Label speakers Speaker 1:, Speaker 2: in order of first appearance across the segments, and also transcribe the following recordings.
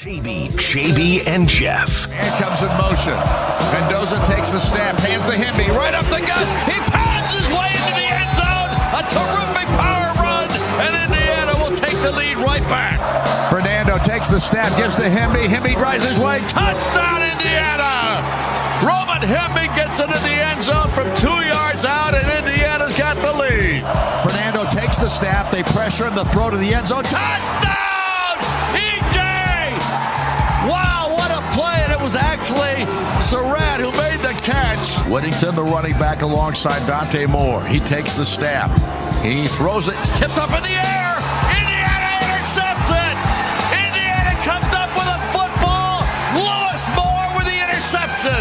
Speaker 1: JB and Jeff.
Speaker 2: And comes in motion. Mendoza takes the snap, hands to Hemby, right up the gut. He pounds his way into the end zone. A terrific power run, and Indiana will take the lead right back. Fernando takes the snap, gives to Hemby. Hemby drives his way. Touchdown, Indiana! Roman Hemby gets into the end zone from 2 yards out, and Indiana's got the lead. Fernando takes the snap. They pressure him, the throw to the end zone. Touchdown! Wow, what a play, and it was actually Surratt who made the catch. Whittington, the running back, alongside Dante Moore. He takes the snap. He throws it. It's tipped up in the air. Indiana intercepts it. Indiana comes up with a football. Lewis Moore with the interception.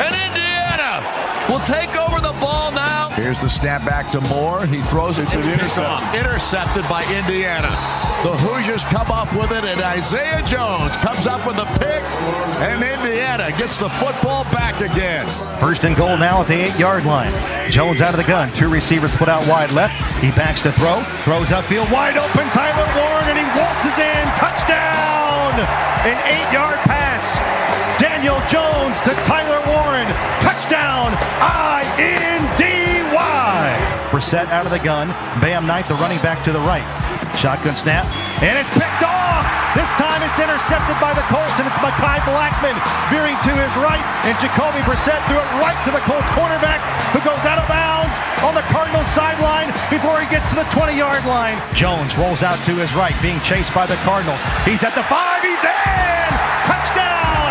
Speaker 2: And Indiana will take over the ball now. Here's the snap back to Moore. He throws it. It's intercepted by Indiana. The Hoosiers come up with it, and Isaiah Jones comes up with a pick, and Indiana gets the football back again.
Speaker 3: First and goal now at the 8-yard line. Jones out of the gun. Two receivers split out wide left. He backs to throw. Throws upfield. Wide open. Tyler Warren, and he waltzes in. Touchdown! An 8-yard pass. Daniel Jones to Tyler Warren. Touchdown! I-N-D-Y! Brissett out of the gun. Bam Knight, the running back, to the right. Shotgun snap, and it's picked off! This time it's intercepted by the Colts, and it's Mekhi Blackman veering to his right, and Jacoby Brissett threw it right to the Colts cornerback, who goes out of bounds on the Cardinals sideline before he gets to the 20-yard line. Jones rolls out to his right, being chased by the Cardinals. He's at the 5, he's in! Touchdown!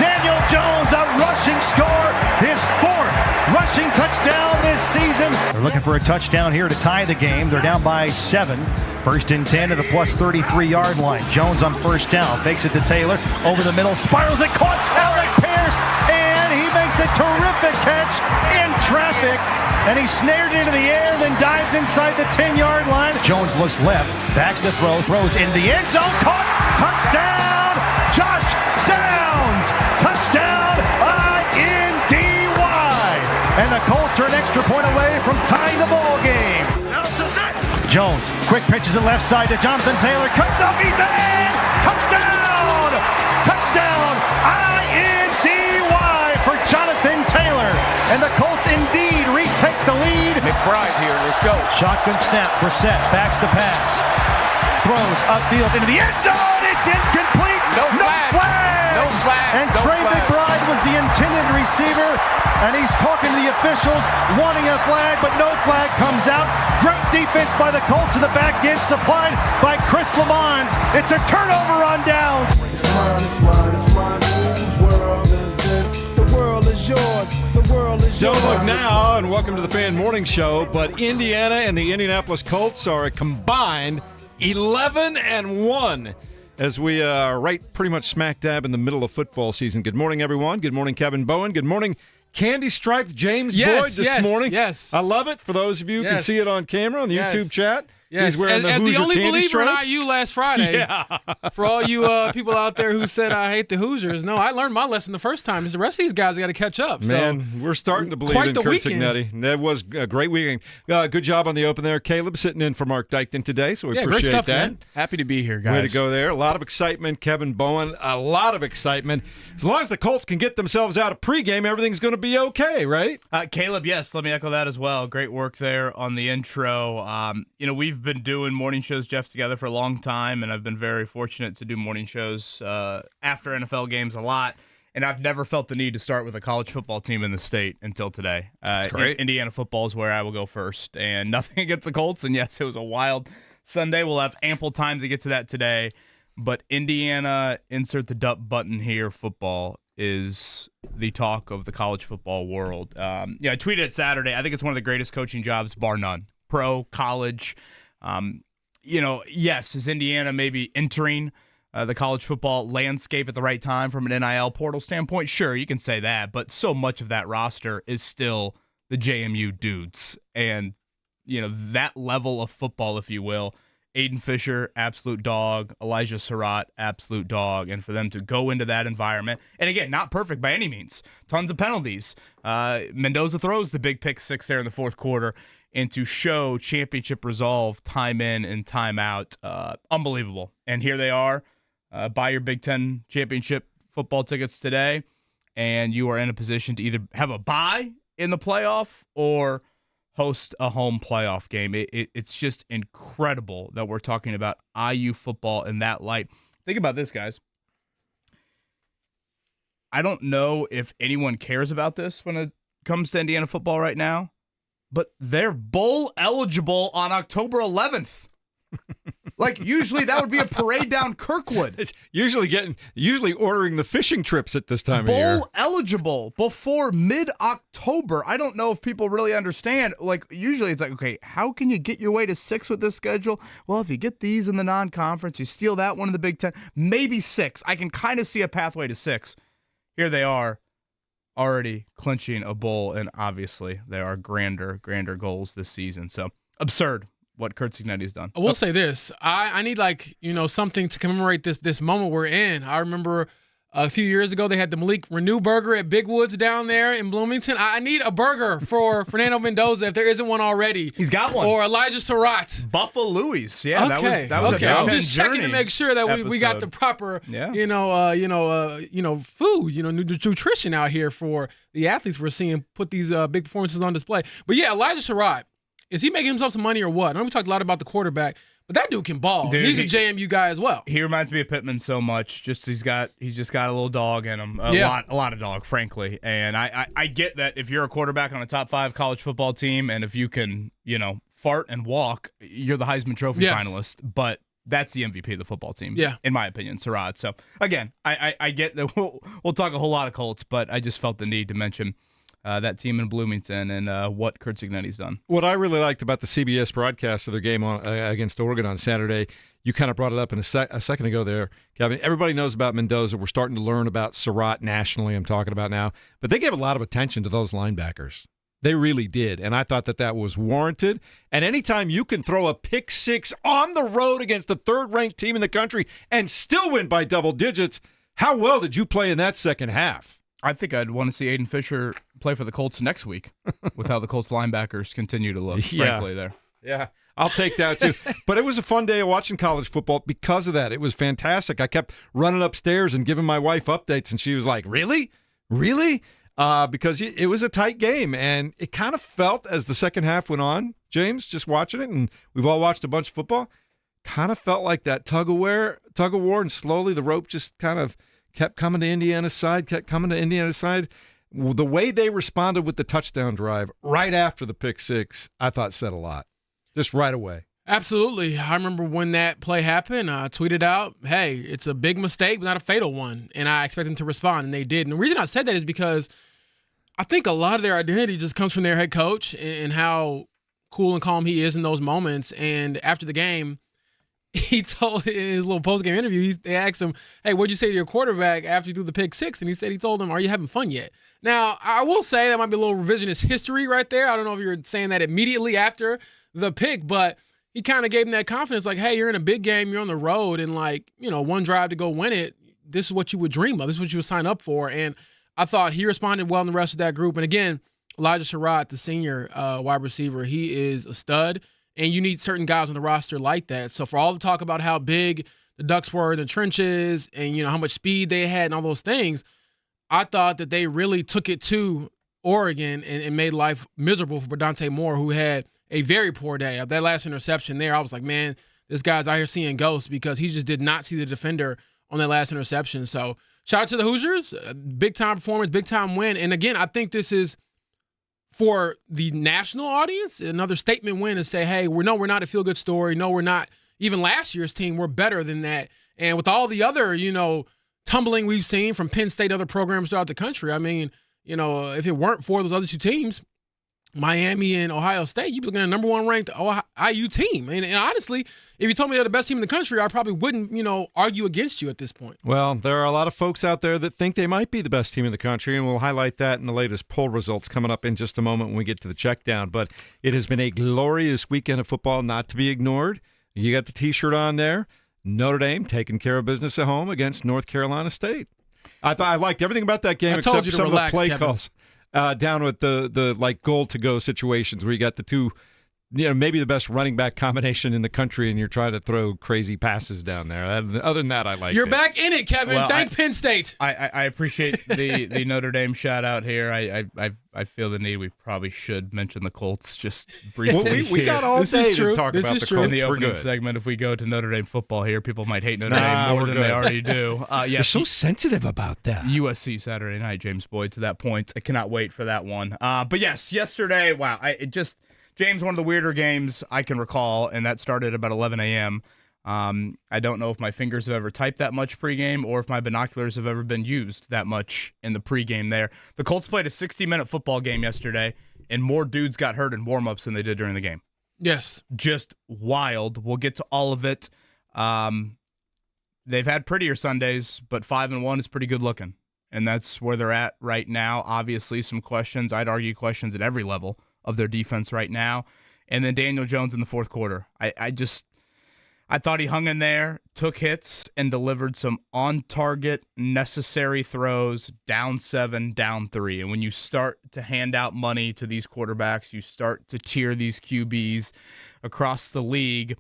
Speaker 3: Daniel Jones, a rushing score, his 4th rushing touchdown this season. They're looking for a touchdown here to tie the game. They're down by 7. First and 10 to the plus 33-yard line. Jones on first down. Fakes it to Taylor. Over the middle. Spirals it. Caught. Alec Pierce. And he makes a terrific catch in traffic. And he snared into the air, then dives inside the 10-yard line. Jones looks left. Backs to throw. Throws in the end zone. Caught. Touchdown. Josh Downs. Touchdown. I-N-D-Y. And the Colts are an extra point away from tying the ball game. Jones, quick pitches the left side to Jonathan Taylor. Cuts up, he's in! Touchdown! Touchdown! I-N-D-Y for Jonathan Taylor. And the Colts indeed retake the lead. McBride here, let's go. Shotgun snap, Brissett backs the pass. Throws upfield into the end zone. It's incomplete. No flag. No flag. And Trey McBride was the intended receiver. And he's talking to the officials, wanting a flag, but no flag comes out. Great defense by the Colts in the back end, supplied by Chris Lamons. It's a turnover on downs.
Speaker 4: It's mine. Whose world is this? The world is yours. The world is yours.
Speaker 5: Don't look now, and welcome to the Fan Morning Show. But Indiana and the Indianapolis Colts are a combined 11-1. As we are right pretty much smack dab in the middle of football season. Good morning, everyone. Good morning, Kevin Bowen. Good morning, candy-striped James Boyd this morning.
Speaker 6: Yes.
Speaker 5: I love it. For those of you who can see it on camera on the YouTube chat.
Speaker 6: Yes.
Speaker 5: He's wearing
Speaker 6: as
Speaker 5: Hoosier
Speaker 6: the only
Speaker 5: candy
Speaker 6: believer
Speaker 5: stripes.
Speaker 6: in IU last Friday.
Speaker 5: Yeah.
Speaker 6: For all you people out there who said I hate the Hoosiers, no, I learned my lesson the first time. Is the rest of these guys got to catch up.
Speaker 5: Man,
Speaker 6: so,
Speaker 5: we're starting to believe
Speaker 6: quite
Speaker 5: in
Speaker 6: the
Speaker 5: Kurt
Speaker 6: weekend.
Speaker 5: Signetti. That was a great weekend. Good job on the open there. Caleb sitting in for Mark Dykton today, so we appreciate
Speaker 6: great stuff,
Speaker 5: that.
Speaker 6: man. Happy to be here, guys.
Speaker 5: Way to go there. A lot of excitement. Kevin Bowen, a lot of excitement. As long as the Colts can get themselves out of pregame, everything's going to be okay, right?
Speaker 7: Caleb, yes, let me echo that as well. Great work there on the intro. We've been doing morning shows, Jeff, together for a long time, and I've been very fortunate to do morning shows after NFL games a lot, and I've never felt the need to start with a college football team in the state until today.
Speaker 5: That's great.
Speaker 7: Indiana football is where I will go first, and nothing against the Colts, and yes, it was a wild Sunday. We'll have ample time to get to that today, but Indiana, insert the dup button here, football is the talk of the college football world. I tweeted it Saturday. I think it's one of the greatest coaching jobs, bar none. Pro, college, yes, is Indiana maybe entering the college football landscape at the right time from an NIL portal standpoint? Sure, you can say that, but so much of that roster is still the JMU dudes. And, that level of football, if you will, Aiden Fisher, absolute dog, Elijah Surratt, absolute dog, and for them to go into that environment, and again, not perfect by any means, tons of penalties. Mendoza throws the big pick six there in the fourth quarter, and to show championship resolve time in and time out, unbelievable. And here they are, buy your Big Ten championship football tickets today, and you are in a position to either have a bye in the playoff or host a home playoff game. It's just incredible that we're talking about IU football in that light. Think about this, guys. I don't know if anyone cares about this when it comes to Indiana football right now, but they're bowl eligible on October 11th. Like, usually that would be a parade down Kirkwood.
Speaker 5: It's usually ordering the fishing trips at this time of year.
Speaker 7: Bowl eligible before mid-October. I don't know if people really understand. Like, usually it's like, okay, how can you get your way to 6 with this schedule? Well, if you get these in the non-conference, you steal that one in the Big Ten, maybe 6. I can kind of see a pathway to 6. Here they are, already clinching a bowl, and obviously there are grander goals this season. So, absurd what Curt Signetti's done.
Speaker 6: I will say this. I need, something to commemorate this moment we're in. I remember a few years ago they had the Malik Renew burger at Big Woods down there in Bloomington. I need a burger for Fernando Mendoza if there isn't one already.
Speaker 7: He's got one.
Speaker 6: Or Elijah Surratt.
Speaker 7: Buffalo Louis. Yeah,
Speaker 6: okay.
Speaker 7: that was
Speaker 6: okay.
Speaker 7: a
Speaker 6: I'm
Speaker 7: Big
Speaker 6: just
Speaker 7: Ten
Speaker 6: checking to make sure that we got the proper food, nutrition out here for the athletes we're seeing put these big performances on display. But yeah, Elijah Surratt. Is he making himself some money or what? I know we talked a lot about the quarterback, but that dude can ball.
Speaker 7: Dude,
Speaker 6: he's a JMU guy as well.
Speaker 7: He reminds me of Pittman so much. He's just got a little dog in him. A lot of dog, frankly. And I get that if you're a quarterback on a top 5 college football team, and if you can, fart and walk, you're the Heisman Trophy finalist. But that's the MVP of the football team, in my opinion, Surratt. So again, I get that we'll talk a whole lot of Colts, but I just felt the need to mention that team in Bloomington and what Curt Signetti's done.
Speaker 5: What I really liked about the CBS broadcast of their game against Oregon on Saturday, you kind of brought it up in a second ago there, Kevin. Everybody knows about Mendoza. We're starting to learn about Surratt nationally, I'm talking about now. But they gave a lot of attention to those linebackers. They really did, and I thought that was warranted. And anytime you can throw a pick 6 on the road against the third-ranked team in the country and still win by double digits, how well did you play in that second half?
Speaker 7: I think I'd want to see Aiden Fisher play for the Colts next week with how the Colts linebackers continue to look, frankly, there.
Speaker 5: Yeah, I'll take that too. But it was a fun day of watching college football because of that. It was fantastic. I kept running upstairs and giving my wife updates, and she was like, really? Really? Because it was a tight game, and it kind of felt as the second half went on, James, just watching it, and we've all watched a bunch of football, kind of felt like that tug of war, and slowly the rope just kind of kept coming to Indiana's side. The way they responded with the touchdown drive right after the pick 6, I thought said a lot, just right away.
Speaker 6: Absolutely. I remember when that play happened, I tweeted out, hey, it's a big mistake, but not a fatal one, and I expect them to respond, and they did. And the reason I said that is because I think a lot of their identity just comes from their head coach and how cool and calm he is in those moments. And after the game, he told in his little post-game interview, they asked him, hey, what'd you say to your quarterback after you threw the pick 6? And he told him, are you having fun yet? Now, I will say that might be a little revisionist history right there. I don't know if you're saying that immediately after the pick, but he kind of gave him that confidence, like, hey, you're in a big game, you're on the road, and one drive to go win it, this is what you would dream of. This is what you would sign up for. And I thought he responded well in the rest of that group. And again, Elijah Surratt, the senior wide receiver, he is a stud. And you need certain guys on the roster like that. So for all the talk about how big the Ducks were in the trenches and, how much speed they had and all those things, I thought that they really took it to Oregon and made life miserable for Dante Moore, who had a very poor day. That last interception there, I was like, man, this guy's out here seeing ghosts because he just did not see the defender on that last interception. So shout out to the Hoosiers. Big-time performance, big-time win. And, again, I think this is – for the national audience, another statement win and say, hey, we're not a feel-good story. No, we're not. Even last year's team, we're better than that. And with all the other, tumbling we've seen from Penn State, other programs throughout the country, I mean, if it weren't for those other 2 teams, Miami and Ohio State, you'd be looking at a number 1 ranked IU team. And honestly, if you told me they're the best team in the country, I probably wouldn't, argue against you at this point.
Speaker 5: Well, there are a lot of folks out there that think they might be the best team in the country, and we'll highlight that in the latest poll results coming up in just a moment when we get to the check down. But it has been a glorious weekend of football not to be ignored. You got the T-shirt on there. Notre Dame taking care of business at home against North Carolina State. I liked everything about that game except some of the play calls. Down with the goal to go situations where you got the two maybe the best running back combination in the country, and you're trying to throw crazy passes down there. Other than that, I like
Speaker 6: You're
Speaker 5: it.
Speaker 6: back in it, Kevin.
Speaker 7: Well,
Speaker 6: Thank Penn State.
Speaker 7: I appreciate the Notre Dame shout out here. I feel the need. We probably should mention the Colts just briefly.
Speaker 5: Well, we got all
Speaker 6: This is
Speaker 5: day
Speaker 6: true.
Speaker 5: to talk
Speaker 6: This
Speaker 5: about
Speaker 6: is
Speaker 5: the
Speaker 6: true.
Speaker 5: Colts.
Speaker 7: in the
Speaker 5: We're
Speaker 7: opening
Speaker 5: good.
Speaker 7: segment, if we go to Notre Dame football here, people might hate Notre
Speaker 5: Nah,
Speaker 7: Dame more
Speaker 5: we're
Speaker 7: than
Speaker 5: good.
Speaker 7: they already do.
Speaker 5: You're
Speaker 7: Yes,
Speaker 5: so sensitive about that.
Speaker 7: USC Saturday night, James Boyd to that point. I cannot wait for that one. But yes, yesterday, wow, James, one of the weirder games I can recall, and that started about 11 a.m. I don't know if my fingers have ever typed that much pregame or if my binoculars have ever been used that much in the pregame there. The Colts played a 60-minute football game yesterday, and more dudes got hurt in warmups than they did during the game.
Speaker 6: Yes.
Speaker 7: Just wild. We'll get to all of it. They've had prettier Sundays, but 5-1 is pretty good looking, and that's where they're at right now. Obviously, some questions. I'd argue questions at every level of their defense right now. And then Daniel Jones in the fourth quarter. I thought he hung in there, took hits, and delivered some on-target, necessary throws, down 7, down 3. And when you start to hand out money to these quarterbacks, you start to tier these QBs across the league,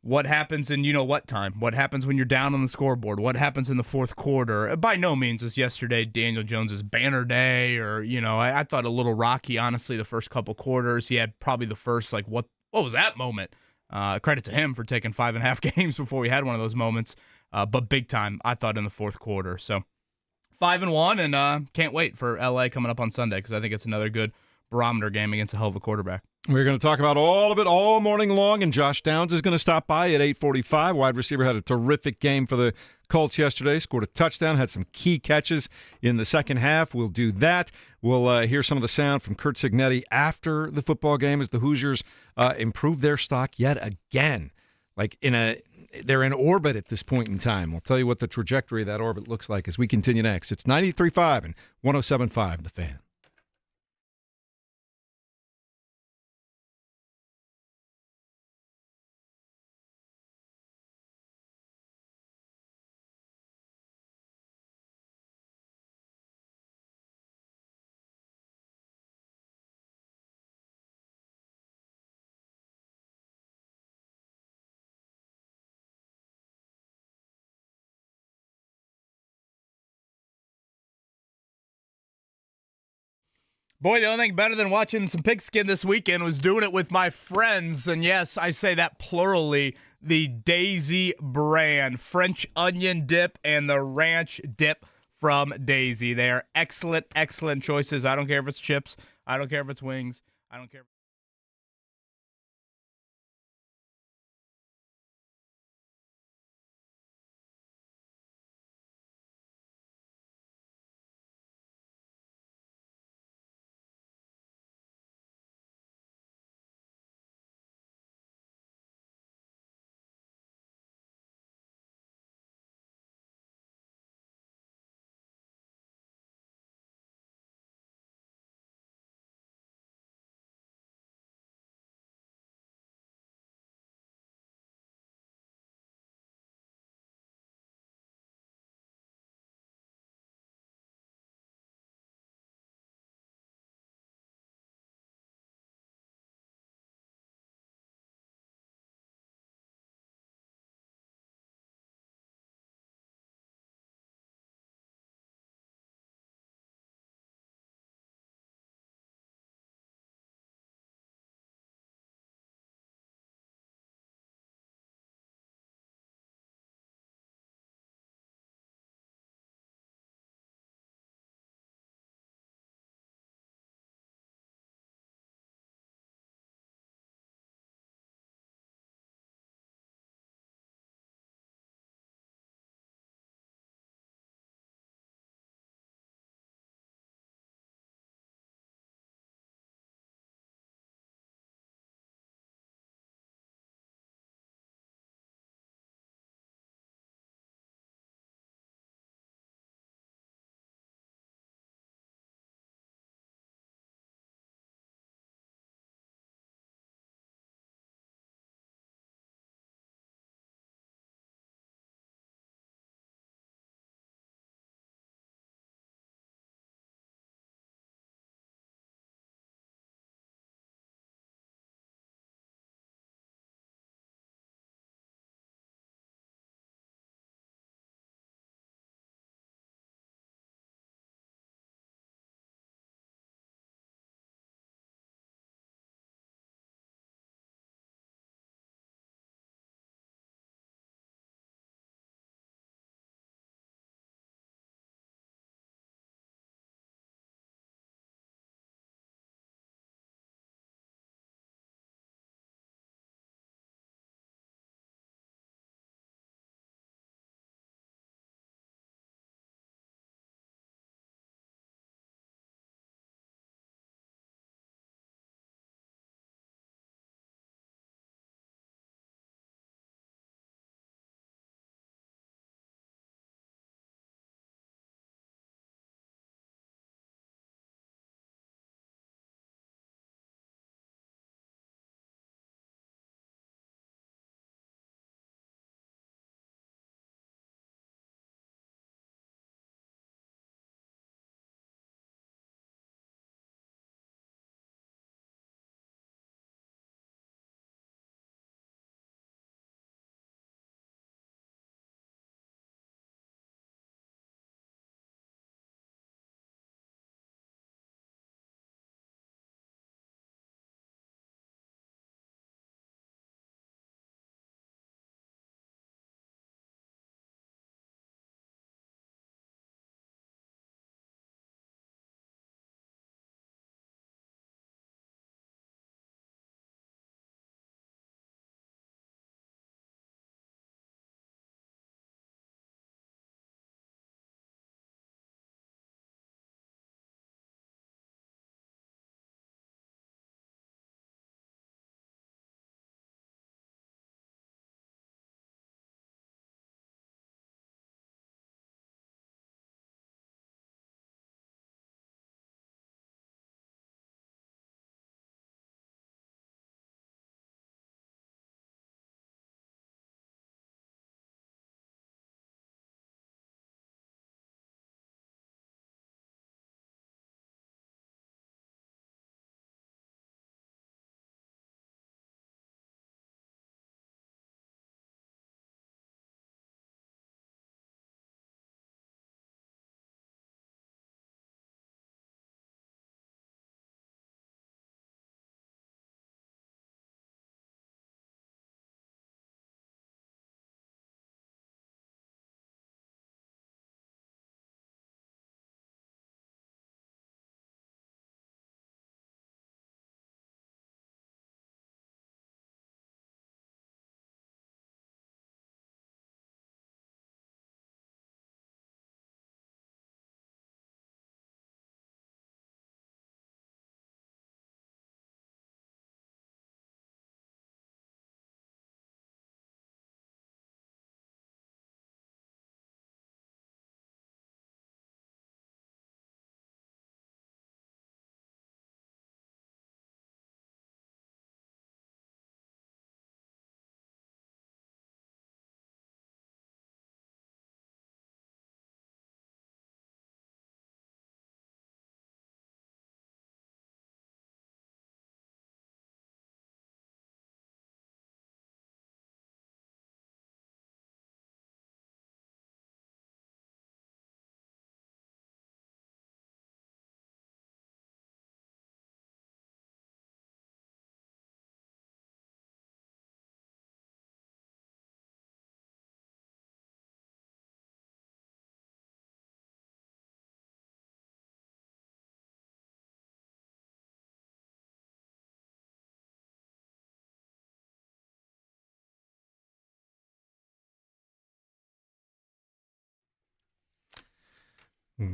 Speaker 7: what happens in you-know-what time? What happens when you're down on the scoreboard? What happens in the fourth quarter? By no means is yesterday Daniel Jones's banner day, or, I thought a little rocky, honestly, the first couple quarters. He had probably the first, what was that moment? Credit to him for taking 5.5 games before we had one of those moments. But big time, I thought, in the fourth quarter. So 5-1, and can't wait for LA coming up on Sunday, because I think it's another good barometer game against a hell of a quarterback.
Speaker 5: We're going to talk about all of it all morning long, and Josh Downs is going to stop by at 8:45. Wide receiver had a terrific game for the Colts yesterday, scored a touchdown, had some key catches in the second half. We'll do that. We'll hear some of the sound from Curt Signetti after the football game as the Hoosiers improve their stock yet again. They're in orbit at this point in time. We'll tell you what the trajectory of that orbit looks like as we continue next. It's 93.5 and 107.5 The Fan.
Speaker 7: Boy, the only thing better than watching some pigskin this weekend was doing it with my friends. And yes, I say that plurally. The Daisy brand, French onion dip and the ranch dip from Daisy. They are excellent, excellent choices. I don't care if it's chips. I don't care if it's wings. I don't care.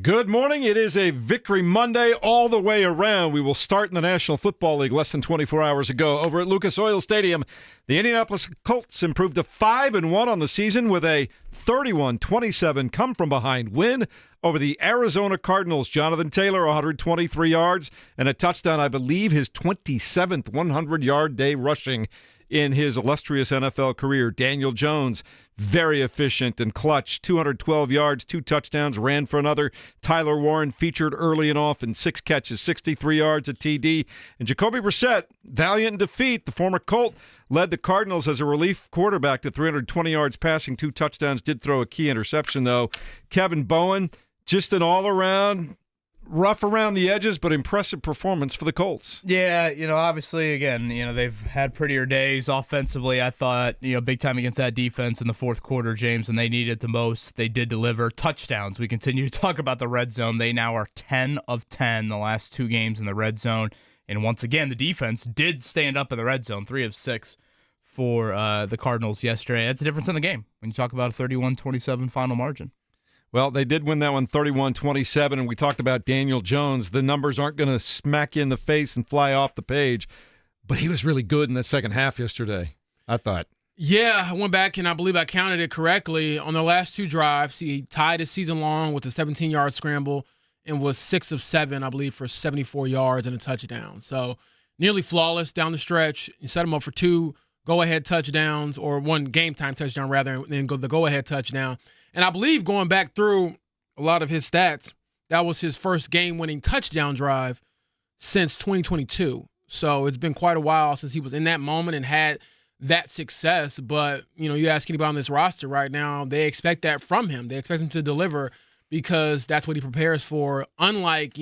Speaker 5: Good morning. It is a Victory Monday all the way around. We will start in the National Football League less than 24 hours ago. Over at Lucas Oil Stadium, the Indianapolis Colts improved to 5-1 on the season with a 31-27 come-from-behind win over the Arizona Cardinals. Jonathan Taylor, 123 yards and a touchdown, I believe his 27th 100-yard day rushing in his illustrious NFL career. Daniel Jones, very efficient and clutch, 212 yards, 2 touchdowns, ran for another. Tyler Warren featured early and often, 6 catches, 63 yards, a TD. And Jacoby Brissett, valiant in defeat. The former Colt led the Cardinals as a relief quarterback to 320 yards passing, 2 touchdowns, did throw a key interception, though. Kevin Bowen, just an all-around rough around the edges, but impressive performance for the Colts.
Speaker 7: Yeah, obviously, again, they've had prettier days offensively. I thought, big time against that defense in the fourth quarter, James, and they needed the most. They did deliver touchdowns. We continue to talk about the red zone. They now are 10 of 10 the last 2 games in the red zone. And once again, the defense did stand up in the red zone, 3 of 6 for the Cardinals yesterday. That's a difference in the game when you talk about a 31-27 final margin.
Speaker 5: Well, they did win that one 31-27, and we talked about Daniel Jones. The numbers aren't going to smack you in the face and fly off the page, but he was really good in that second half yesterday, I thought.
Speaker 6: Yeah, I went back and I believe I counted it correctly. On the last 2 drives, he tied his season long with a 17-yard scramble and was 6 of 7, I believe, for 74 yards and a touchdown. So nearly flawless down the stretch. You set him up for 2 go-ahead touchdowns, or 1 game-time touchdown rather, and then the go-ahead touchdown. And I believe going back through a lot of his stats, that was his first game-winning touchdown drive since 2022. So it's been quite a while since he was in that moment and had that success. But, you ask anybody on this roster right now, they expect that from him. They expect him to deliver because that's what he prepares for, unlike,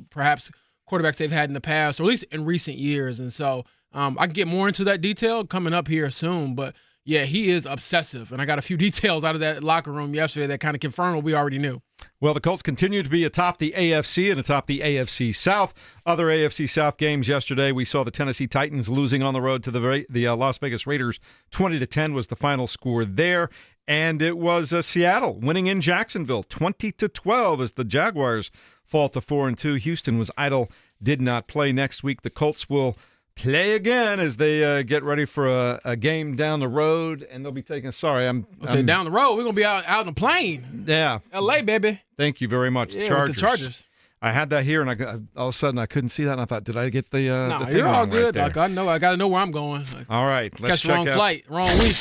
Speaker 6: perhaps quarterbacks they've had in the past, or at least in recent years. And so I can get more into that detail coming up here soon, but yeah, he is obsessive, and I got a few details out of that locker room yesterday that kind of confirmed what we already knew.
Speaker 5: Well, the Colts continue to be atop the AFC and atop the AFC South. Other AFC South games yesterday, we saw the Tennessee Titans losing on the road to the Las Vegas Raiders. 20-10 was the final score there, and it was Seattle winning in Jacksonville, 20-12 as the Jaguars fall to 4-2. Houston was idle, did not play. Next week, the Colts will play again as they get ready for a game down the road, and they'll be taking. Sorry, I'm
Speaker 6: down the road. We're gonna be out in a plane.
Speaker 5: Yeah,
Speaker 6: L.A. baby.
Speaker 5: Thank you very much.
Speaker 6: Yeah, the Chargers.
Speaker 5: I had that here, and all of a sudden I couldn't see that, and I thought, did I get the?
Speaker 6: No,
Speaker 5: the
Speaker 6: you're all good.
Speaker 5: Right
Speaker 6: I got to know where I'm going.
Speaker 5: All right, let's
Speaker 6: catch the wrong flight, wrong week.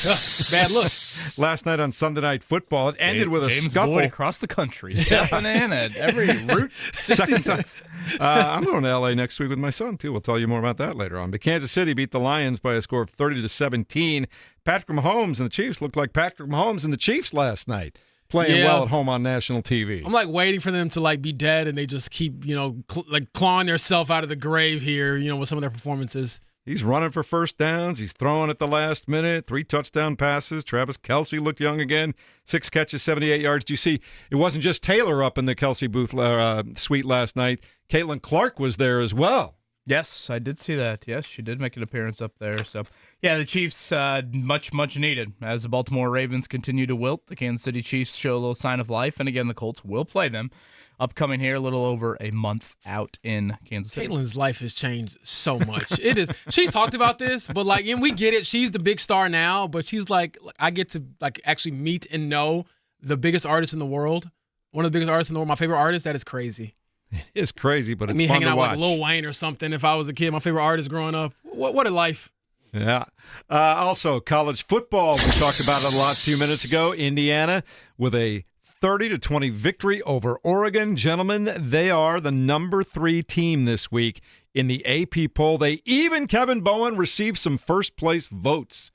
Speaker 6: Bad look.
Speaker 5: Last night on Sunday Night Football, it ended with a
Speaker 7: James
Speaker 5: scuffle
Speaker 7: Boyd across the country, stepping in at every route.
Speaker 5: Second time. I'm going to L.A. next week with my son too. We'll tell you more about that later on. But Kansas City beat the Lions by a score of 30-17. Patrick Mahomes and the Chiefs looked like Patrick Mahomes and the Chiefs last night, playing well at home on national TV.
Speaker 6: I'm waiting for them to be dead, and they just keep clawing themselves out of the grave here. With some of their performances.
Speaker 5: He's running for first downs. He's throwing at the last minute. 3 touchdown passes. Travis Kelce looked young again. 6 catches, 78 yards. Do you see? It wasn't just Taylor up in the Kelce booth suite last night. Caitlin Clark was there as well.
Speaker 7: Yes, I did see that. Yes, she did make an appearance up there. So, yeah, the Chiefs, much needed. As the Baltimore Ravens continue to wilt, the Kansas City Chiefs show a little sign of life. And again, the Colts will play them upcoming here, a little over a month out in Kansas City.
Speaker 6: Caitlin's life has changed so much. It is. She's talked about this, but and we get it. She's the big star now, but she's I get to actually meet and know the biggest artist in the world. One of the biggest artists in the world, my favorite artist. That is crazy.
Speaker 5: It's crazy, but it's
Speaker 6: me
Speaker 5: fun
Speaker 6: hanging
Speaker 5: to
Speaker 6: out
Speaker 5: watch.
Speaker 6: with Lil Wayne or something. If I was a kid, my favorite artist growing up. What a life.
Speaker 5: Yeah. Also, college football. We talked about it a few minutes ago. Indiana with a 30-20 victory over Oregon. Gentlemen, they are the number 3 team this week in the AP poll. Kevin Bowen received some first place votes.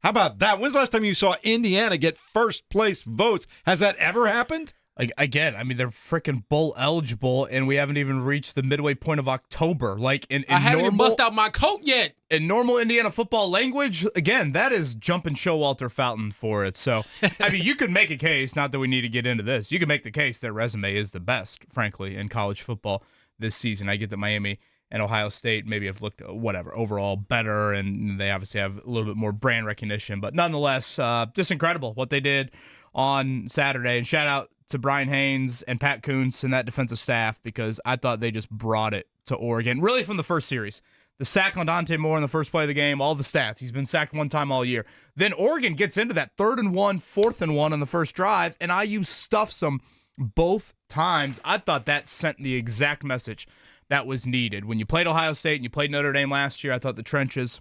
Speaker 5: How about that? When's the last time you saw Indiana get first place votes? Has that ever happened?
Speaker 7: Again, they're freaking bowl eligible, and we haven't even reached the midway point of October. I
Speaker 6: haven't even bust out my coat yet.
Speaker 7: In normal Indiana football language, again, that is jumping Showalter Fountain for it. So, you could make a case, not that we need to get into this, you could make the case their resume is the best, frankly, in college football this season. I get that Miami and Ohio State maybe have looked, overall better, and they obviously have a little bit more brand recognition. But nonetheless, just incredible what they did on Saturday. And shout out to Brian Haynes and Pat Kuntz and that defensive staff because I thought they just brought it to Oregon, really from the first series. The sack on Dante Moore in the first play of the game, all the stats. He's been sacked one time all year. Then Oregon gets into that 3rd and 1, 4th and 1 on the first drive, and IU stuffs them both times. I thought that sent the exact message that was needed. When you played Ohio State and you played Notre Dame last year, I thought the trenches,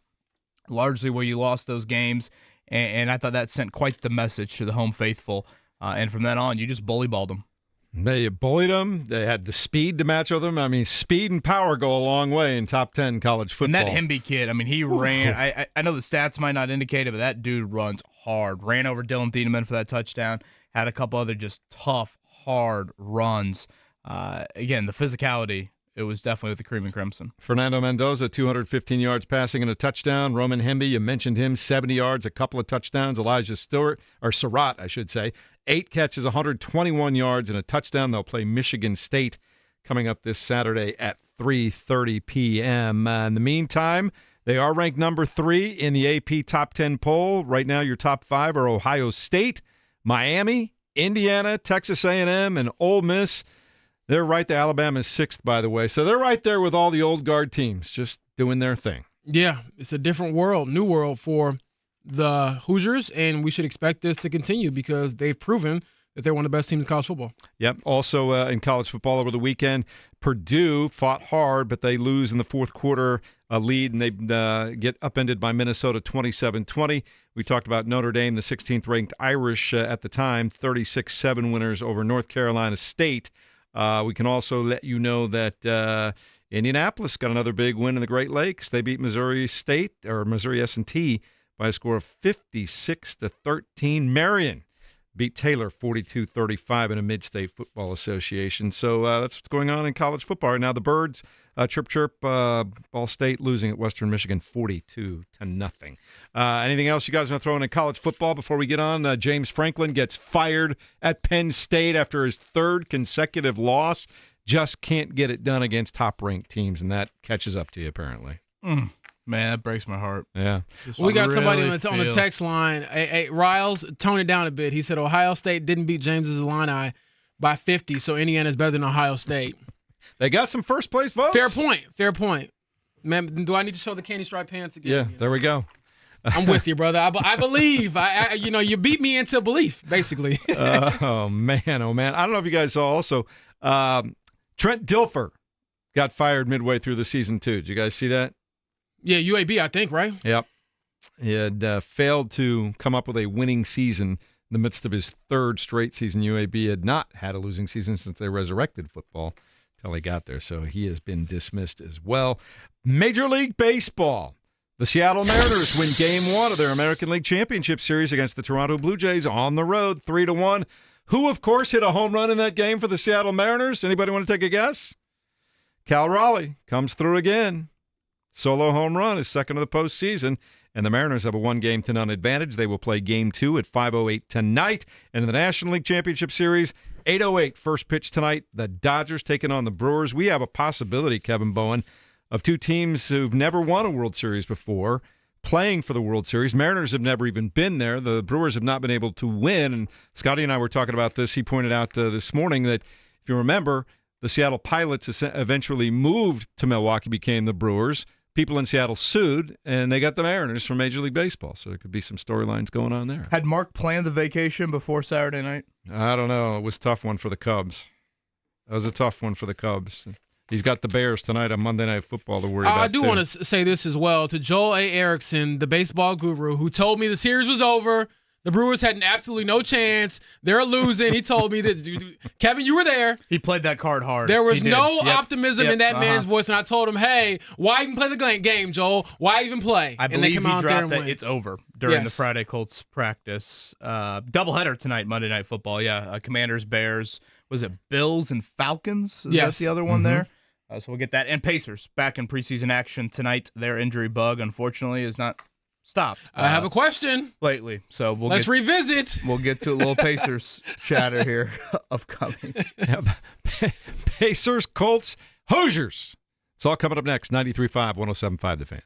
Speaker 7: largely where you lost those games, and I thought that sent quite the message to the home faithful. And from then on, you just bully-balled them.
Speaker 5: They bullied them. They had the speed to match with them. I mean, speed and power go a long way in top 10 college football.
Speaker 7: And that Hemby kid, I mean, he ran. I know the stats might not indicate it, but that dude runs hard. Ran over Dylan Thieneman for that touchdown. Had a couple other just tough, hard runs. Again, the physicality, it was definitely with the cream and crimson.
Speaker 5: Fernando Mendoza, 215 yards passing and a touchdown. Roman Hemby, you mentioned him, 70 yards, a couple of touchdowns. Elijah Surratt, I should say, 8 catches, 121 yards and a touchdown. They'll play Michigan State coming up this Saturday at 3:30 p.m. In the meantime, they are ranked number 3 in the AP Top 10 poll. Right now, your top 5 are Ohio State, Miami, Indiana, Texas A&M, and Ole Miss. They're right there. Alabama's 6th, by the way. So they're right there with all the old guard teams, just doing their thing.
Speaker 6: Yeah, it's a different world, new world for the Hoosiers, and we should expect this to continue because they've proven that they're one of the best teams in college football.
Speaker 5: Yep. Also in college football over the weekend, Purdue fought hard, but they lose in the fourth quarter lead, and they get upended by Minnesota 27-20. We talked about Notre Dame, the 16th-ranked Irish at the time, 36-7 winners over North Carolina State. We can also let you know that Indianapolis got another big win in the Great Lakes. They beat Missouri State, or Missouri S&T, by a score of 56-13. Marion beat Taylor 42-35 in a Mid-State Football Association. So that's what's going on in college football right now. The Birds, chirp, Ball State losing at Western Michigan 42-0. Anything else you guys want to throw in college football before we get on? James Franklin gets fired at Penn State after his 3rd consecutive loss. Just can't get it done against top-ranked teams, and that catches up to you apparently.
Speaker 7: Man, that breaks my heart.
Speaker 5: Yeah.
Speaker 6: We got somebody on the text line. Hey, Riles, tone it down a bit. He said Ohio State didn't beat James's Illini by 50, so Indiana's better than Ohio State.
Speaker 5: They got some first-place votes.
Speaker 6: Fair point. Man, do I need to show the candy stripe pants again?
Speaker 5: Yeah, there we go.
Speaker 6: I'm with you, brother. I believe. You beat me into belief, basically.
Speaker 5: Oh, man. I don't know if you guys saw also. Trent Dilfer got fired midway through the season, too. Did you guys see that?
Speaker 6: Yeah, UAB, I think, right?
Speaker 5: Yep. He had failed to come up with a winning season in the midst of his 3rd straight season. UAB had not had a losing season since they resurrected football until he got there, so he has been dismissed as well. Major League Baseball. The Seattle Mariners win Game 1 of their American League Championship Series against the Toronto Blue Jays on the road, 3-1. Who, of course, hit a home run in that game for the Seattle Mariners? Anybody want to take a guess? Cal Raleigh comes through again. Solo home run is 2nd of the postseason, and the Mariners have a 1-0 advantage. They will play Game 2 at 5:08 tonight. And in the National League Championship Series, 8:08 first pitch tonight. The Dodgers taking on the Brewers. We have a possibility, Kevin Bowen, of 2 teams who've never won a World Series before playing for the World Series. Mariners have never even been there. The Brewers have not been able to win. And Scotty and I were talking about this. He pointed out this morning that, if you remember, the Seattle Pilots eventually moved to Milwaukee, became the Brewers. People in Seattle sued, and they got the Mariners from Major League Baseball. So there could be some storylines going on there.
Speaker 7: Had Mark planned the vacation before Saturday night?
Speaker 5: I don't know. It was a tough one for the Cubs. He's got the Bears tonight on Monday Night Football to worry about,
Speaker 6: I do want to say this as well to Joel A. Erickson, the baseball guru, who told me the series was over. The Brewers had absolutely no chance. They're losing. He told me that. Kevin, you were there.
Speaker 7: He played that card hard.
Speaker 6: There was no optimism in that man's voice, and I told him, hey, why even play the game, Joel? Why even play?
Speaker 7: I believe he dropped that it's over during the Friday Colts practice. Doubleheader tonight, Monday Night Football. Yeah, Commanders, Bears. Was it Bills and Falcons? That's the other one there? So we'll get that. And Pacers back in preseason action tonight. Their injury bug, unfortunately, is not stopped.
Speaker 6: I have a question
Speaker 7: lately, so
Speaker 6: let's revisit.
Speaker 7: We'll get to a little Pacers chatter here upcoming.
Speaker 5: Pacers, Colts, Hoosiers. It's all coming up next. 93.5, 107.5 The Fan.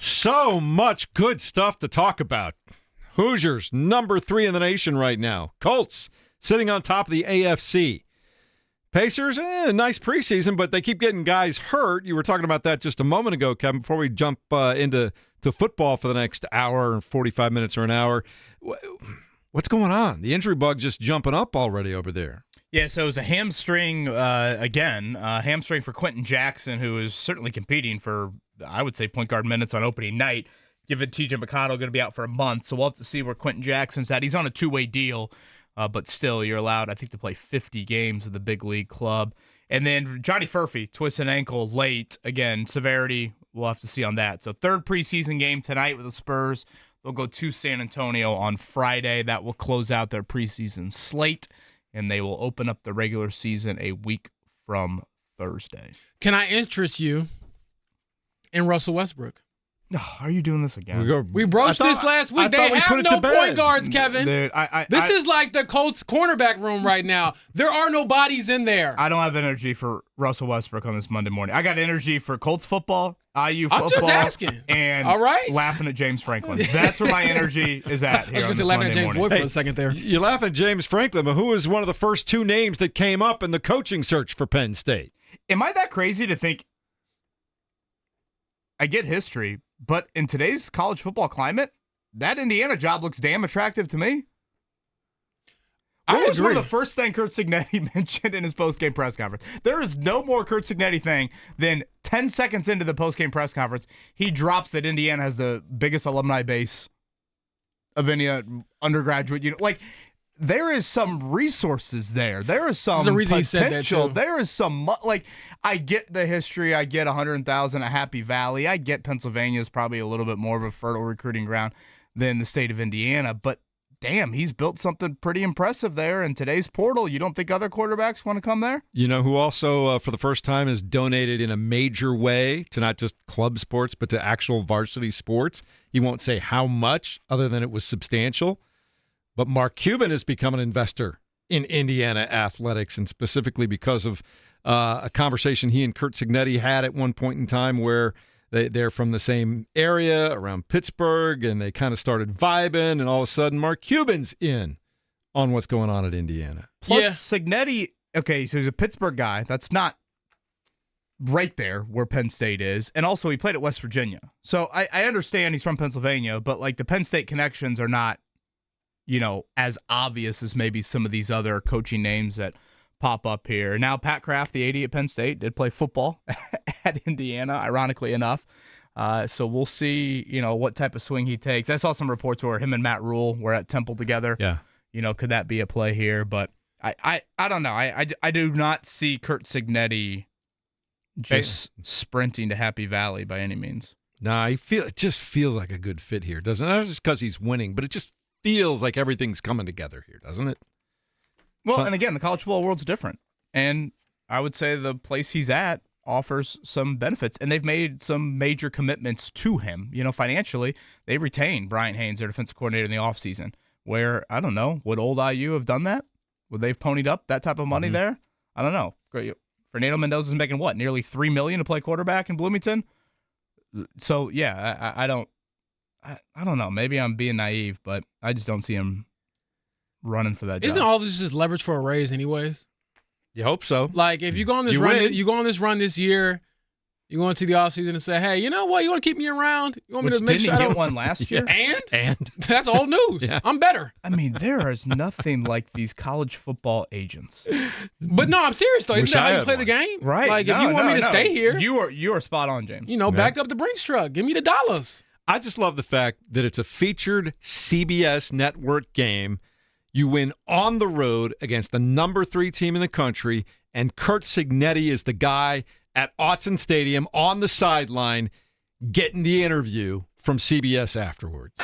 Speaker 5: So much good stuff to talk about. Hoosiers, number 3 in the nation right now. Colts sitting on top of the AFC. Pacers, nice preseason, but they keep getting guys hurt. You were talking about that just a moment ago, Kevin, before we jump into football for the next hour and 45 minutes or an hour. What's going on? The injury bug just jumping up already over there.
Speaker 7: Yeah, so it was a hamstring hamstring for Quentin Jackson, who is certainly competing for, I would say, point guard minutes on opening night. Given T.J. McConnell going to be out for a month, so we'll have to see where Quentin Jackson's at. He's on a 2-way deal, but still, you're allowed, I think, to play 50 games with the big league club. And then Johnny Furphy twists an ankle late. Again, severity, we'll have to see on that. So third preseason game tonight with the Spurs. They'll go to San Antonio on Friday. That will close out their preseason slate, and they will open up the regular season a week from Thursday.
Speaker 6: Can I interest you in Russell Westbrook?
Speaker 7: Oh, are you doing this again?
Speaker 6: We broached this last week. They have no point guards, Kevin.
Speaker 7: Dude,
Speaker 6: this is like the Colts cornerback room right now. There are no bodies in there.
Speaker 7: I don't have energy for Russell Westbrook on this Monday morning. I got energy for Colts football, IU football,
Speaker 6: I'm just asking.
Speaker 7: And
Speaker 6: all right,
Speaker 7: laughing at James Franklin. That's where my energy is at here.
Speaker 6: I was going to say laughing at James Boyd for a second there.
Speaker 5: You laugh at James Franklin, but who was one of the first 2 names that came up in the coaching search for Penn State?
Speaker 7: Am I that crazy to think? I get history, but in today's college football climate, that Indiana job looks damn attractive to me. What was one of the first things Curt Signetti mentioned in his postgame press conference? There is no more Curt Signetti thing than 10 seconds into the postgame press conference, he drops that Indiana has the biggest alumni base of any undergraduate unit. Like, there is some resources there. There is some potential. There is some, like, I get the history. I get 100,000 at Happy Valley. I get Pennsylvania is probably a little bit more of a fertile recruiting ground than the state of Indiana. But, damn, he's built something pretty impressive there in today's portal. You don't think other quarterbacks want to come there?
Speaker 5: You know who also, for the first time, has donated in a major way to not just club sports, but to actual varsity sports? He won't say how much, other than it was substantial. But Mark Cuban has become an investor in Indiana athletics, and specifically because of a conversation he and Curt Signetti had at one point in time where they're from the same area around Pittsburgh, and they kind of started vibing, and all of a sudden Mark Cuban's in on what's going on at Indiana.
Speaker 7: Plus, Signetti, okay, so he's a Pittsburgh guy. That's not right there where Penn State is. And also he played at West Virginia. So I understand he's from Pennsylvania, but like the Penn State connections are not, you know, as obvious as maybe some of these other coaching names that pop up here. Now, Pat Kraft, the AD at Penn State, did play football at Indiana, ironically enough. So we'll see, you know, what type of swing he takes. I saw some reports where him and Matt Rule were at Temple together.
Speaker 5: Yeah.
Speaker 7: You know, could that be a play here? But I don't know. I do not see Curt Signetti just sprinting to Happy Valley by any means.
Speaker 5: Nah, it just feels like a good fit here, doesn't it? Not just because he's winning, but it just feels like everything's coming together here, doesn't it?
Speaker 7: Well, and again, the college football world's different. And I would say the place he's at offers some benefits. And they've made some major commitments to him. You know, financially, they retained Brian Haynes, their defensive coordinator, in the offseason. Where, I don't know, would old IU have done that? Would they have ponied up that type of money there? I don't know. Fernando Mendoza's making what, nearly $3 million to play quarterback in Bloomington? So, yeah, I don't know. Maybe I'm being naive, but I just don't see him running for that job.
Speaker 6: Isn't all this just leverage for a raise anyways?
Speaker 5: You hope so.
Speaker 6: Like, if you go on this run this year, you go into the offseason and say, hey, you know what? You want to keep me around? You want me to make sure I don't
Speaker 7: get one last year?
Speaker 6: And that's old news.
Speaker 5: Yeah.
Speaker 6: I'm better.
Speaker 7: I mean, there is nothing like these college football agents.
Speaker 6: But no, I'm serious though. Isn't that how you play the game?
Speaker 7: Right.
Speaker 6: Like, if you want me to stay here,
Speaker 7: you are spot on, James.
Speaker 6: you know, back up the Brinks truck. Give me the dollars.
Speaker 5: I just love the fact that it's a featured CBS network game. You win on the road against the number 3 team in the country, and Curt Signetti is the guy at Autzen Stadium on the sideline getting the interview from CBS afterwards.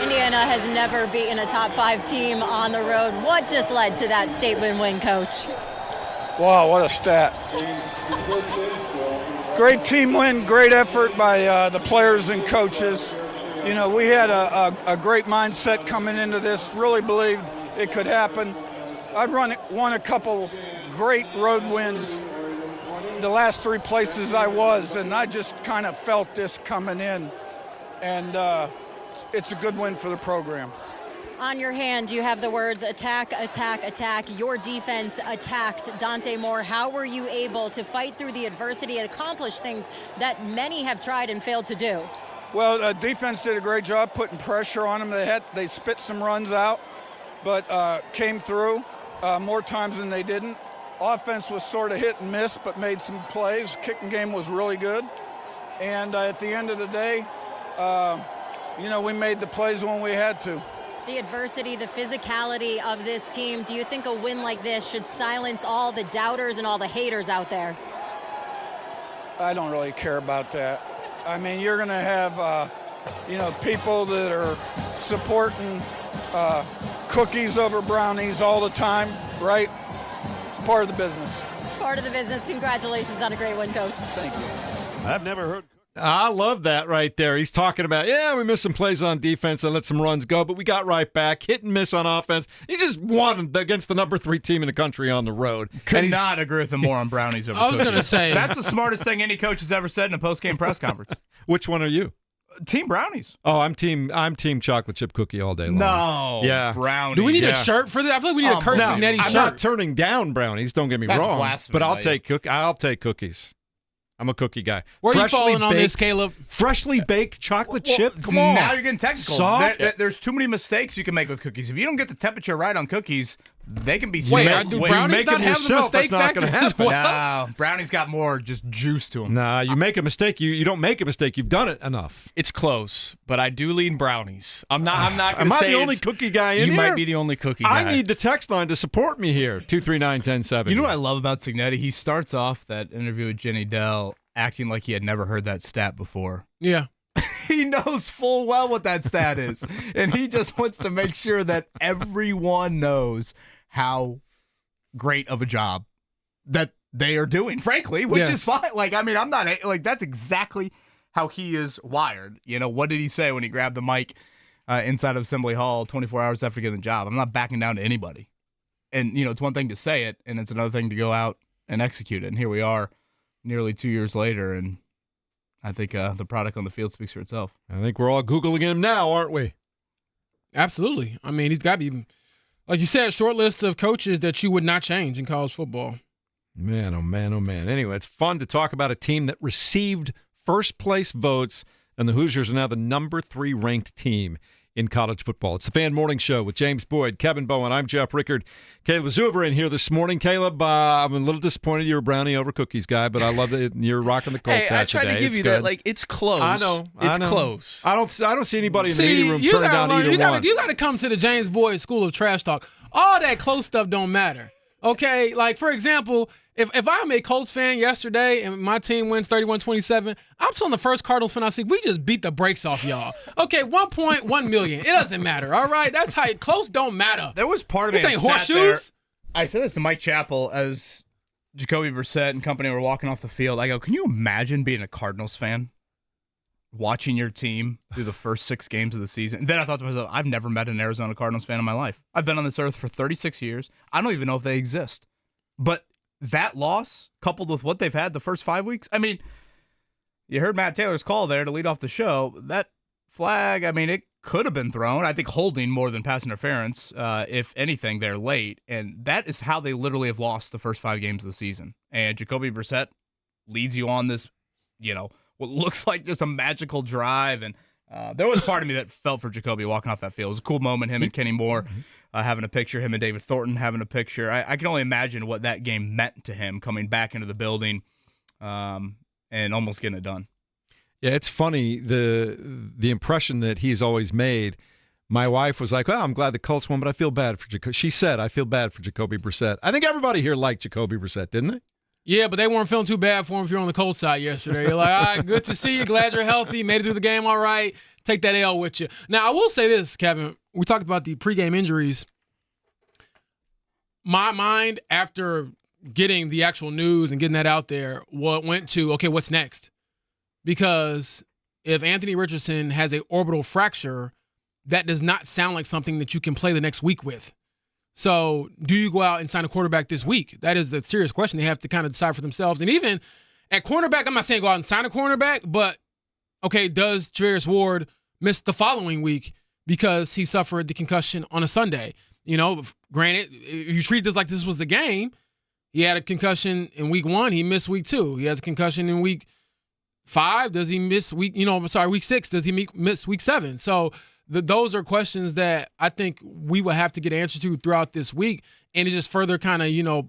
Speaker 1: Indiana has never beaten a top 5 team on the road. What just led to that statement win, Coach?
Speaker 8: Wow, what a stat. Great team win, great effort by the players and coaches. You know, we had a great mindset coming into this, really believed it could happen. I've won a couple great road wins the last 3 places I was, and I just kind of felt this coming in. and it's a good win for the program.
Speaker 1: On your hand, you have the words attack, attack, attack. Your defense attacked Dante Moore. How were you able to fight through the adversity and accomplish things that many have tried and failed to do?
Speaker 8: Well, the defense did a great job putting pressure on them. They spit some runs out, but came through more times than they didn't. Offense was sort of hit and miss, but made some plays. Kicking game was really good. And at the end of the day, we made the plays when we had to.
Speaker 1: The adversity, the physicality of this team, do you think a win like this should silence all the doubters and all the haters out there?
Speaker 8: I don't really care about that. I mean, you're going to have, people that are supporting cookies over brownies all the time, right? It's part of the business.
Speaker 1: Part of the business. Congratulations on a great win, Coach.
Speaker 8: Thank you.
Speaker 3: I've never heard.
Speaker 5: I love that right there. He's talking about, we missed some plays on defense and let some runs go, but we got right back. Hit and miss on offense. He just won against the number 3 team in the country on the road.
Speaker 7: Could not agree with him more on brownies over
Speaker 6: I was
Speaker 7: cookies.
Speaker 6: going to say.
Speaker 7: That's the smartest thing any coach has ever said in a post-game press conference.
Speaker 5: Which one are you?
Speaker 7: Team brownies.
Speaker 5: Oh, I'm team chocolate chip cookie all day long.
Speaker 7: No.
Speaker 5: Yeah.
Speaker 7: Brownies.
Speaker 6: Do we need a shirt for that? I feel like we need a Kurt Signetti
Speaker 5: I'm
Speaker 6: shirt.
Speaker 5: not turning down brownies, don't get me
Speaker 7: That's
Speaker 5: wrong.
Speaker 7: blasphemy,
Speaker 5: But I'll
Speaker 7: though,
Speaker 5: take cookies. I'm a cookie guy.
Speaker 6: Where are you falling on this, Caleb?
Speaker 5: Freshly baked chocolate chip? Come on.
Speaker 7: Now you're getting technical.
Speaker 5: Soft?
Speaker 7: There's too many mistakes you can make with cookies. If you don't get the temperature right on cookies, they can be
Speaker 6: Wait,
Speaker 7: sweet.
Speaker 6: do
Speaker 5: when you
Speaker 6: brownies
Speaker 5: make
Speaker 6: not
Speaker 5: them
Speaker 6: have
Speaker 5: yourself,
Speaker 6: the mistake
Speaker 5: that's not
Speaker 6: factor
Speaker 5: gonna
Speaker 6: as
Speaker 5: happen.
Speaker 6: well?
Speaker 7: No, brownies got more just juice to them.
Speaker 5: Nah, you make a mistake. You don't make a mistake. You've done it enough.
Speaker 9: It's close, but I do lean brownies. I'm not going
Speaker 5: Am
Speaker 9: to
Speaker 5: I
Speaker 9: say
Speaker 5: the only
Speaker 9: it's-
Speaker 5: cookie guy in
Speaker 9: You
Speaker 5: here?
Speaker 9: might be the only cookie guy.
Speaker 5: I need the text line to support me here. 239-1070.
Speaker 7: You know what I love about Signetti? He starts off that interview with Jenny Dell acting like he had never heard that stat before.
Speaker 6: Yeah.
Speaker 7: He knows full well what that stat is, and he just wants to make sure that everyone knows how great of a job that they are doing, frankly, which is fine. I'm not that's exactly how he is wired. What did he say when he grabbed the mic inside of Assembly Hall 24 hours after getting the job? I'm not backing down to anybody. And, it's one thing to say it, and it's another thing to go out and execute it. And here we are nearly 2 years later, and I think the product on the field speaks for itself.
Speaker 5: I think we're all Googling him now, aren't we?
Speaker 6: Absolutely. I mean, he's got to be, like you said, a short list of coaches that you would not change in college football.
Speaker 5: Man, oh man, oh man. Anyway, it's fun to talk about a team that received first place votes, and the Hoosiers are now the number 3 ranked team in college football. It's the Fan Morning Show with James Boyd, Kevin Bowen. I'm Jeff Rickard. Caleb Zuber in here this morning. Caleb, I'm a little disappointed you're a brownie over cookies guy, but I love that you're rocking the Colts hat
Speaker 9: I tried
Speaker 5: today.
Speaker 9: to give
Speaker 5: It's
Speaker 9: you
Speaker 5: good.
Speaker 9: that. It's close.
Speaker 5: I know.
Speaker 9: It's close.
Speaker 5: I don't see anybody in the meeting room turning down either one.
Speaker 6: You got to come to the James Boyd School of Trash Talk. All that close stuff don't matter. Okay, like for example, if I'm a Colts fan yesterday and my team wins 31-27, I'm still the first Cardinals fan I see. We just beat the brakes off y'all. Okay, 1.1 million. It doesn't matter. All right, that's how close don't matter.
Speaker 7: There was part of me
Speaker 6: This ain't
Speaker 7: that sat there.
Speaker 6: horseshoes.
Speaker 7: I said this to Mike Chappell as Jacoby Brissett and company were walking off the field. I go, can you imagine being a Cardinals fan? Watching your team through the first 6 games of the season. And then I thought to myself, I've never met an Arizona Cardinals fan in my life. I've been on this earth for 36 years. I don't even know if they exist. But that loss, coupled with what they've had the first 5 weeks, I mean, you heard Matt Taylor's call there to lead off the show. That flag, I mean, it could have been thrown. I think holding more than pass interference, if anything, they're late. And that is how they literally have lost the first 5 games of the season. And Jacoby Brissett leads you on this, what looks like just a magical drive. And there was part of me that felt for Jacoby walking off that field. It was a cool moment, him and Kenny Moore having a picture, him and David Thornton having a picture. I can only imagine what that game meant to him coming back into the building and almost getting it done.
Speaker 5: Yeah, it's funny, the impression that he's always made. My wife was like, well, I'm glad the Colts won, but I feel bad for Jacoby. She said, I feel bad for Jacoby Brissett. I think everybody here liked Jacoby Brissett, didn't they?
Speaker 6: Yeah, but they weren't feeling too bad for him if you're on the Colts side yesterday. You're like, all right, good to see you. Glad you're healthy. Made it through the game all right. Take that L with you. Now, I will say this, Kevin. We talked about the pregame injuries. My mind, after getting the actual news and getting that out there, went to, okay, what's next? Because if Anthony Richardson has an orbital fracture, that does not sound like something that you can play the next week with. So do you go out and sign a quarterback this week? That is the serious question they have to kind of decide for themselves. And even at cornerback, I'm not saying go out and sign a cornerback, but okay, does Javarius Ward miss the following week because he suffered the concussion on a Sunday? Granted, if you treat this like this was the game, he had a concussion in week 1, he missed week 2. He has a concussion in week 5. Does he miss week 6? Does he miss week 7? So those are questions that I think we will have to get answers to throughout this week. And it just further kind of,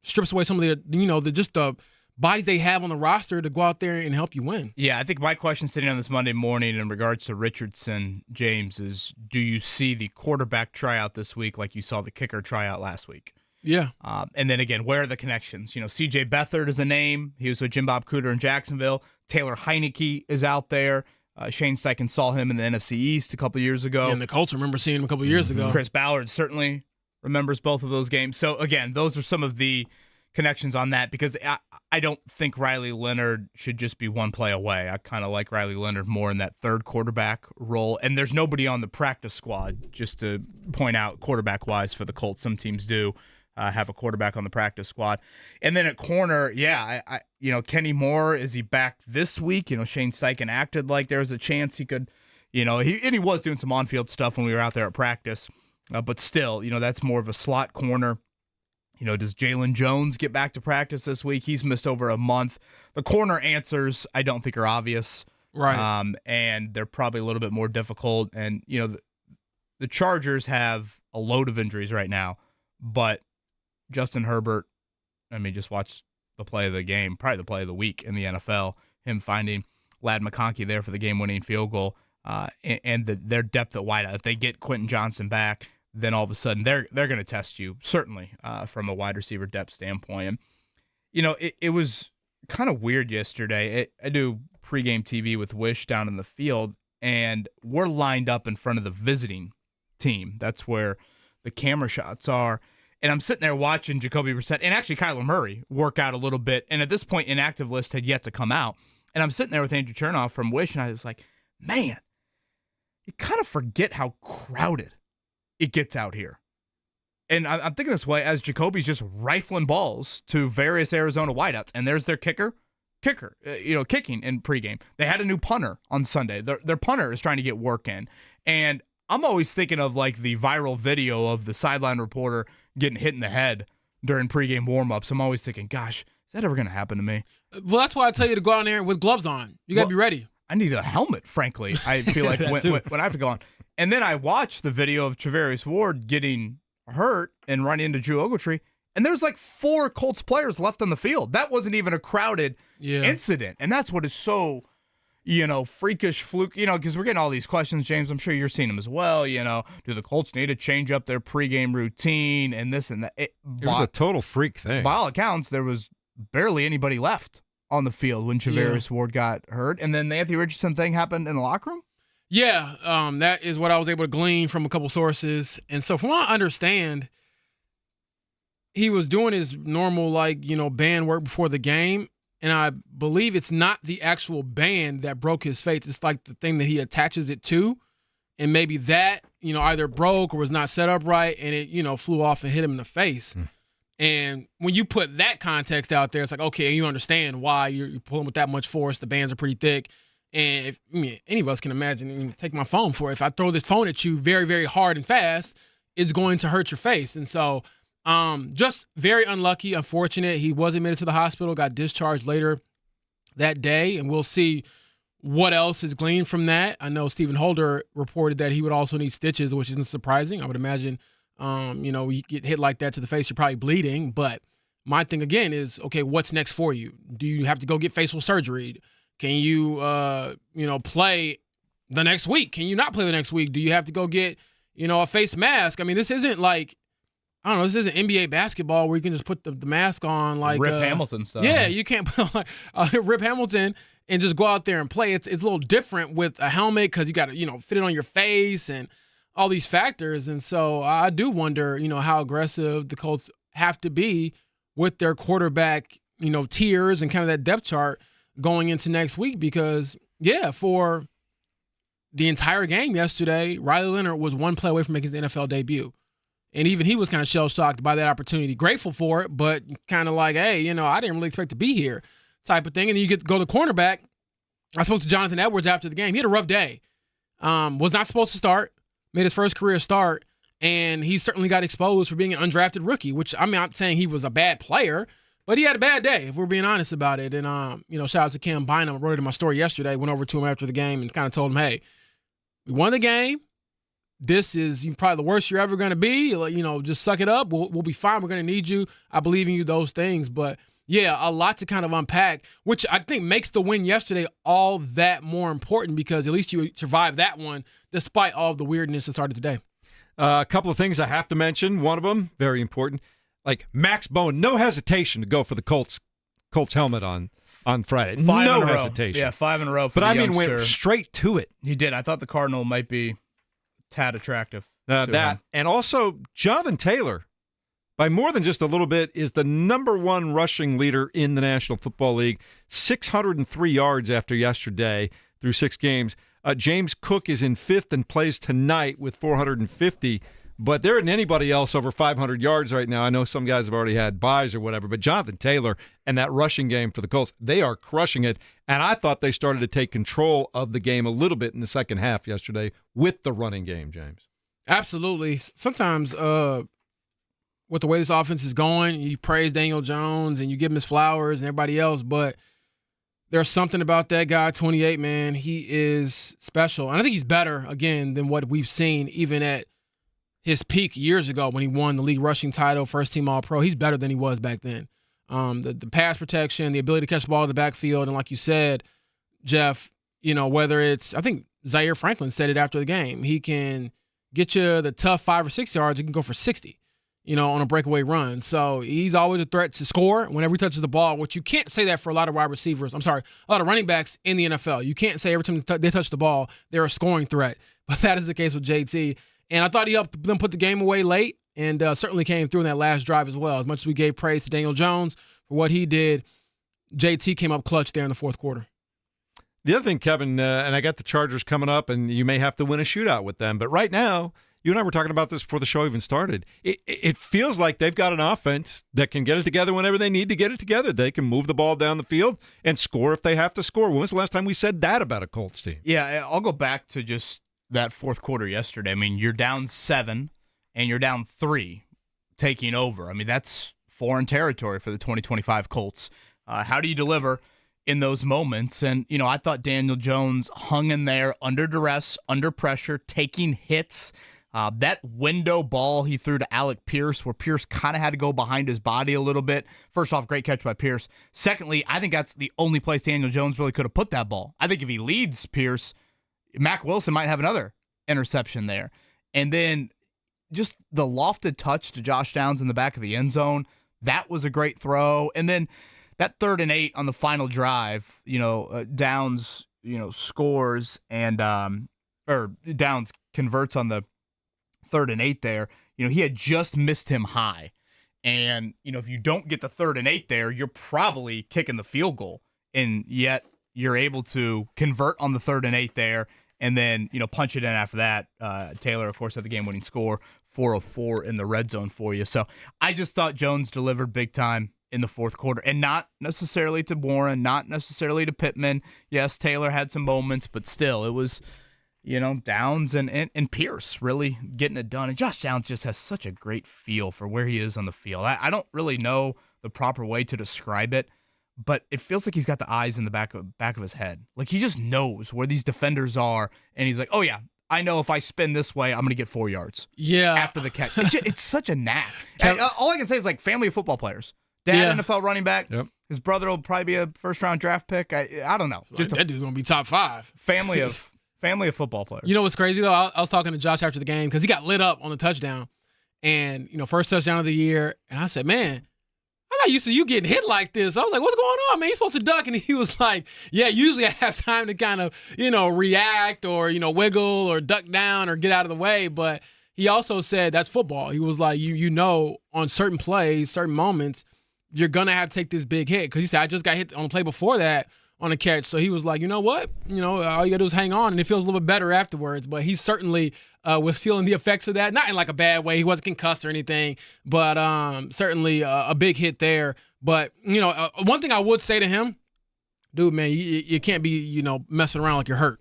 Speaker 6: strips away some of the bodies they have on the roster to go out there and help you win.
Speaker 7: Yeah, I think my question sitting on this Monday morning in regards to Richardson, James, is do you see the quarterback tryout this week like you saw the kicker tryout last week?
Speaker 6: Yeah.
Speaker 7: And then again, where are the connections? C.J. Beathard is a name. He was with Jim Bob Cooter in Jacksonville. Taylor Heineke is out there. Shane Steichen saw him in the NFC East a couple years ago.
Speaker 6: And the Colts remember seeing him a couple years ago.
Speaker 7: Chris Ballard certainly remembers both of those games. So, again, those are some of the connections on that because I don't think Riley Leonard should just be one play away. I kind of like Riley Leonard more in that third quarterback role. And there's nobody on the practice squad, just to point out quarterback-wise for the Colts. Some teams do have a quarterback on the practice squad. And then at corner, Kenny Moore, is he back this week? Shane Steichen acted like there was a chance he could, he was doing some on-field stuff when we were out there at practice. But still, that's more of a slot corner. Does Jalen Jones get back to practice this week? He's missed over a month. The corner answers, I don't think, are obvious.
Speaker 6: Right.
Speaker 7: And they're probably a little bit more difficult. And, the Chargers have a load of injuries right now. But Justin Herbert, just watch the play of the game, probably the play of the week in the NFL, him finding Ladd McConkey there for the game-winning field goal, and their depth at wideout. If they get Quentin Johnson back, then all of a sudden they're going to test you, certainly, from a wide receiver depth standpoint. And, it was kind of weird yesterday. I do pregame TV with Wish down in the field, and we're lined up in front of the visiting team. That's where the camera shots are. And I'm sitting there watching Jacoby Brissett and actually Kyler Murray work out a little bit. And at this point, inactive list had yet to come out. And I'm sitting there with Andrew Chernoff from Wish, and I was like, man, you kind of forget how crowded it gets out here. And I'm thinking this way as Jacoby's just rifling balls to various Arizona wideouts. And there's their kicking in pregame. They had a new punter on Sunday. Their punter is trying to get work in. And I'm always thinking of like the viral video of the sideline reporter getting hit in the head during pregame warmups. I'm always thinking, gosh, is that ever going to happen to me?
Speaker 6: Well, that's why I tell you to go out there with gloves on. You got to be ready.
Speaker 7: I need a helmet, frankly. I feel like when I have to go on. And then I watched the video of Javarius Ward getting hurt and running into Drew Ogletree, and there's like 4 Colts players left on the field. That wasn't even a crowded incident. And that's what is so, freakish fluke, because we're getting all these questions, James. I'm sure you're seeing them as well. Do the Colts need to change up their pregame routine and this and that? It
Speaker 5: was a total freak thing.
Speaker 7: By all accounts, there was barely anybody left on the field when Javarius Ward got hurt. And then the Anthony Richardson thing happened in the locker room?
Speaker 6: Yeah, that is what I was able to glean from a couple sources. And so from what I understand, he was doing his normal, band work before the game. And I believe it's not the actual band that broke his face. It's like the thing that he attaches it to. And maybe that, either broke or was not set up right, and it, flew off and hit him in the face. And when you put that context out there, it's like, okay, you understand why you're pulling with that much force. The bands are pretty thick. And if any of us can imagine, take my phone for it. If I throw this phone at you very, very hard and fast, it's going to hurt your face. And so just very unlucky, unfortunate. He was admitted to the hospital, got discharged later that day, and we'll see what else is gleaned from that. I know Stephen Holder reported that he would also need stitches, which isn't surprising. I would imagine, you get hit like that to the face, you're probably bleeding. But my thing, again, is, okay, what's next for you? Do you have to go get facial surgery? Can you, play the next week? Can you not play the next week? Do you have to go get, a face mask? I mean, this isn't like, I don't know, this isn't NBA basketball where you can just put the mask on like
Speaker 7: Rip Hamilton stuff.
Speaker 6: Yeah, you can't put Rip Hamilton and just go out there and play. It's a little different with a helmet because you got to, fit it on your face and all these factors. And so I do wonder, how aggressive the Colts have to be with their quarterback, tiers and kind of that depth chart going into next week because, for the entire game yesterday, Riley Leonard was one play away from making his NFL debut. And even he was kind of shell-shocked by that opportunity. Grateful for it, but kind of like, hey, I didn't really expect to be here type of thing. And then you get to go to cornerback. I spoke to Jonathan Edwards after the game. He had a rough day. Was not supposed to start, made his first career start, and he certainly got exposed for being an undrafted rookie, which, I mean, I'm saying he was a bad player, but he had a bad day, if we're being honest about it. And, shout out to Cam Bynum. I wrote it in my story yesterday, went over to him after the game and kind of told him, hey, we won the game. This is probably the worst you're ever going to be. Just suck it up. We'll be fine. We're going to need you. I believe in you, those things. But, yeah, a lot to kind of unpack, which I think makes the win yesterday all that more important because at least you survived that one despite all of the weirdness that started today.
Speaker 5: A couple of things I have to mention. One of them, very important, like Max Bowen, no hesitation to go for the Colts helmet on Friday. No hesitation.
Speaker 7: Yeah, 5 in a row for
Speaker 5: but
Speaker 7: the
Speaker 5: I mean,
Speaker 7: youngster.
Speaker 5: went straight to it.
Speaker 7: He did. I thought the Cardinal might be a tad attractive. to him.
Speaker 5: And also Jonathan Taylor, by more than just a little bit, is the number one rushing leader in the National Football League. 603 yards after yesterday through 6 games. James Cook is in 5th and plays tonight with 450. But there isn't anybody else over 500 yards right now. I know some guys have already had buys or whatever, but Jonathan Taylor and that rushing game for the Colts, they are crushing it. And I thought they started to take control of the game a little bit in the second half yesterday with the running game, James.
Speaker 6: Absolutely. Sometimes with the way this offense is going, you praise Daniel Jones and you give him his flowers and everybody else, but there's something about that guy, 28, man. He is special. And I think he's better, again, than what we've seen even at his peak years ago when he won the league rushing title, first-team All-Pro. He's better than he was back then. The pass protection, the ability to catch the ball in the backfield, and like you said, Jeff, whether it's – I think Zaire Franklin said it after the game. He can get you the tough 5 or 6 yards. He can go for 60. On a breakaway run. So he's always a threat to score whenever he touches the ball, which you can't say that for a lot of wide receivers. I'm sorry, a lot of running backs in the NFL. You can't say every time they touch the ball, they're a scoring threat. But that is the case with JT. And I thought he helped them put the game away late and certainly came through in that last drive as well. As much as we gave praise to Daniel Jones for what he did, JT came up clutch there in the fourth quarter.
Speaker 5: The other thing, Kevin, and I got the Chargers coming up, and you may have to win a shootout with them. But right now, you and I were talking about this before the show even started. It feels like they've got an offense that can get it together whenever they need to get it together. They can move the ball down the field and score if they have to score. When was the last time we said that about a Colts team?
Speaker 7: Yeah, I'll go back to just that fourth quarter yesterday. I mean, you're down 7 and you're down 3 taking over. I mean, that's foreign territory for the 2025 Colts. How do you deliver in those moments? And, I thought Daniel Jones hung in there under duress, under pressure, taking hits. That window ball he threw to Alec Pierce, where Pierce kind of had to go behind his body a little bit. First off, great catch by Pierce. Secondly, I think that's the only place Daniel Jones really could have put that ball. I think if he leads Pierce, Mack Wilson might have another interception there. And then just the lofted touch to Josh Downs in the back of the end zone, that was a great throw. And then that 3rd and 8 on the final drive, Downs, scores and or Downs converts on the 3rd and 8 there. He had just missed him high. And, if you don't get the 3rd and 8 there, you're probably kicking the field goal. And yet you're able to convert on the 3rd and 8 there and then, punch it in after that. Taylor, of course, had the game-winning score, 404 in the red zone for you. So I just thought Jones delivered big time in the fourth quarter, and not necessarily to Warren, not necessarily to Pittman. Yes, Taylor had some moments, but still, it was Downs and Pierce really getting it done. And Josh Downs just has such a great feel for where he is on the field. I don't really know the proper way to describe it, but it feels like he's got the eyes in the back of his head. Like he just knows where these defenders are, and he's like, oh yeah, I know if I spin this way, I'm going to get 4 yards.
Speaker 6: Yeah.
Speaker 7: After the catch. It's such a knack. All I can say is like family of football players. Dad, NFL running back. Yep. His brother will probably be a first-round draft pick. I don't know.
Speaker 6: Just that dude's going to be top 5.
Speaker 7: Family of football players.
Speaker 6: You know what's crazy, though? I was talking to Josh after the game because he got lit up on the touchdown. And, first touchdown of the year. And I said, man, I'm not used to you getting hit like this. I was like, what's going on, man? You're supposed to duck. And he was like, yeah, usually I have time to kind of, react or, wiggle or duck down or get out of the way. But he also said that's football. He was like, on certain plays, certain moments, you're going to have to take this big hit. Because he said, I just got hit on the play before that on a catch. So he was like, you know what? All you got to do is hang on. And it feels a little bit better afterwards. But he certainly was feeling the effects of that. Not in like a bad way. He wasn't concussed or anything. But certainly a big hit there. But, one thing I would say to him, dude, man, you can't be, messing around like you're hurt.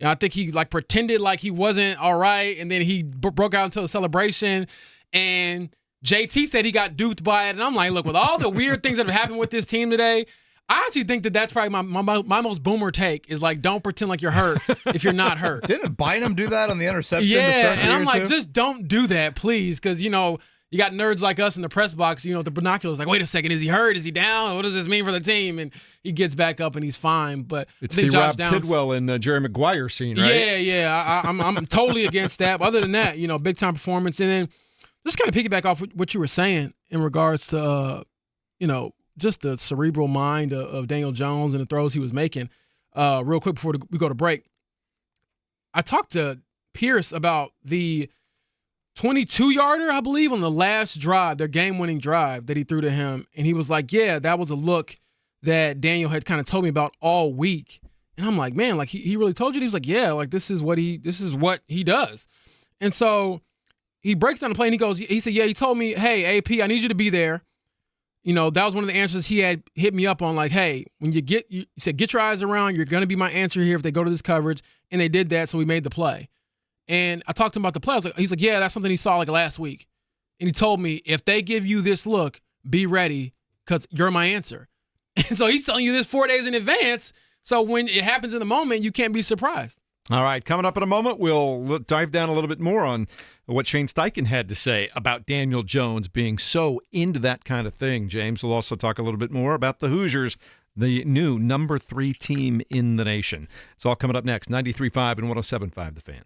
Speaker 6: I think he pretended like he wasn't all right, and then he broke out into a celebration, and JT said he got duped by it, and I'm like, look, with all the weird things that have happened with this team today, I actually think that's probably my most boomer take is don't pretend like you're hurt if you're not hurt.
Speaker 7: Didn't Bynum do that on the interception?
Speaker 6: Yeah, and I'm like, just don't do that, please, because you got nerds like us in the press box, with the binoculars, like, wait a second, is he hurt? Is he down? What does this mean for the team? And he gets back up and he's fine. But
Speaker 5: it's the Rob Tidwell and Jerry Maguire scene, right?
Speaker 6: Yeah. I'm totally against that. But other than that, big time performance. And then just kind of piggyback off what you were saying in regards to, just the cerebral mind of Daniel Jones and the throws he was making. Real quick before we go to break, I talked to Pierce about the 22-yarder, I believe, on the last drive, their game-winning drive that he threw to him. And he was like, yeah, that was a look that Daniel had kind of told me about all week. And I'm like, man, he really told you? And he was like, yeah, this is what he does. And so he breaks down the play and he said, yeah, he told me, hey, AP, I need you to be there. That was one of the answers he had hit me up on, hey, when he said, get your eyes around, you're going to be my answer here if they go to this coverage. And they did that, so we made the play. And I talked to him about the play. He's like, yeah, that's something he saw last week. And he told me, if they give you this look, be ready because you're my answer. And so he's telling you this 4 days in advance. So when it happens in the moment, you can't be surprised.
Speaker 5: All right, coming up in a moment, we'll dive down a little bit more on what Shane Steichen had to say about Daniel Jones being so into that kind of thing. James will also talk a little bit more about the Hoosiers, the new number 3 team in the nation. It's all coming up next, 93.5 and 107.5 The Fan.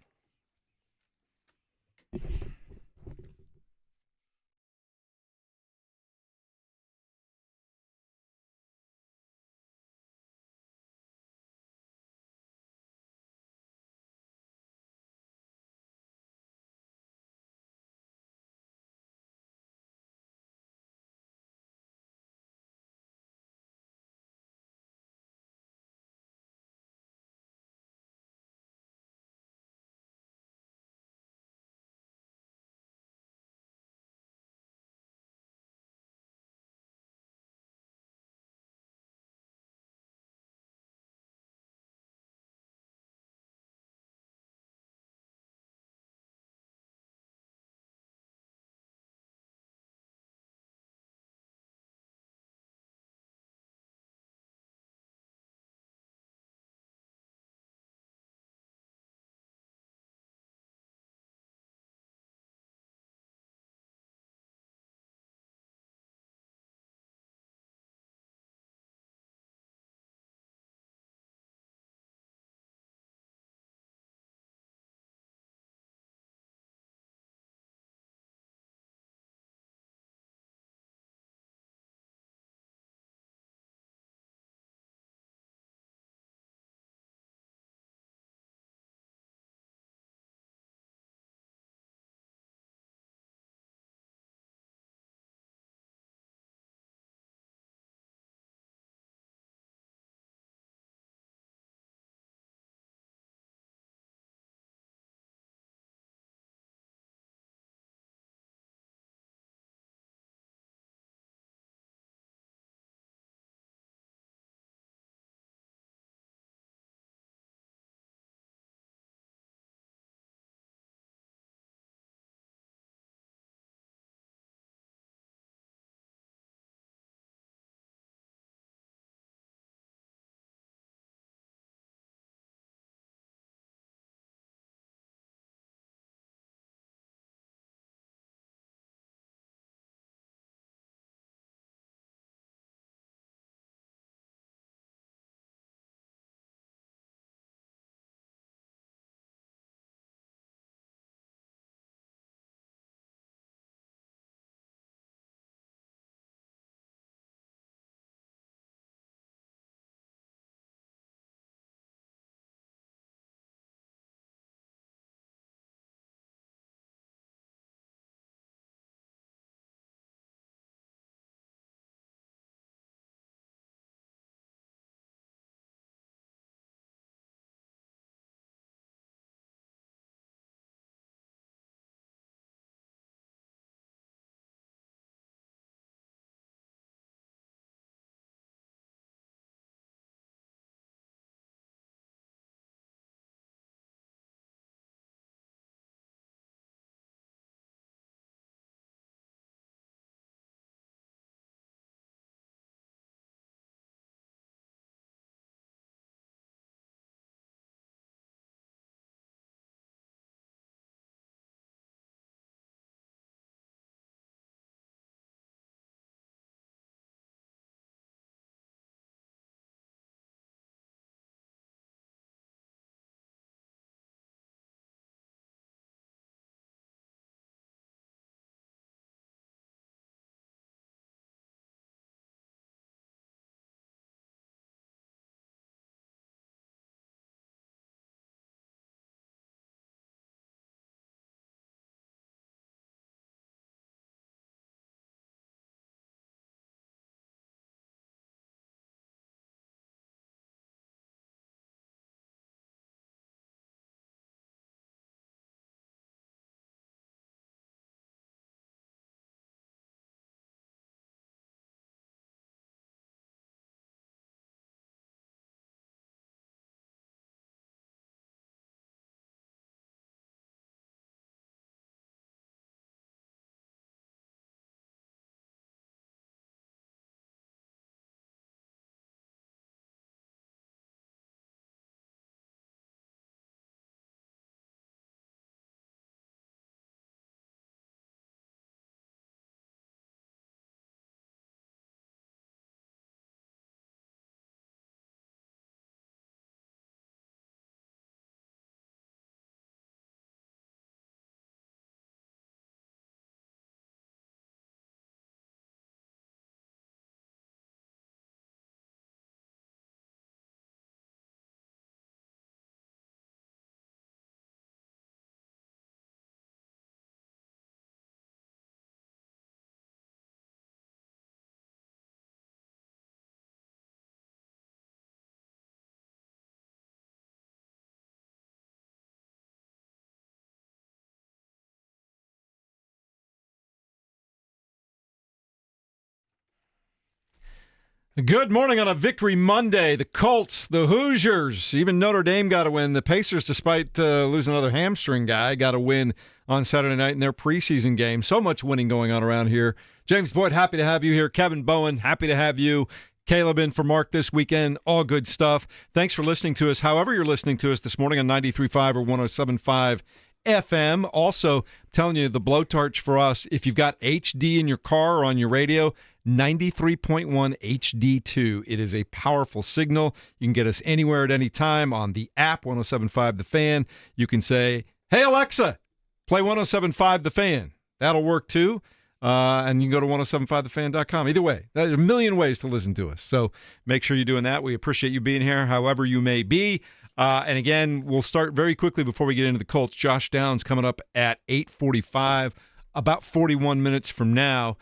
Speaker 5: Good morning on a Victory Monday. The Colts, the Hoosiers, even Notre Dame got a win. The Pacers, despite losing another hamstring guy, got a win on Saturday night in their preseason game. So much winning going on around here. James Boyd, happy to have you here. Kevin Bowen, happy to have you. Caleb in for Mark this weekend. All good stuff. Thanks for listening to us, however you're listening to us this morning on 93.5 or 107.5 FM. Also, telling you the blowtorch for us, if you've got HD in your car or on your radio, 93.1 HD2. It is a powerful signal. You can get us anywhere at any time on the app, 107.5 The Fan. You can say, hey, Alexa, play 107.5 The Fan. That'll work too. And you can go to 1075thefan.com. Either way, there's a million ways to listen to us. So make sure you're doing that. We appreciate you being here, however you may be. And again, we'll start very quickly before we get into the Colts. Josh Downs coming up at 8:45, about 41 minutes from now.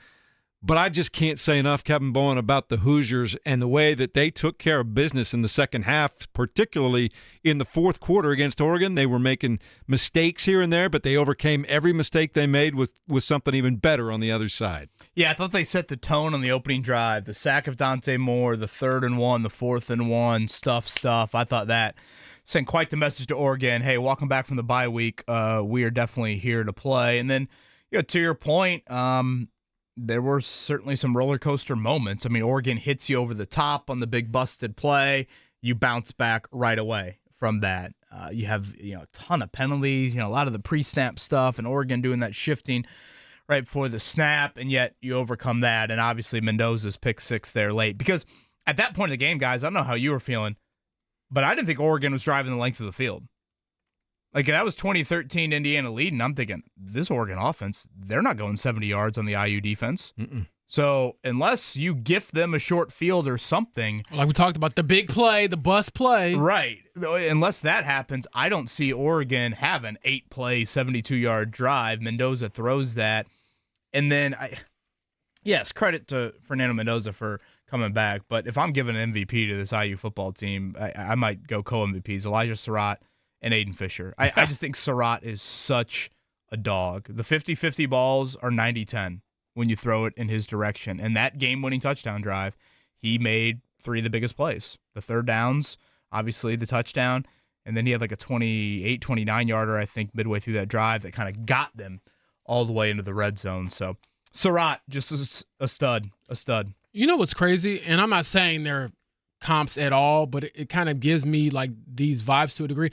Speaker 5: But I just can't say enough, Kevin Bowen, about the Hoosiers and the way that they took care of business in the second half, particularly in the fourth quarter against Oregon. They were making mistakes here and there, but they overcame every mistake they made with something even better on the other side.
Speaker 7: Yeah, I thought they set the tone on the opening drive. The sack of Dante Moore, the 3rd and 1, the 4th and 1, stuff. I thought that sent quite the message to Oregon. Hey, welcome back from the bye week. We are definitely here to play. And then, to your point, there were certainly some roller coaster moments. I mean, Oregon hits you over the top on the big busted play. You bounce back right away from that. You have a ton of penalties, a lot of the pre-snap stuff, and Oregon doing that shifting right before the snap, and yet you overcome that. And obviously Mendoza's pick 6 there late. Because at that point of the game, guys, I don't know how you were feeling, but I didn't think Oregon was driving the length of the field. Like, that was 2013 Indiana leading. I'm thinking, this Oregon offense, they're not going 70 yards on the IU defense. So unless you gift them a short field or something.
Speaker 6: Like we talked about, the big play, the bust play.
Speaker 7: Right. Unless that happens, I don't see Oregon have an 8-play, 72-yard drive. Mendoza throws that. And then, yes, credit to Fernando Mendoza for coming back. But if I'm giving an MVP to this IU football team, I might go co-MVPs, Elijah Surratt and Aiden Fisher. I just think Surratt is such a dog. The 50-50 balls are 90-10 when you throw it in his direction. And that game-winning touchdown drive, he made 3 of the biggest plays. The third downs, obviously the touchdown, and then he had like a 28, 29-yarder, I think, midway through that drive that kind of got them all the way into the red zone. So Surratt, just a stud.
Speaker 6: You know what's crazy? And I'm not saying they're comps at all, but it kind of gives me like these vibes to a degree.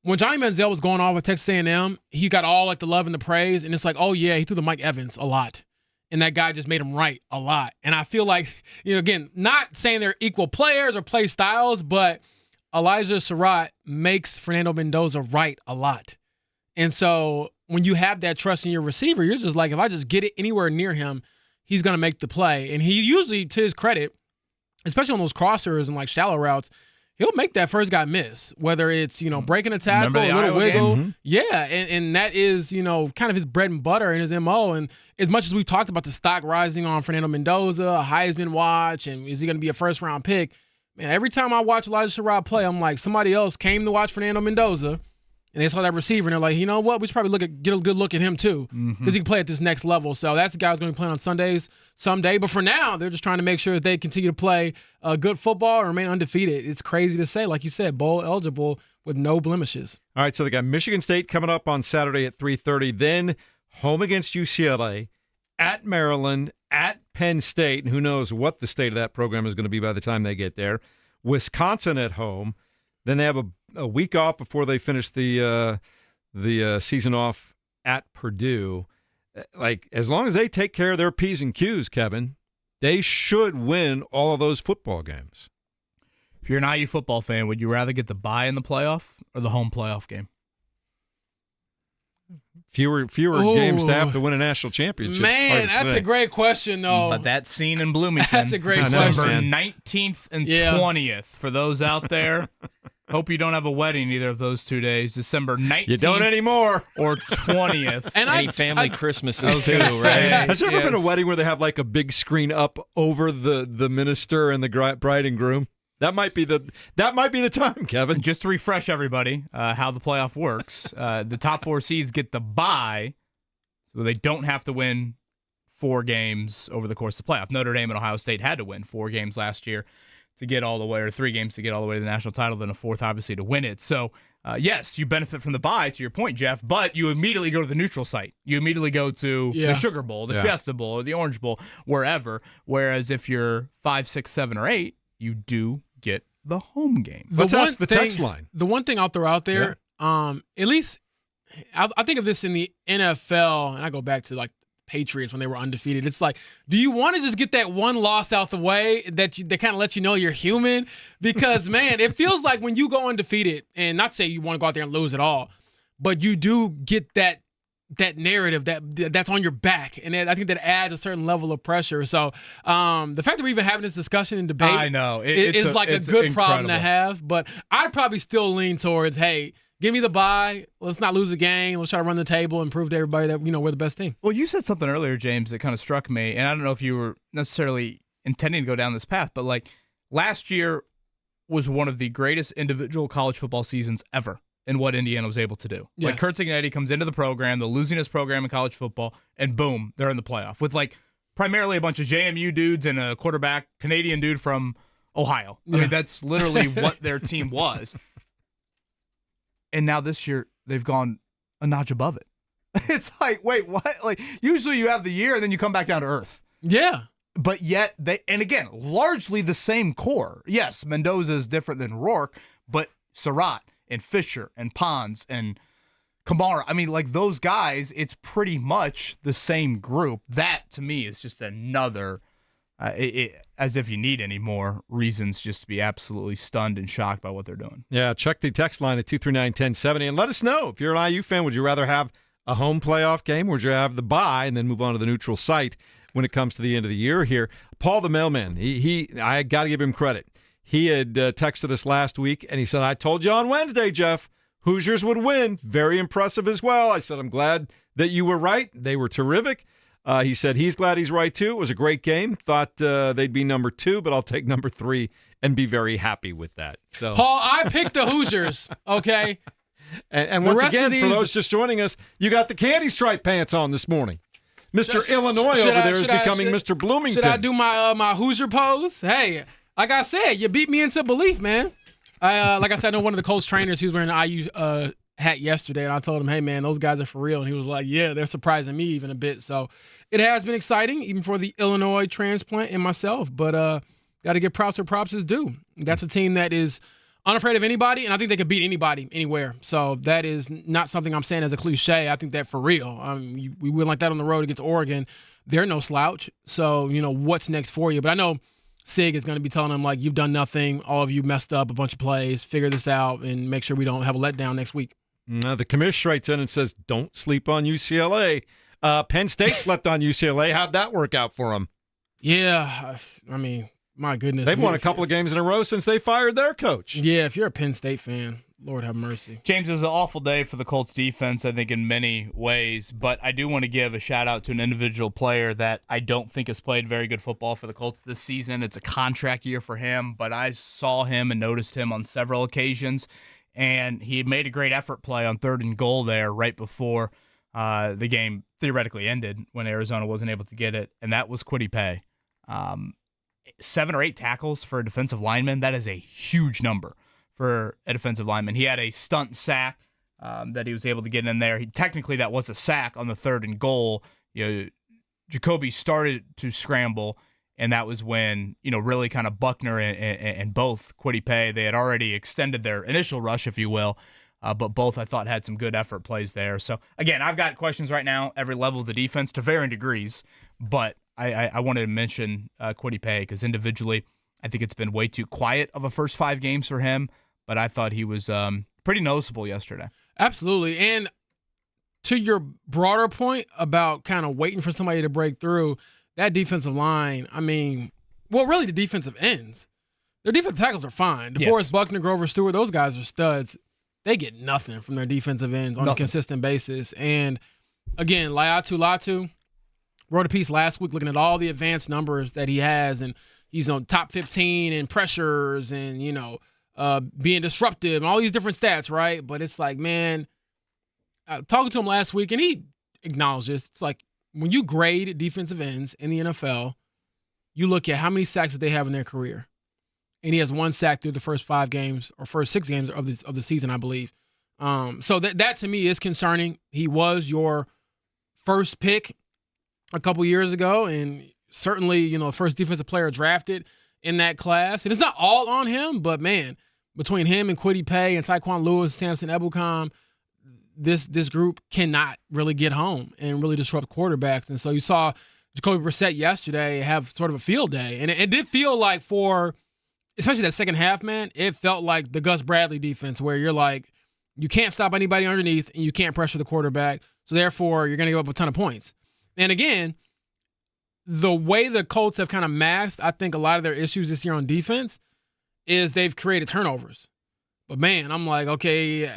Speaker 6: When Johnny Manziel was going off with Texas A&M, he got all like the love and the praise, and it's like, oh yeah, he threw the Mike Evans a lot, and that guy just made him right a lot. And I feel like, again, not saying they're equal players or play styles, but Elijah Surratt makes Fernando Mendoza right a lot. And so when you have that trust in your receiver, you're just like, if I just get it anywhere near him, he's going to make the play. And he usually, to his credit, especially on those crossers and like shallow routes, he'll make that first guy miss, whether it's, breaking a tackle, a little wiggle. Mm-hmm. Yeah, and that is, kind of his bread and butter and his MO. And as much as we talked about the stock rising on Fernando Mendoza, a Heisman watch, and is he going to be a first-round pick, man, every time I watch Elijah Surratt play, I'm like, somebody else came to watch Fernando Mendoza, and they saw that receiver, and they're like, you know what, we should probably get a good look at him too, because he can play at this next level. So that's the guy who's going to be playing on Sundays someday. But for now, they're just trying to make sure that they continue to play good football and remain undefeated. It's crazy to say, like you said, bowl eligible with no blemishes.
Speaker 5: All right, so they got Michigan State coming up on Saturday at 3:30, then home against UCLA, at Maryland, at Penn State, and who knows what the state of that program is going to be by the time they get there. Wisconsin at home. Then they have a week off before they finish the season off at Purdue. Like, as long as they take care of their P's and Q's, Kevin, they should win all of those football games.
Speaker 7: If you're an IU football fan, would you rather get the bye in the playoff or the home playoff game?
Speaker 5: Fewer games to have to win a national championship.
Speaker 6: Man, that's a great question, though.
Speaker 7: But that scene in Bloomington.
Speaker 6: That's a great question.
Speaker 7: December 19th and 20th. For those out there, hope you don't have a wedding either of those 2 days. December 19th.
Speaker 5: You don't anymore.
Speaker 7: Or 20th.
Speaker 9: And any family Christmases too, right?
Speaker 5: Has there ever been a wedding where they have like a big screen up over the minister and the bride and groom? That might be the time, Kevin.
Speaker 7: Just to refresh everybody how the playoff works, the top 4 seeds get the bye, so they don't have to win 4 games over the course of the playoff. Notre Dame and Ohio State had to win 4 games last year to get all the way, or 3 games to get all the way to the national title, then a 4th, obviously, to win it. So, yes, you benefit from the bye, to your point, Jeff, but you immediately go to the neutral site. You immediately go to the Sugar Bowl, the Fiesta Bowl, or the Orange Bowl, wherever. Whereas if you're 5, 6, 7, or 8, you do get the home game.
Speaker 5: Let's ask the text line.
Speaker 6: The one thing I'll throw out there, at least I think of this in the NFL, and I go back to like Patriots when they were undefeated. It's like, do you want to just get that one loss out the way that kind of lets you know you're human? Because, man, it feels like when you go undefeated, and not to say you want to go out there and lose at all, but you do get that narrative that's on your back, and I think that adds a certain level of pressure. So the fact that we're even having this discussion and debate,
Speaker 7: I know
Speaker 6: it's like a good problem to have. But I'd probably still lean towards, hey, give me the bye. Let's not lose a game. Let's try to run the table and prove to everybody that we're the best team.
Speaker 7: Well, you said something earlier, James, that kind of struck me, and I don't know if you were necessarily intending to go down this path, but like last year was one of the greatest individual college football seasons ever in what Indiana was able to do.
Speaker 6: Yes.
Speaker 7: Like Kurt Signetti comes into the program, the losingest program in college football, and boom, they're in the playoff with like primarily a bunch of JMU dudes and a quarterback, Canadian dude from Ohio. I mean, that's literally what their team was. And now this year, they've gone a notch above it. It's like, wait, what? Like, usually you have the year and then you come back down to earth.
Speaker 6: Yeah.
Speaker 7: But yet, and again, largely the same core. Yes, Mendoza is different than Rourke, but Surratt and Fisher and Pons and Kamara, I mean, like those guys, it's pretty much the same group. That, to me, is just another, as if you need any more reasons just to be absolutely stunned and shocked by what they're doing.
Speaker 5: Yeah, check the text line at 239-1070 and let us know. If you're an IU fan, would you rather have a home playoff game or would you have the bye and then move on to the neutral site when it comes to the end of the year here? Paul the mailman, I got to give him credit. He had texted us last week, and he said, I told you on Wednesday, Jeff, Hoosiers would win. Very impressive as well. I said, I'm glad that you were right. They were terrific. He said he's glad he's right, too. It was a great game. Thought they'd be number 2, but I'll take number 3 and be very happy with that. So,
Speaker 6: Paul, I picked the Hoosiers, okay?
Speaker 5: And once again, for those just joining us, you got the candy stripe pants on this morning. Mr. Illinois over there is becoming Mr. Bloomington.
Speaker 6: Should I do my Hoosier pose? Hey, like I said, you beat me into belief, man. Like I said, I know one of the Colts trainers, he was wearing an IU hat yesterday, and I told him, hey, man, those guys are for real. And he was like, yeah, they're surprising me even a bit. So it has been exciting, even for the Illinois transplant and myself. But got to give props where props is due. That's a team that is unafraid of anybody, and I think they could beat anybody anywhere. So that is not something I'm saying as a cliche. I think that for real. We went like that on the road against Oregon. They're no slouch. So, what's next for you? But I know Sig is going to be telling them, like, you've done nothing. All of you messed up a bunch of plays. Figure this out and make sure we don't have a letdown next week.
Speaker 5: The commish writes in and says, don't sleep on UCLA. Penn State slept on UCLA. How'd that work out for them?
Speaker 6: Yeah, I mean, my goodness.
Speaker 5: They've won a couple of games in a row since they fired their coach.
Speaker 6: Yeah, if you're a Penn State fan, Lord have mercy.
Speaker 7: James, it was an awful day for the Colts defense, I think, in many ways. But I do want to give a shout-out to an individual player that I don't think has played very good football for the Colts this season. It's a contract year for him, but I saw him and noticed him on several occasions. And he made a great effort play on 3rd and goal there right before the game theoretically ended when Arizona wasn't able to get it, and that was Kwity Paye. 7 or 8 tackles for a defensive lineman, that is a huge number for a defensive lineman. He had a stunt sack that he was able to get in there. Technically, that was a sack on the 3rd and goal. Jacoby started to scramble, and that was when, really kind of Buckner and both Kwity Paye, they had already extended their initial rush, if you will, but both I thought had some good effort plays there. So, again, I've got questions right now, every level of the defense to varying degrees, but I wanted to mention Kwity Paye because individually I think it's been way too quiet of a first 5 games for him, but I thought he was pretty noticeable yesterday.
Speaker 6: Absolutely. And to your broader point about kind of waiting for somebody to break through, that defensive line, really the defensive ends. Their defensive tackles are fine. DeForest Buckner, Grover Stewart, those guys are studs. They get nothing from their defensive ends on a consistent basis. And, again, Latu wrote a piece last week looking at all the advanced numbers that he has, and he's on top 15 in pressures and, being disruptive and all these different stats, right? But it's like, man, talking to him last week, and he acknowledged this. It's like, when you grade defensive ends in the NFL, you look at how many sacks that they have in their career. And he has 1 sack through the first 5 games or first 6 games of the season, I believe. So that to me is concerning. He was your first pick a couple years ago, and certainly, first defensive player drafted in that class. And it's not all on him, but man, between him and Kwity Paye and Tyquan Lewis, Samson Ebukam, this group cannot really get home and really disrupt quarterbacks. And so you saw Jacoby Brissett yesterday have sort of a field day. And it did feel like especially that second half, man, it felt like the Gus Bradley defense where you're like, you can't stop anybody underneath and you can't pressure the quarterback. So therefore, you're going to give up a ton of points. And again, the way the Colts have kind of masked, I think, a lot of their issues this year on defense is they've created turnovers. But man, I'm like, okay,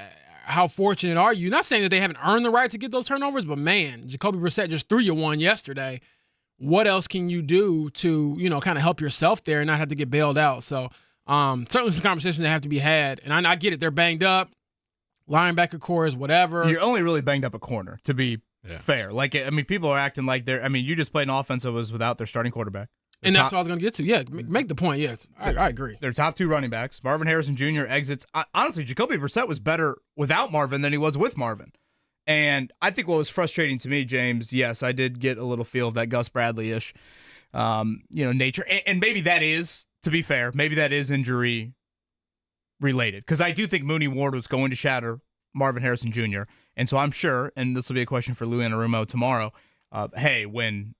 Speaker 6: how fortunate are you? Not saying that they haven't earned the right to get those turnovers, but man, Jacoby Brissett just threw you one yesterday. What else can you do to, kind of help yourself there and not have to get bailed out? So certainly some conversations that have to be had. And I get it. They're banged up. Linebacker cores, whatever.
Speaker 7: You're only really banged up a corner, to be fair. People are acting like you just played an offense that was without their starting quarterback.
Speaker 6: And that's what I was going to get to. Yeah, make the point. Yes, I agree.
Speaker 7: Their top 2 running backs, Marvin Harrison Jr. exits. Honestly, Jacoby Brissett was better without Marvin than he was with Marvin. And I think what was frustrating to me, James, yes, I did get a little feel of that Gus Bradley-ish, nature. And maybe that is, to be fair, maybe that is injury related. Because I do think Mooney Ward was going to shatter Marvin Harrison Jr. And so I'm sure, and this will be a question for Lou Anarumo tomorrow, when,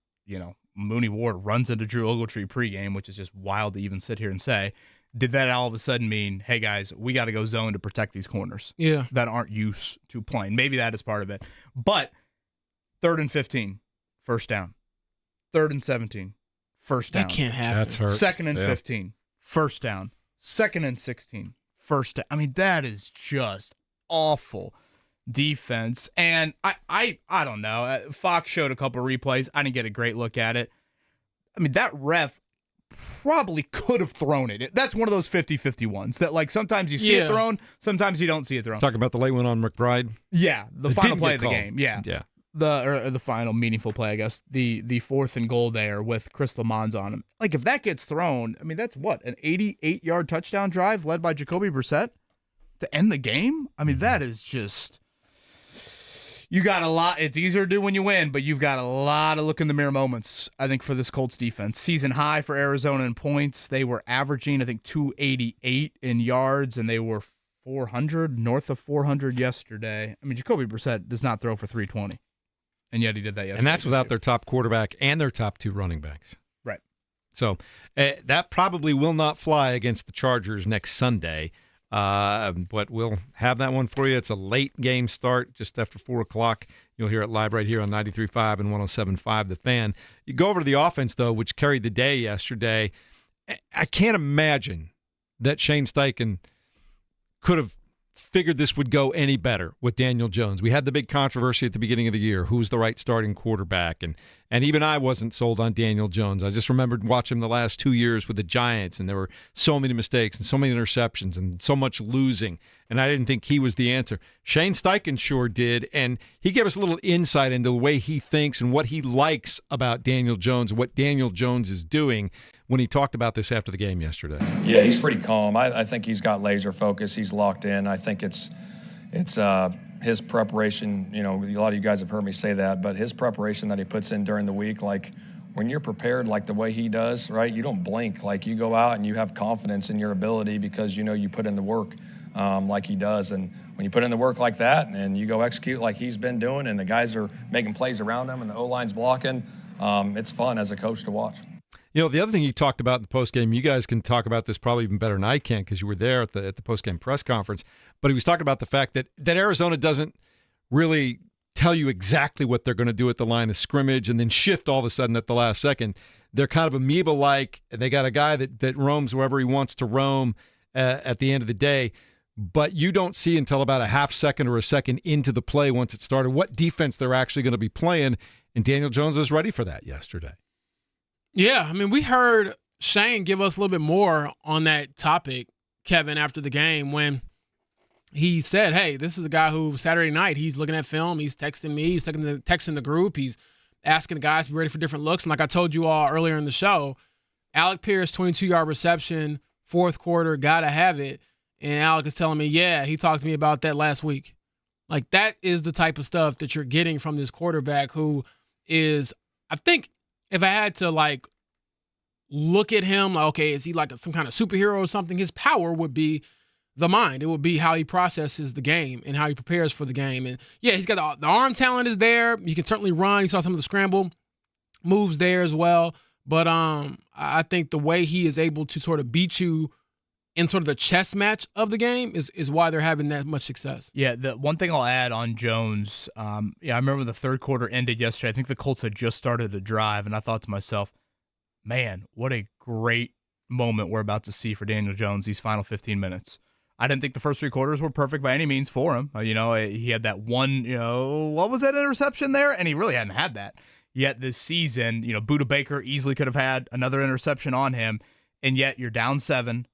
Speaker 7: Mooney Ward runs into Drew Ogletree pregame, which is just wild to even sit here and say, did that all of a sudden mean, hey, guys, we got to go zone to protect these corners that aren't used to playing? Maybe that is part of it. But 3rd and 15, first down. 3rd and 17, first down.
Speaker 6: That can't happen.
Speaker 5: That's hurt.
Speaker 7: 2nd and 15, first down. 2nd and 16, first down. I mean, that is just awful defense. And I don't know. Fox showed a couple replays. I didn't get a great look at it. I mean, that ref probably could have thrown it. That's one of those 50-50 ones that, sometimes you see it thrown, sometimes you don't see it thrown.
Speaker 5: Talking about the late one on McBride?
Speaker 7: Yeah, the final play of the
Speaker 5: called.
Speaker 7: game. Yeah.
Speaker 5: Yeah.
Speaker 7: The final meaningful play, I guess. The 4th and goal there with Chris Lamons on him. If that gets thrown, I mean, that's what, an 88-yard touchdown drive led by Jacoby Brissett to end the game? I mean, that is just... You got a lot. It's easier to do when you win, but you've got a lot of look in the mirror moments, I think, for this Colts defense. Season high for Arizona in points. They were averaging, I think, 288 in yards, and they were 400, north of 400 yesterday. I mean, Jacoby Brissett does not throw for 320, and yet he did that yesterday.
Speaker 5: And that's without their top quarterback and their top 2 running backs.
Speaker 7: Right.
Speaker 5: So that probably will not fly against the Chargers next Sunday. But we'll have that one for you. It's a late game start, just after 4 o'clock. You'll hear it live right here on 93.5 and 107.5 The Fan. You go over to the offense, though, which carried the day yesterday. I can't imagine that Shane Steichen could have figured this would go any better with Daniel Jones. We had the big controversy at the beginning of the year. Who's the right starting quarterback? And even I wasn't sold on Daniel Jones. I just remembered watching him the last 2 years with the Giants, and there were so many mistakes and so many interceptions and so much losing, and I didn't think he was the answer. Shane Steichen sure did, and he gave us a little insight into the way he thinks and what he likes about Daniel Jones and what Daniel Jones is doing when he talked about this after the game yesterday.
Speaker 10: Yeah, he's pretty calm. I think he's got laser focus. He's locked in. I think it's his preparation. A lot of you guys have heard me say that, but his preparation that he puts in during the week, when you're prepared the way he does, right, you don't blink. You go out and you have confidence in your ability because you put in the work like he does. And when you put in the work like that and you go execute like he's been doing and the guys are making plays around him and the O-line's blocking, it's fun as a coach to watch.
Speaker 5: The other thing he talked about in the postgame, you guys can talk about this probably even better than I can because you were there at the postgame press conference, but he was talking about the fact that Arizona doesn't really tell you exactly what they're going to do at the line of scrimmage and then shift all of a sudden at the last second. They're kind of amoeba-like. They got a guy that roams wherever he wants to roam at the end of the day, but you don't see until about a half second or a second into the play once it started what defense they're actually going to be playing, and Daniel Jones was ready for that yesterday.
Speaker 6: Yeah, I mean, we heard Shane give us a little bit more on that topic, Kevin, after the game when he said, hey, this is a guy who Saturday night, he's looking at film, he's texting me, he's texting the group, he's asking the guys to be ready for different looks. And like I told you all earlier in the show, Alec Pierce, 22-yard reception, fourth quarter, got to have it. And Alec is telling me, yeah, he talked to me about that last week. Like, that is the type of stuff that you're getting from this quarterback who is, I think, if I had to, like, look at him, like, okay, is he like some kind of superhero or something? His power would be the mind. It would be how he processes the game and how he prepares for the game. And, yeah, he's got the arm talent is there. You can certainly run. You saw some of the scramble moves there as well. But I think the way he is able to sort of beat you in sort of the chess match of the game is why they're having that much success.
Speaker 7: Yeah, the one thing I'll add on Jones, I remember the third quarter ended yesterday. I think the Colts had just started a drive, and I thought to myself, man, what a great moment we're about to see for Daniel Jones these final 15 minutes. I didn't think the first three quarters were perfect by any means for him. He had that one, what was that interception there? And he really hadn't had that yet this season. Budda Baker easily could have had another interception on him, and yet you're down 7.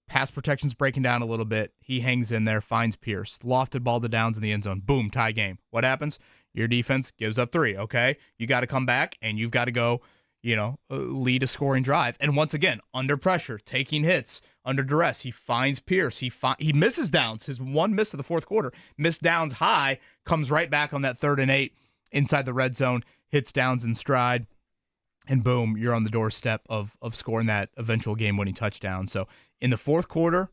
Speaker 7: Pass protection's breaking down a little bit. He hangs in there, finds Pierce. Lofted ball to Downs in the end zone. Boom, tie game. What happens? Your defense gives up 3, okay? You got to come back, and you've got to go, lead a scoring drive. And once again, under pressure, taking hits, under duress, he finds Pierce. He misses Downs. His one miss of the fourth quarter. Missed Downs high, comes right back on that 3rd and 8 inside the red zone, hits Downs in stride. And boom, you're on the doorstep of scoring that eventual game-winning touchdown. So in the fourth quarter,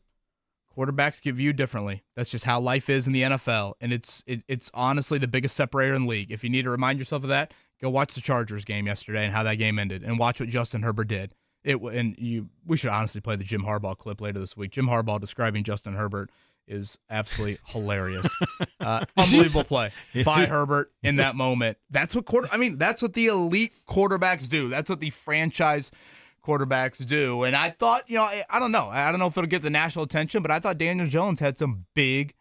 Speaker 7: quarterbacks get viewed differently. That's just how life is in the NFL, and it's honestly the biggest separator in the league. If you need to remind yourself of that, go watch the Chargers game yesterday and how that game ended, and watch what Justin Herbert did. We should honestly play the Jim Harbaugh clip later this week. Jim Harbaugh describing Justin Herbert is absolutely hilarious. Unbelievable play by Herbert in that moment. That's what that's what the elite quarterbacks do. That's what the franchise quarterbacks do. And I thought, I don't know. I don't know if it'll get the national attention, but I thought Daniel Jones had some big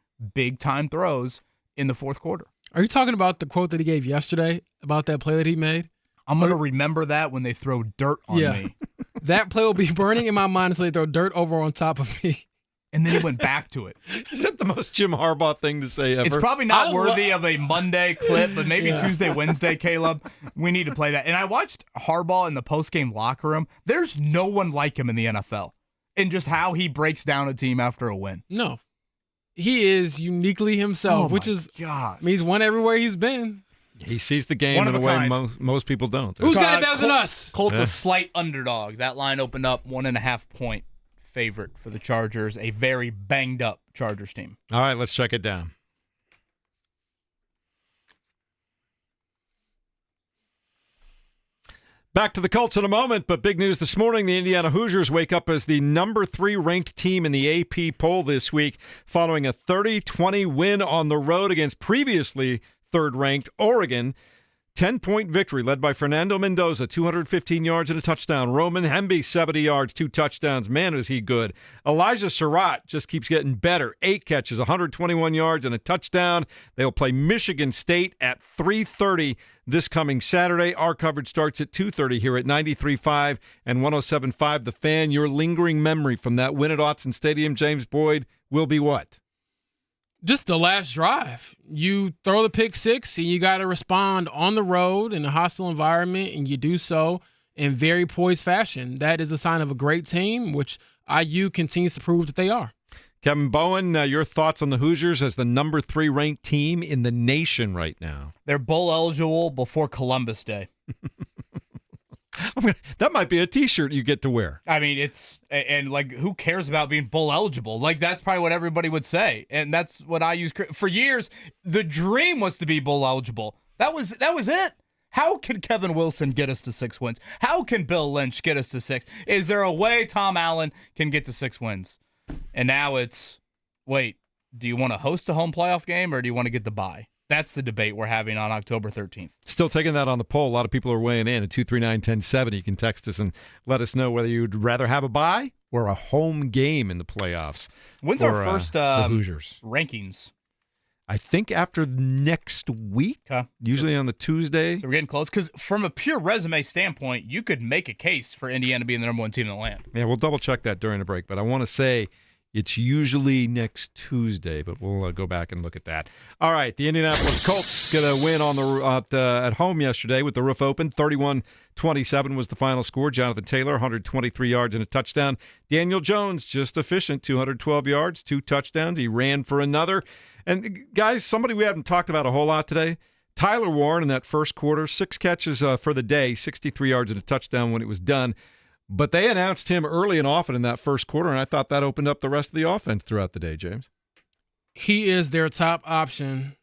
Speaker 7: time throws in the fourth quarter.
Speaker 6: Are you talking about the quote that he gave yesterday about that play that he made?
Speaker 7: I'm going to remember that when they throw dirt on me.
Speaker 6: That play will be burning in my mind until they throw dirt over on top of me.
Speaker 7: And then he went back to it.
Speaker 5: Is that the most Jim Harbaugh thing to say ever?
Speaker 7: It's probably not worthy of a Monday clip, but maybe Tuesday, Wednesday, Caleb. We need to play that. And I watched Harbaugh in the postgame locker room. There's no one like him in the NFL in just how he breaks down a team after a win.
Speaker 6: No. He is uniquely himself, which is God. I mean, he's won everywhere he's been.
Speaker 5: He sees the game in a way most people don't.
Speaker 6: Who's got it better than us?
Speaker 7: Colts a slight underdog. That line opened up 1.5 point favorite for the Chargers, a very banged up Chargers team.
Speaker 5: All right, let's check it down. Back to the Colts in a moment, but big news this morning. The Indiana Hoosiers wake up as the number 3 ranked team in the AP poll this week, following a 30-20 win on the road against previously third-ranked Oregon. 10-point victory led by Fernando Mendoza, 215 yards and a touchdown. Roman Hemby, 70 yards, 2 touchdowns. Man, is he good. Elijah Surratt just keeps getting better. 8 catches, 121 yards and a touchdown. They'll play Michigan State at 3:30 this coming Saturday. Our coverage starts at 2:30 here at 93.5 and 107.5 The Fan. Your lingering memory from that win at Autzen Stadium, James Boyd, will be what?
Speaker 6: Just the last drive. You throw the pick 6 and you got to respond on the road in a hostile environment, and you do so in very poised fashion. That is a sign of a great team, which IU continues to prove that they are.
Speaker 5: Kevin Bowen, your thoughts on the Hoosiers as the number 3 ranked team in the nation right now?
Speaker 7: They're bowl eligible before Columbus Day.
Speaker 5: That might be a T-shirt you get to wear.
Speaker 7: I mean, who cares about being bowl eligible? Like, that's probably what everybody would say, and that's what I use for years. The dream was to be bowl eligible. That was it. How can Kevin Wilson get us to 6 wins? How can Bill Lynch get us to 6? Is there a way Tom Allen can get to 6 wins? And now it's, wait, do you want to host a home playoff game or do you want to get the bye? That's the debate we're having on October 13th.
Speaker 5: Still taking that on the poll. A lot of people are weighing in at 239-1070. You can text us and let us know whether you'd rather have a bye or a home game in the playoffs.
Speaker 7: When's our first
Speaker 5: the Hoosiers
Speaker 7: rankings?
Speaker 5: I think after next week, usually on the Tuesday.
Speaker 7: So we're getting close. Because from a pure resume standpoint, you could make a case for Indiana being the number 1 team in the land.
Speaker 5: Yeah, we'll double-check that during the break. But I want to say, It's usually next Tuesday, but we'll go back and look at that. All right, the Indianapolis Colts get a win on at home yesterday with the roof open. 31-27 was the final score. Jonathan Taylor, 123 yards and a touchdown. Daniel Jones, just efficient, 212 yards, 2 touchdowns. He ran for another. And, guys, somebody we haven't talked about a whole lot today, Tyler Warren in that first quarter, 6 catches for the day, 63 yards and a touchdown when it was done. But they announced him early and often in that first quarter, and I thought that opened up the rest of the offense throughout the day, James.
Speaker 6: He is their top option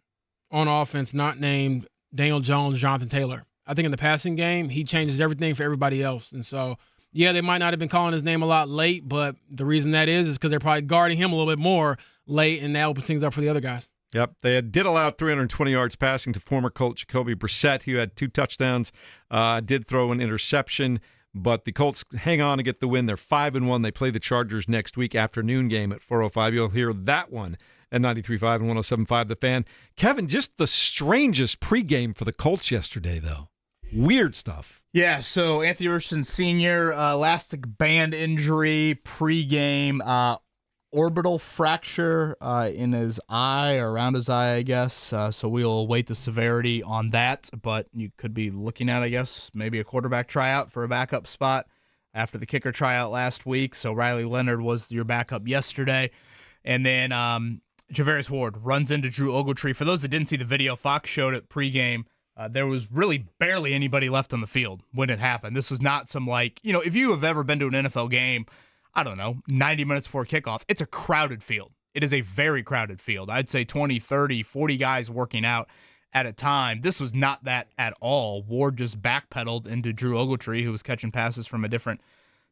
Speaker 6: on offense, not named Daniel Jones, Jonathan Taylor. I think in the passing game, he changes everything for everybody else. And so, yeah, they might not have been calling his name a lot late, but the reason that is because they're probably guarding him a little bit more late, and that opens things up for the other guys.
Speaker 5: Yep, they did allow 320 yards passing to former Colt Jacoby Brissett, who had 2 touchdowns, did throw an interception. But the Colts hang on to get the win. They're 5-1. They play the Chargers next week, afternoon game at 4:05. You'll hear that one at 93.5 and 107.5 The Fan. Kevin, just the strangest pregame for the Colts yesterday, though. Weird stuff.
Speaker 7: Yeah, so Anthony Richardson Sr., elastic band injury, pregame, orbital fracture in his eye, or around his eye, I guess. So we'll await the severity on that. But you could be looking at, I guess, maybe a quarterback tryout for a backup spot after the kicker tryout last week. So Riley Leonard was your backup yesterday. And then Javarius Ward runs into Drew Ogletree. For those that didn't see the video, Fox showed it pregame. There was really barely anybody left on the field when it happened. This was not some, like, if you have ever been to an NFL game, I don't know, 90 minutes before kickoff, it's a crowded field. It is a very crowded field. I'd say 20, 30, 40 guys working out at a time. This was not that at all. Ward just backpedaled into Drew Ogletree, who was catching passes from a different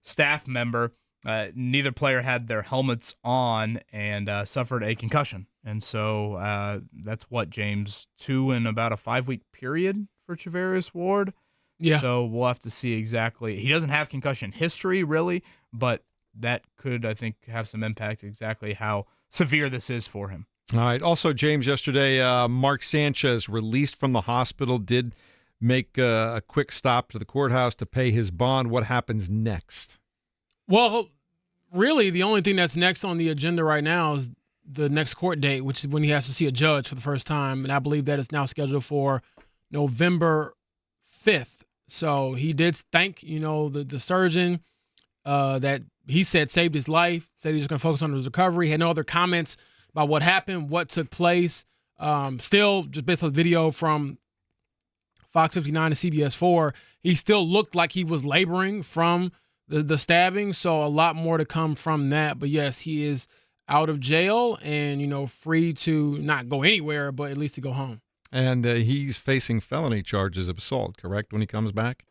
Speaker 7: staff member. Neither player had their helmets on and suffered a concussion. And so that's what, James, 2 in about a 5-week period for Javarius Ward?
Speaker 6: Yeah.
Speaker 7: So we'll have to see exactly. He doesn't have concussion history, really, but that could, I think, have some impact exactly how severe this is for him.
Speaker 5: All right. Also, James, yesterday, Mark Sanchez, released from the hospital, did make a quick stop to the courthouse to pay his bond. What happens next?
Speaker 6: Well, really, the only thing that's next on the agenda right now is the next court date, which is when he has to see a judge for the first time. And I believe that is now scheduled for November 5th. So he did thank, the surgeon that he said saved his life, said he was going to focus on his recovery. Had no other comments about what happened, what took place. Still, just based on the video from Fox 59 and CBS 4, he still looked like he was laboring from the stabbing. So a lot more to come from that. But yes, he is out of jail and, free to not go anywhere, but at least to go home.
Speaker 5: And he's facing felony charges of assault, correct, when he comes back?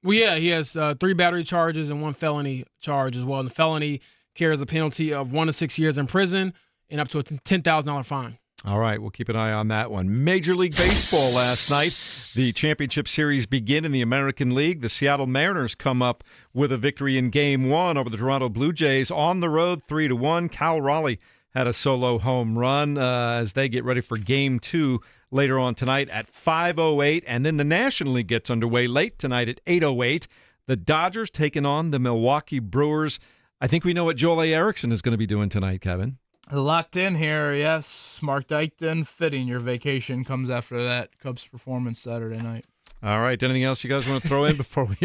Speaker 6: Well, yeah, he has 3 battery charges and 1 felony charge as well. And the felony carries a penalty of 1 to 6 years in prison and up to a $10,000 fine.
Speaker 5: All right, we'll keep an eye on that one. Major League Baseball last night. The championship series begin in the American League. The Seattle Mariners come up with a victory in Game 1 over the Toronto Blue Jays on the road, 3-1. Cal Raleigh had a solo home run as they get ready for Game 2 later on tonight at 5:08. And then the National League gets underway late tonight at 8:08. The Dodgers taking on the Milwaukee Brewers. I think we know what Joel A. Erickson is going to be doing tonight, Kevin.
Speaker 7: Locked in here, yes. Mark Dykton, fitting your vacation comes after that Cubs performance Saturday night.
Speaker 5: All right. Anything else you guys want to throw in before we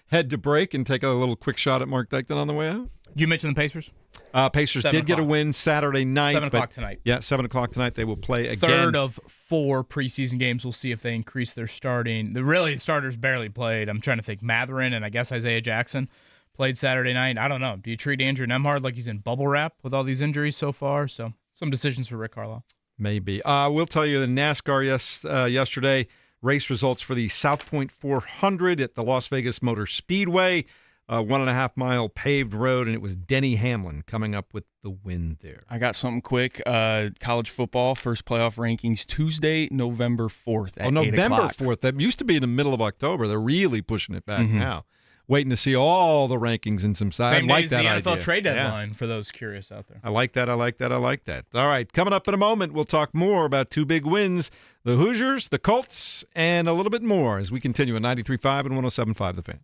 Speaker 5: head to break and take a little quick shot at Mark Dykton on the way out?
Speaker 7: You mentioned the Pacers?
Speaker 5: Pacers did get a win Saturday night.
Speaker 7: 7 o'clock tonight.
Speaker 5: Yeah, 7 o'clock tonight. They will play again.
Speaker 7: Third of 4 preseason games. We'll see if they increase their starting. The starters barely played. I'm trying to think. Matherin and I guess Isaiah Jackson played Saturday night. I don't know. Do you treat Andrew Nemhard like he's in bubble wrap with all these injuries so far? So some decisions for Rick Carlisle.
Speaker 5: Maybe. We'll tell you the NASCAR yesterday. Race results for the South Point 400 at the Las Vegas Motor Speedway. 1.5-mile paved road, and it was Denny Hamlin coming up with the win there.
Speaker 9: I got something quick. College football, first playoff rankings, Tuesday, November 4th at 8 o'clock.
Speaker 5: November 4th. That used to be in the middle of October. They're really pushing it back now. Waiting to see all the rankings in some side.
Speaker 7: Same
Speaker 5: I like
Speaker 7: day
Speaker 5: that
Speaker 7: as the
Speaker 5: idea.
Speaker 7: NFL trade deadline for those curious out there.
Speaker 5: I like that. All right, coming up in a moment, we'll talk more about 2 big wins, the Hoosiers, the Colts, and a little bit more as we continue at 93.5 and 107.5 The Fan.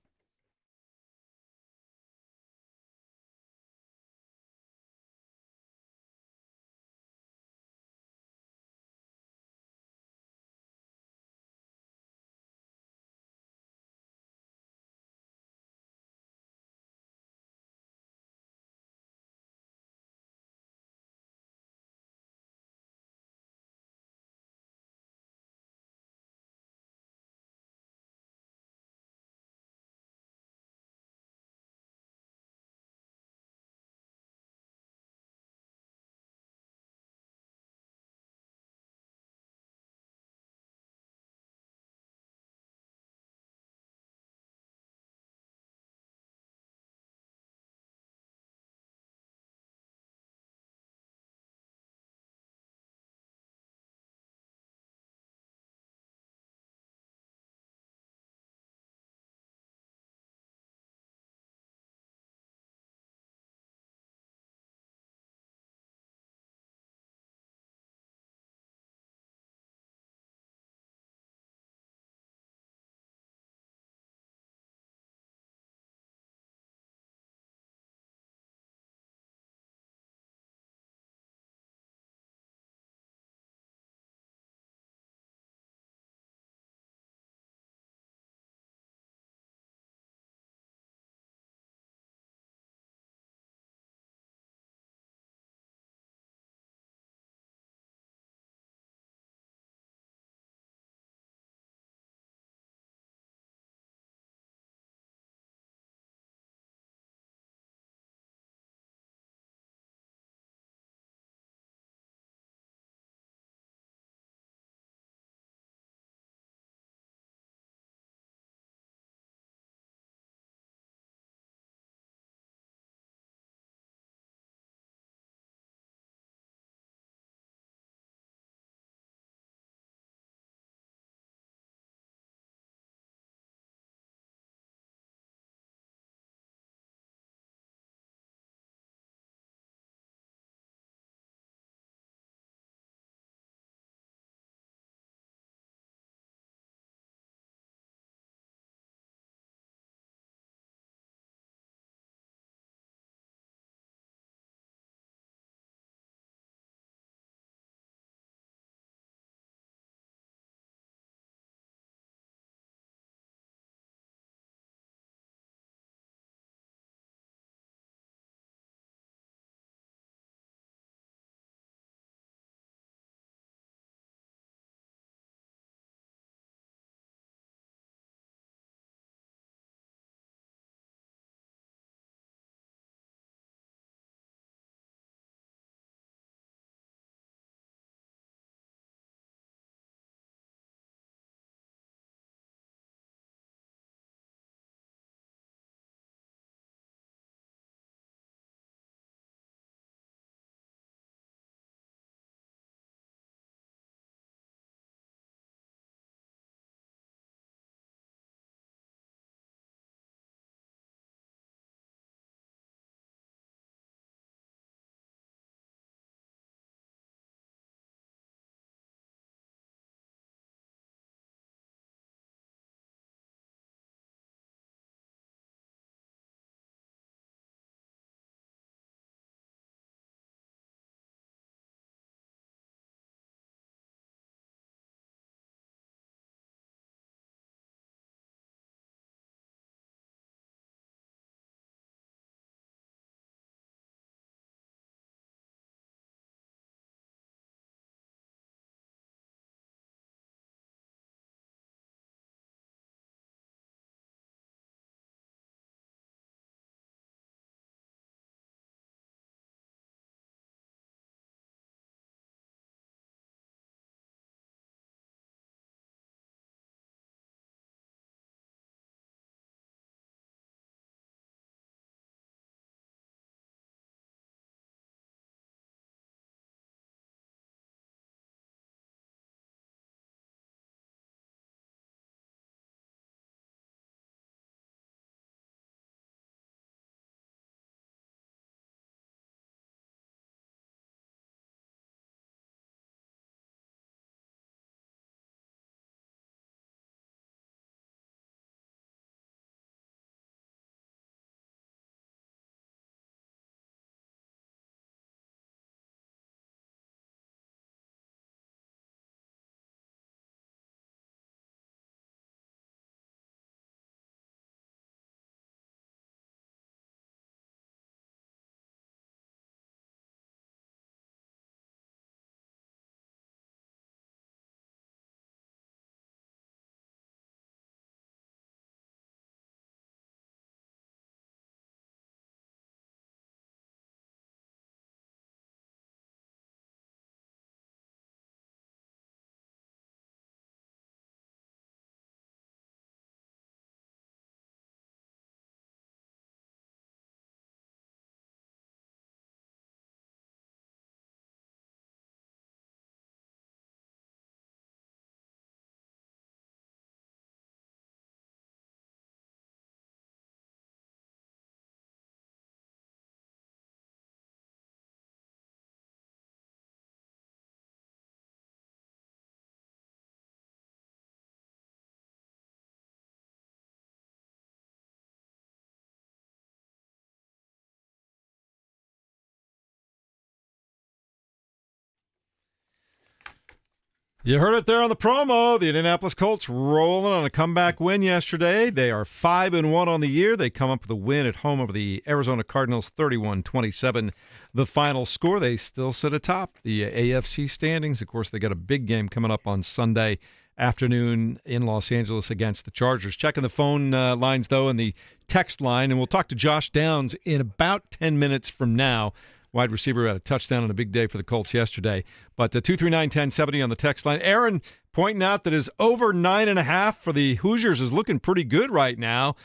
Speaker 5: You heard it there on the promo. The Indianapolis Colts rolling on a comeback win yesterday. They are 5-1 on the year. They come up with a win at home over the Arizona Cardinals, 31-27. The final score. They still sit atop the AFC standings. Of course, they got a big game coming up on Sunday afternoon in Los Angeles against the Chargers. Checking the phone lines, though, and the text line, and we'll talk to Josh Downs in about 10 minutes from now. Wide receiver had a touchdown on a big day for the Colts yesterday. But 239-1070 on the text line. Aaron pointing out that his over 9.5 for the Hoosiers is looking pretty good right now.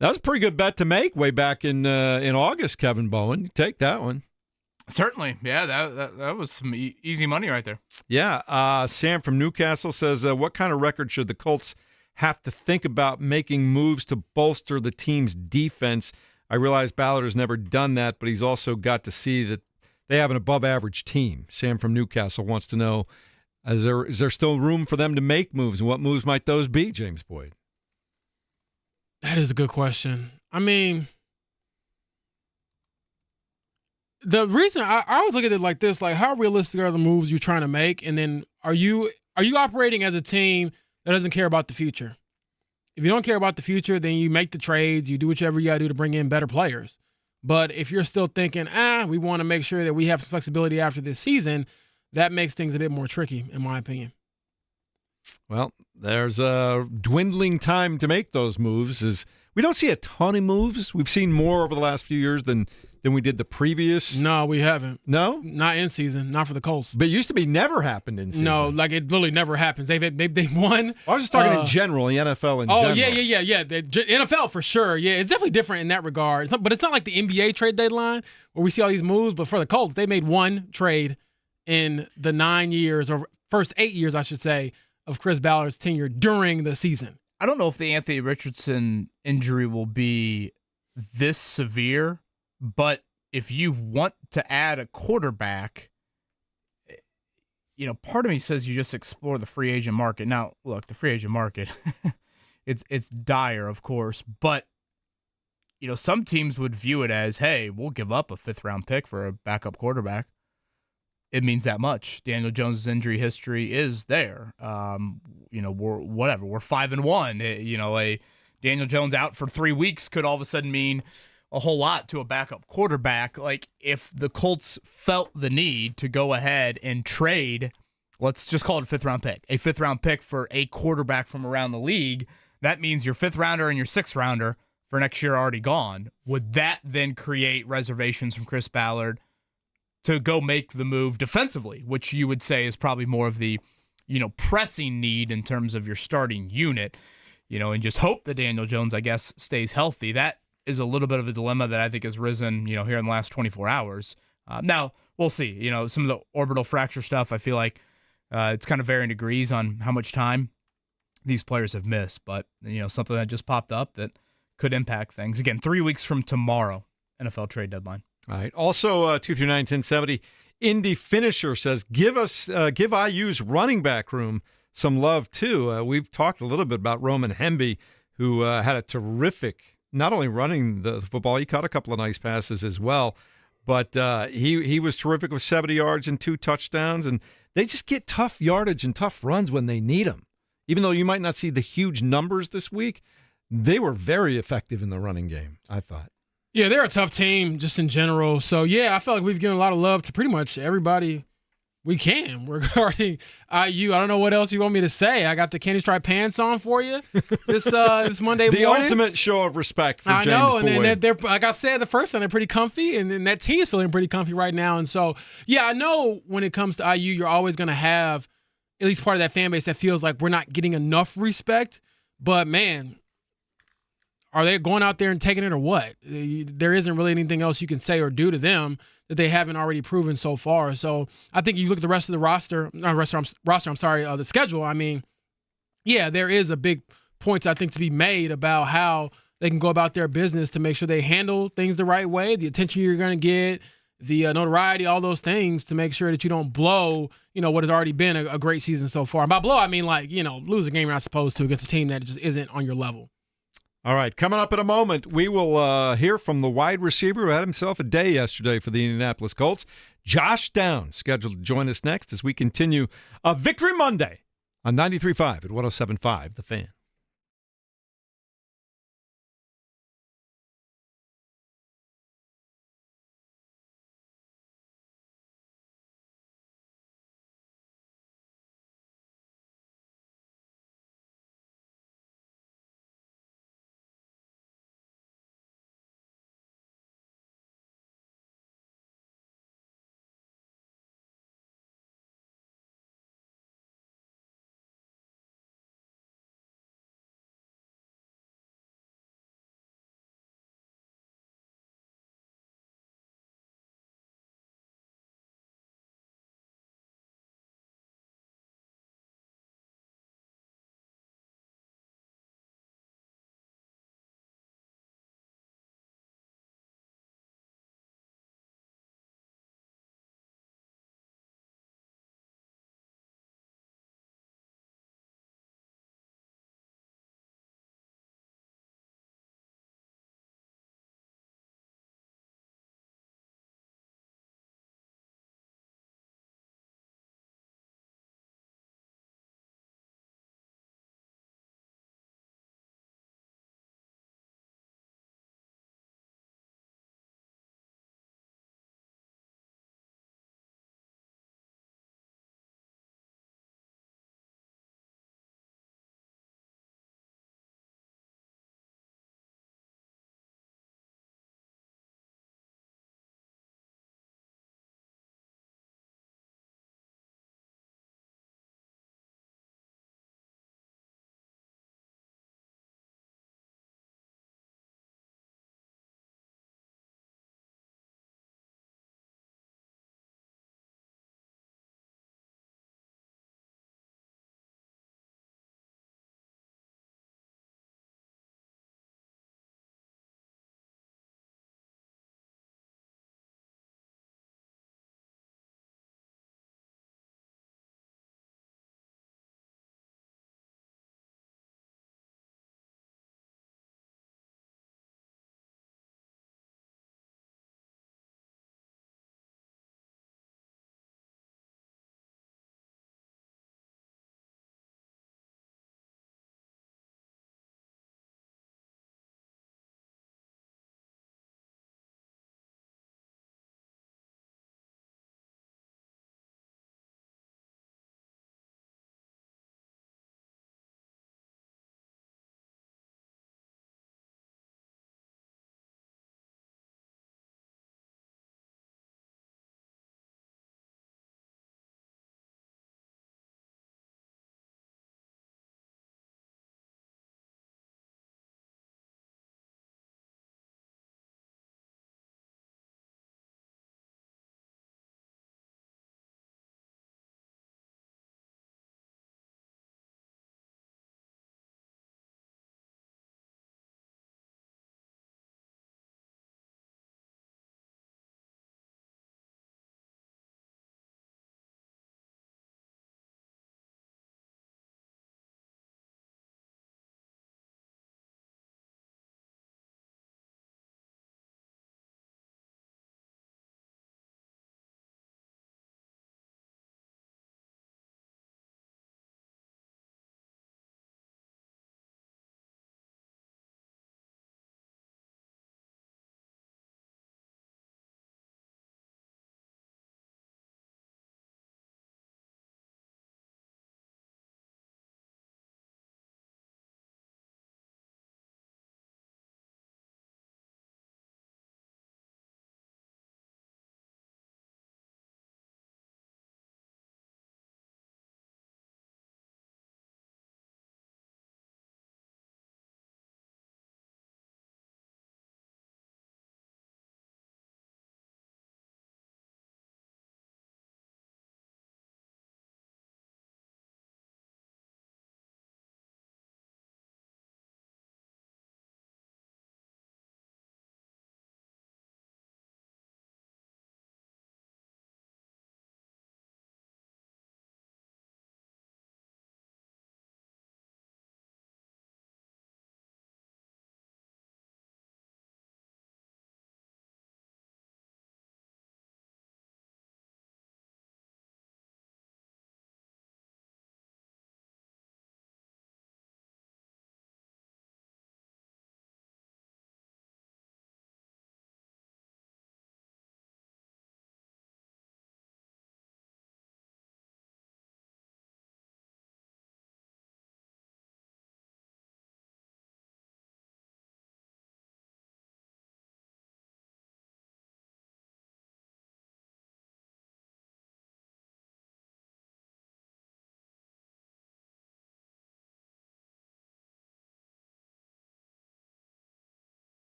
Speaker 5: That was a pretty good bet to make way back in August, Kevin Bowen. You take that one.
Speaker 7: Certainly. Yeah, that was some easy money right there.
Speaker 5: Yeah. Sam from Newcastle says, what kind of record should the Colts have to think about making moves to bolster the team's defense? I realize Ballard has never done that, but he's also got to see that they have an above-average team. Sam from Newcastle wants to know, is there still room for them to make moves, and what moves might those be, James Boyd?
Speaker 6: That is a good question. I mean, the reason I always look at it like this, like how realistic are the moves you're trying to make, and then are you operating as a team that doesn't care about the future? If you don't care about the future, then you make the trades, you do whatever you got to do to bring in better players. But if you're still thinking, we want to make sure that we have some flexibility after this season, that makes things a bit more tricky, in my opinion.
Speaker 5: Well, there's a dwindling time to make those moves. We don't see a ton of moves. We've seen more over the last few years than we did the previous.
Speaker 6: No, we haven't.
Speaker 5: No?
Speaker 6: Not in season, not for the Colts.
Speaker 5: But it used to be never happened in season.
Speaker 6: No, like it literally never happens. They've won.
Speaker 5: I was just talking in general, the NFL in general.
Speaker 6: Oh, yeah. The NFL for sure. Yeah, it's definitely different in that regard. But it's not like the NBA trade deadline where we see all these moves. But for the Colts, they made one trade in the 9 years, or first 8 years, I should say, of Chris Ballard's tenure during the season.
Speaker 7: I don't know if the Anthony Richardson injury will be this severe, but if you want to add a quarterback, part of me says you just explore the free agent market. Now, look, the free agent market, it's dire, of course, but some teams would view it as, hey, we'll give up a 5th-round pick for a backup quarterback. It means that much. Daniel Jones' injury history is there. We're 5-1. A Daniel Jones out for 3 weeks could all of a sudden mean a whole lot to a backup quarterback. Like, if the Colts felt the need to go ahead and trade, let's just call it a 5th-round pick, a 5th-round pick for a quarterback from around the league, that means your 5th-rounder and your 6th-rounder for next year are already gone. Would that then create reservations from Chris Ballard to go make the move defensively, which you would say is probably more of the, pressing need in terms of your starting unit, and just hope that Daniel Jones, I guess, stays healthy? That is a little bit of a dilemma that I think has risen, here in the last 24 hours. Now, we'll see. Some of the orbital fracture stuff, I feel like it's kind of varying degrees on how much time these players have missed, but, something that just popped up that could impact things. Again, 3 weeks from tomorrow, NFL trade deadline.
Speaker 5: All right. Also, 239-1070, Indy Finisher says, give IU's running back room some love, too. We've talked a little bit about Roman Hemby, who had a terrific, not only running the football, he caught a couple of nice passes as well, but he was terrific with 70 yards and 2 touchdowns, and they just get tough yardage and tough runs when they need them. Even though you might not see the huge numbers this week, they were very effective in the running game, I thought.
Speaker 6: Yeah, they're a tough team just in general. So, yeah, I feel like we've given a lot of love to pretty much everybody we can regarding IU. I don't know what else you want me to say. I got the candy stripe pants on for you this Monday morning.
Speaker 5: The ultimate show of respect for James Boyd. I know,
Speaker 6: and then they're like I said the first time, they're pretty comfy, and then that team is feeling pretty comfy right now. And so, yeah, I know when it comes to IU, you're always going to have at least part of that fan base that feels like we're not getting enough respect. But, man, are they going out there and taking it or what? There isn't really anything else you can say or do to them that they haven't already proven so far. So I think you look at the rest of the schedule. I mean, yeah, there is a big points I think to be made about how they can go about their business to make sure they handle things the right way, the attention you're going to get, the notoriety, all those things to make sure that you don't blow, what has already been a great season so far. And by blow, I mean lose a game you're not supposed to against a team that just isn't on your level.
Speaker 5: All right, coming up in a moment, we will hear from the wide receiver who had himself a day yesterday for the Indianapolis Colts, Josh Downs, scheduled to join us next as we continue Victory Monday on 93.5 at 107.5 The Fan.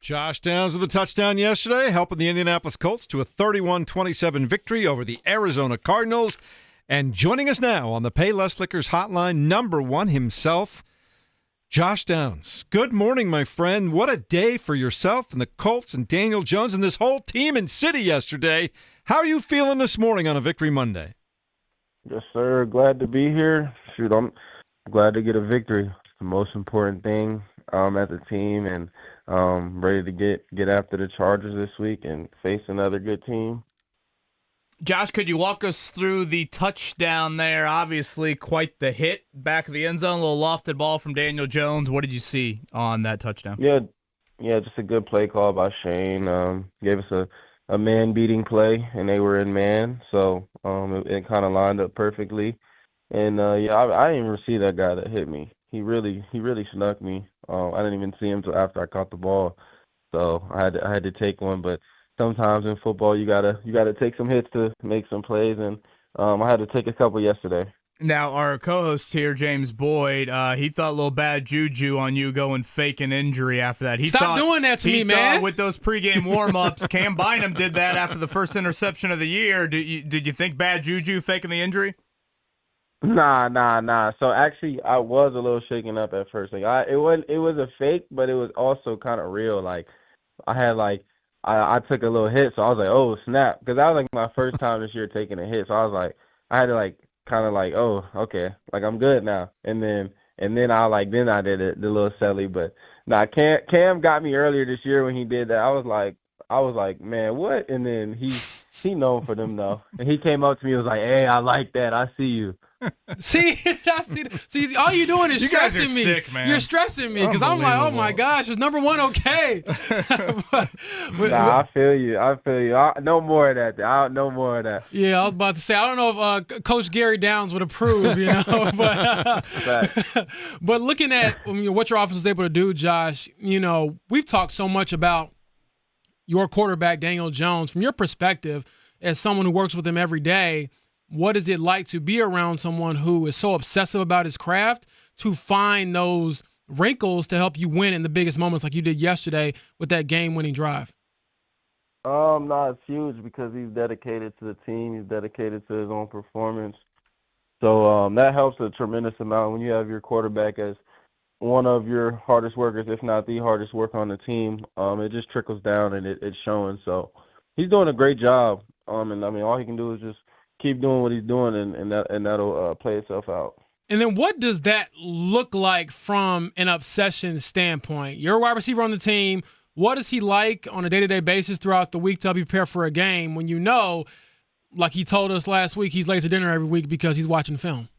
Speaker 5: Josh Downs with a touchdown yesterday, helping the Indianapolis Colts to a 31-27 victory over the Arizona Cardinals. And joining us now on the Payless Liquors hotline, number one himself, Josh Downs. Good morning, my friend. What a day for yourself and the Colts and Daniel Jones and this whole team in city yesterday. How are you feeling this morning on a Victory Monday?
Speaker 11: Yes, sir. Glad to be here. Shoot, I'm glad to get a victory. It's the most important thing as a team, and ready to get after the Chargers this week and face another good team.
Speaker 7: Josh, could you walk us through the touchdown there? Obviously, quite the hit back of the end zone, a little lofted ball from Daniel Jones. What did you see on that touchdown?
Speaker 11: Yeah, just a good play call by Shane. Gave us a man-beating play, and they were in man, so it kind of lined up perfectly. And, I didn't even see that guy that hit me. He really snuck me. I didn't even see him until after I caught the ball, so I had to take one, but sometimes in football you gotta take some hits to make some plays, and I had to take a couple yesterday.
Speaker 7: Now, our co-host here, James Boyd, he thought a little bad juju on you going fake an injury after that.
Speaker 6: Stop doing that to me, man.
Speaker 7: With those pregame warm-ups, Cam Bynum did that after the first interception of the year. Did you think bad juju faking the injury?
Speaker 11: Nah. So actually, I was a little shaken up at first. It was a fake, but it was also kind of real. Like I took a little hit, so I was like, oh snap, because that was like my first time this year taking a hit. So I was like, I had to kind of oh, okay, I'm good now. And then I did it, the little silly. But Cam got me earlier this year when he did that. I was like, man, what? And then he known for them though. And he came up to me and was like, hey, I like that. I see you.
Speaker 6: See, all you're doing is stressing me.
Speaker 7: Sick, man.
Speaker 6: You're stressing me because I'm like, oh my gosh, is number one okay?
Speaker 11: I feel you. No more of that. No more of that.
Speaker 6: Yeah, I was about to say, I don't know if Coach Gary Downs would approve, but looking at what your offense is able to do, Josh, we've talked so much about your quarterback, Daniel Jones. From your perspective, as someone who works with him every day, what is it like to be around someone who is so obsessive about his craft to find those wrinkles to help you win in the biggest moments like you did yesterday with that game-winning drive?
Speaker 11: No, it's huge because he's dedicated to the team. He's dedicated to his own performance. So that helps a tremendous amount when you have your quarterback as one of your hardest workers, if not the hardest worker on the team. It just trickles down and it's showing. So he's doing a great job. And all he can do is just keep doing what he's doing, and that'll play itself out.
Speaker 6: And then what does that look like from an obsession standpoint? You're a wide receiver on the team. What is he like on a day-to-day basis throughout the week to help you prepare for a game when like he told us last week, he's late to dinner every week because he's watching film?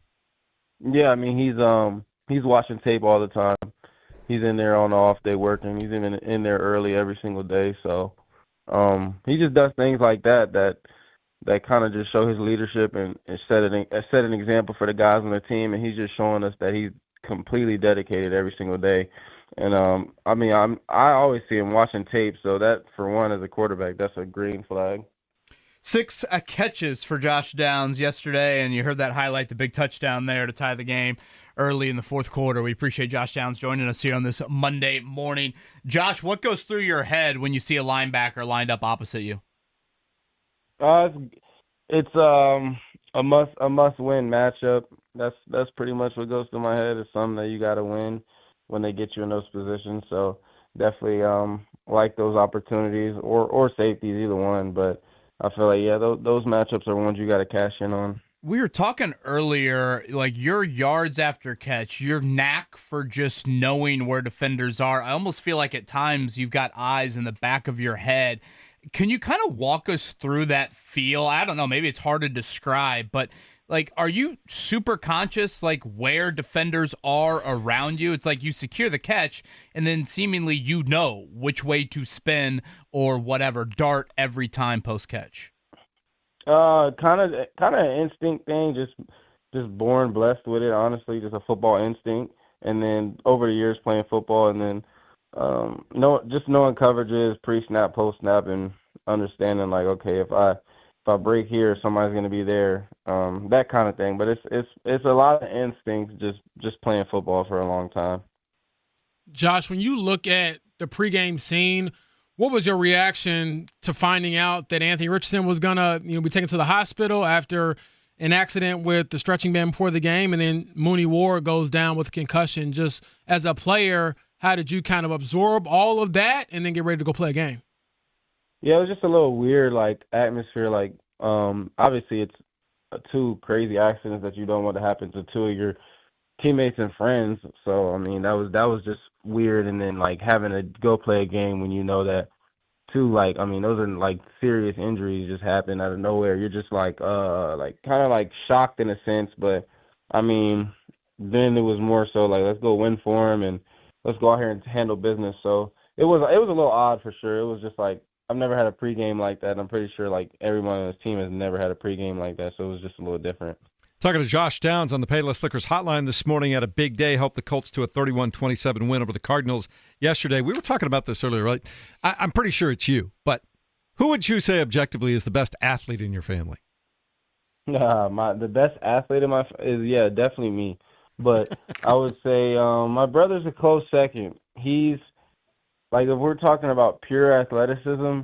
Speaker 11: Yeah, he's watching tape all the time. He's in there on the off day working. He's in there early every single day. So he just does things like that kind of just show his leadership and set an example for the guys on the team. And he's just showing us that he's completely dedicated every single day. And I always see him watching tape. So that, for one, as a quarterback, that's a green flag.
Speaker 7: 6 catches for Josh Downs yesterday, and you heard that highlight, the big touchdown there to tie the game early in the fourth quarter. We appreciate Josh Downs joining us here on this Monday morning. Josh, what goes through your head when you see a linebacker lined up opposite you?
Speaker 11: It's a must-win matchup. That's pretty much what goes through my head. It's something that you got to win when they get you in those positions. So definitely like those opportunities or safeties, either one. But I feel like those matchups are ones you got to cash in on.
Speaker 7: We were talking earlier, like your yards after catch, your knack for just knowing where defenders are. I almost feel like at times you've got eyes in the back of your head. Can you kind of walk us through that feel? I don't know, maybe it's hard to describe, but are you super conscious where defenders are around you? It's like you secure the catch and then seemingly which way to spin or whatever, dart every time post catch.
Speaker 11: Kind of an instinct thing, just born blessed with it, honestly, just a football instinct. And then over the years playing football, and then just knowing coverages, pre-snap, post-snap, and understanding okay, if I break here, somebody's going to be there, that kind of thing. But it's a lot of instincts just playing football for a long time.
Speaker 6: Josh, when you look at the pregame scene, what was your reaction to finding out that Anthony Richardson was gonna, be taken to the hospital after an accident with the stretching band before the game, and then Mooney Ward goes down with a concussion? Just as a player, how did you kind of absorb all of that and then get ready to go play a game?
Speaker 11: Yeah, it was just a little weird, atmosphere. Obviously it's two crazy accidents that you don't want to happen to two of your teammates and friends. So, that was just weird. And then, having to go play a game when you know that two, those are, serious injuries just happen out of nowhere. You're just, kind of, shocked in a sense. But, then it was more so, let's go win for him and let's go out here and handle business. So, it was a little odd for sure. It was just, I've never had a pregame like that. I'm pretty sure, everyone on this team has never had a pregame like that. So, it was just a little different.
Speaker 5: Talking to Josh Downs on the Payless Liquors hotline this morning. Had a big day, helped the Colts to a 31-27 win over the Cardinals yesterday. We were talking about this earlier, right? I'm pretty sure it's you, but who would you say objectively is the best athlete in your family?
Speaker 11: The best athlete in is definitely me. But I would say my brother's a close second. He's if we're talking about pure athleticism,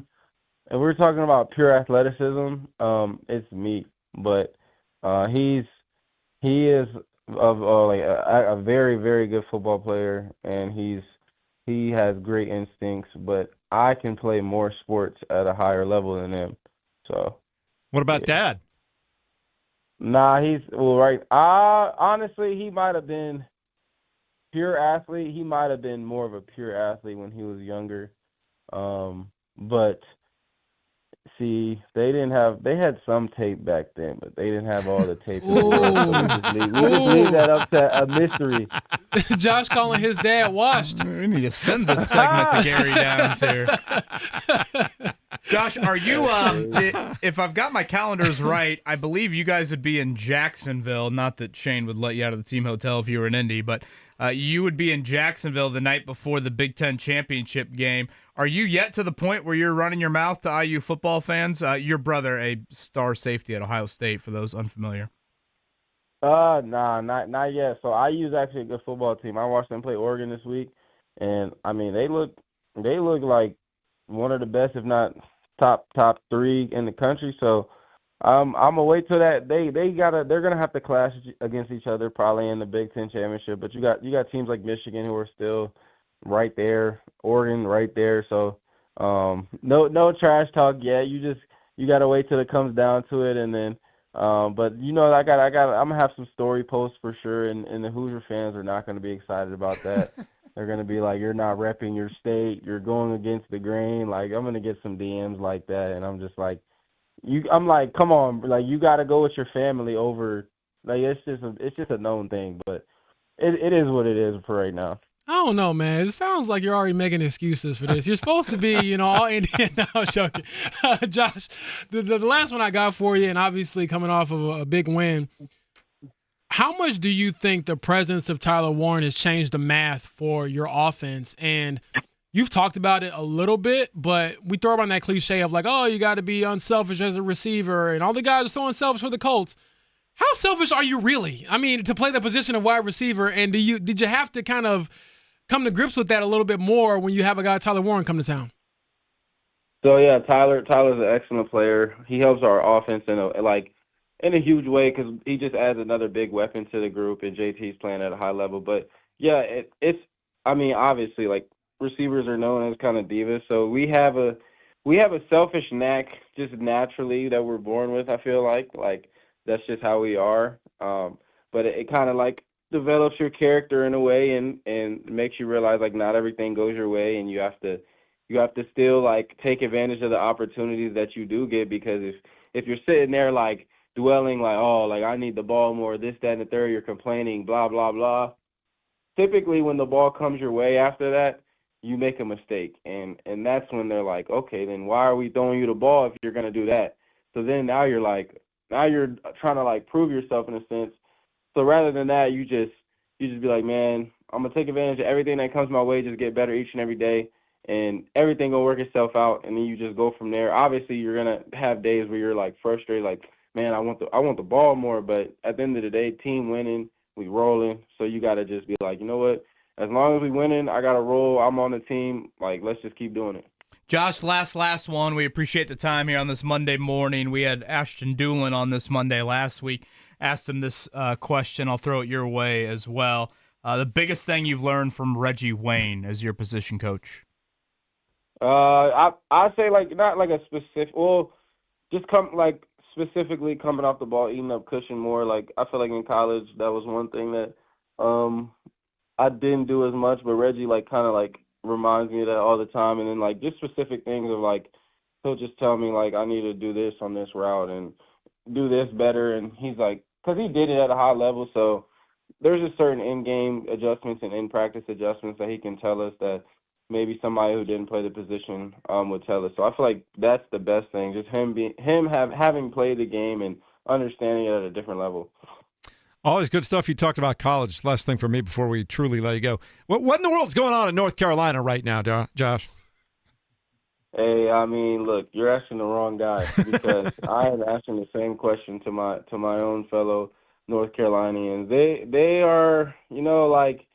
Speaker 11: it's me. But he is a very, very good football player, and he has great instincts. But I can play more sports at a higher level than him. So,
Speaker 5: what about Dad?
Speaker 11: Nah, he's right. Honestly, he might have been pure athlete. He might have been more of a pure athlete when he was younger. But see, they had some tape back then, but they didn't have all the tape in the world. So we just leave that up to a mystery.
Speaker 6: Josh calling his dad washed.
Speaker 7: We need to send this segment to Gary Downs here. Josh, are you, if I've got my calendars right, I believe you guys would be in Jacksonville. Not that Shane would let you out of the team hotel if you were in Indy, but you would be in Jacksonville the night before the Big Ten championship game. Are you yet to the point where you're running your mouth to IU football fans? Your brother, a star safety at Ohio State, for those unfamiliar.
Speaker 11: Nah, not yet. So IU's actually a good football team. I watched them play Oregon this week, and they look like one of the best, if not top three in the country. So I'm gonna wait till that they're gonna have to clash against each other probably in the Big Ten championship. But you got teams like Michigan who are still right there, Oregon right there. So no trash talk yet. You gotta wait till it comes down to it, and then but I'm gonna have some story posts for sure, and the Hoosier fans are not gonna be excited about that. They're gonna be like, you're not repping your state, you're going against the grain. I'm gonna get some DMs like that, and I'm just like, I'm like, come on, you gotta go with your family over. It's just a known thing, but it is what it is for right now.
Speaker 6: I don't know, man. It sounds like you're already making excuses for this. You're supposed to be, all Indian. No, I'm joking. Josh, the last one I got for you, and obviously coming off of a big win, how much do you think the presence of Tyler Warren has changed the math for your offense? And you've talked about it a little bit, but we throw around that cliche of you got to be unselfish as a receiver, and all the guys are so unselfish for the Colts. How selfish are you really? To play the position of wide receiver, and did you have to kind of come to grips with that a little bit more when you have a guy, Tyler Warren, come to town?
Speaker 11: So yeah, Tyler's an excellent player. He helps our offense in a huge way because he just adds another big weapon to the group, and JT's playing at a high level. But yeah, obviously receivers are known as kind of divas, so we have a selfish knack just naturally that we're born with. I feel like that's just how we are. But it kind of develops your character in a way and makes you realize not everything goes your way, and you have to still take advantage of the opportunities that you do get, because if you're sitting there dwelling I need the ball more, this, that, and the third, you're complaining, blah, blah, blah. Typically when the ball comes your way after that, you make a mistake, and that's when they're like, okay, then why are we throwing you the ball if you're going to do that? So then now you're trying to prove yourself in a sense. So rather than that, you just be like, man, I'm going to take advantage of everything that comes my way, just get better each and every day, and everything will work itself out, and then you just go from there. Obviously, you're going to have days where you're frustrated, man, I want the ball more, but at the end of the day, team winning, we rolling, so you got to just be like, you know what, as long as we winning, I got a role. I'm on the team. Like, let's just keep doing it.
Speaker 7: Josh, last one. We appreciate the time here on this Monday morning. We had Ashton Doolin on this Monday last week. Asked him this question. I'll throw it your way as well. The biggest thing you've learned from Reggie Wayne as your position coach?
Speaker 11: I say like not like a specific. Well, just specifically coming off the ball, eating up cushion more. Like I feel like in college that was one thing that I didn't do as much, but Reggie like kind of like reminds me of that all the time. And then like just specific things of like he'll just tell me like I need to do this on this route and do this better. And he's like, because he did it at a high level, so there's a certain in-game adjustments and in-practice adjustments that he can tell us that maybe somebody who didn't play the position would tell us. So I feel like that's the best thing, just having played the game and understanding it at a different level.
Speaker 5: Always good stuff. You talked about college. Last thing for me before we truly let you go. What in the world's going on in North Carolina right now, Josh?
Speaker 11: Hey, I mean, look, you're asking the wrong guy because I am asking the same question to my own fellow North Carolinians. They are, like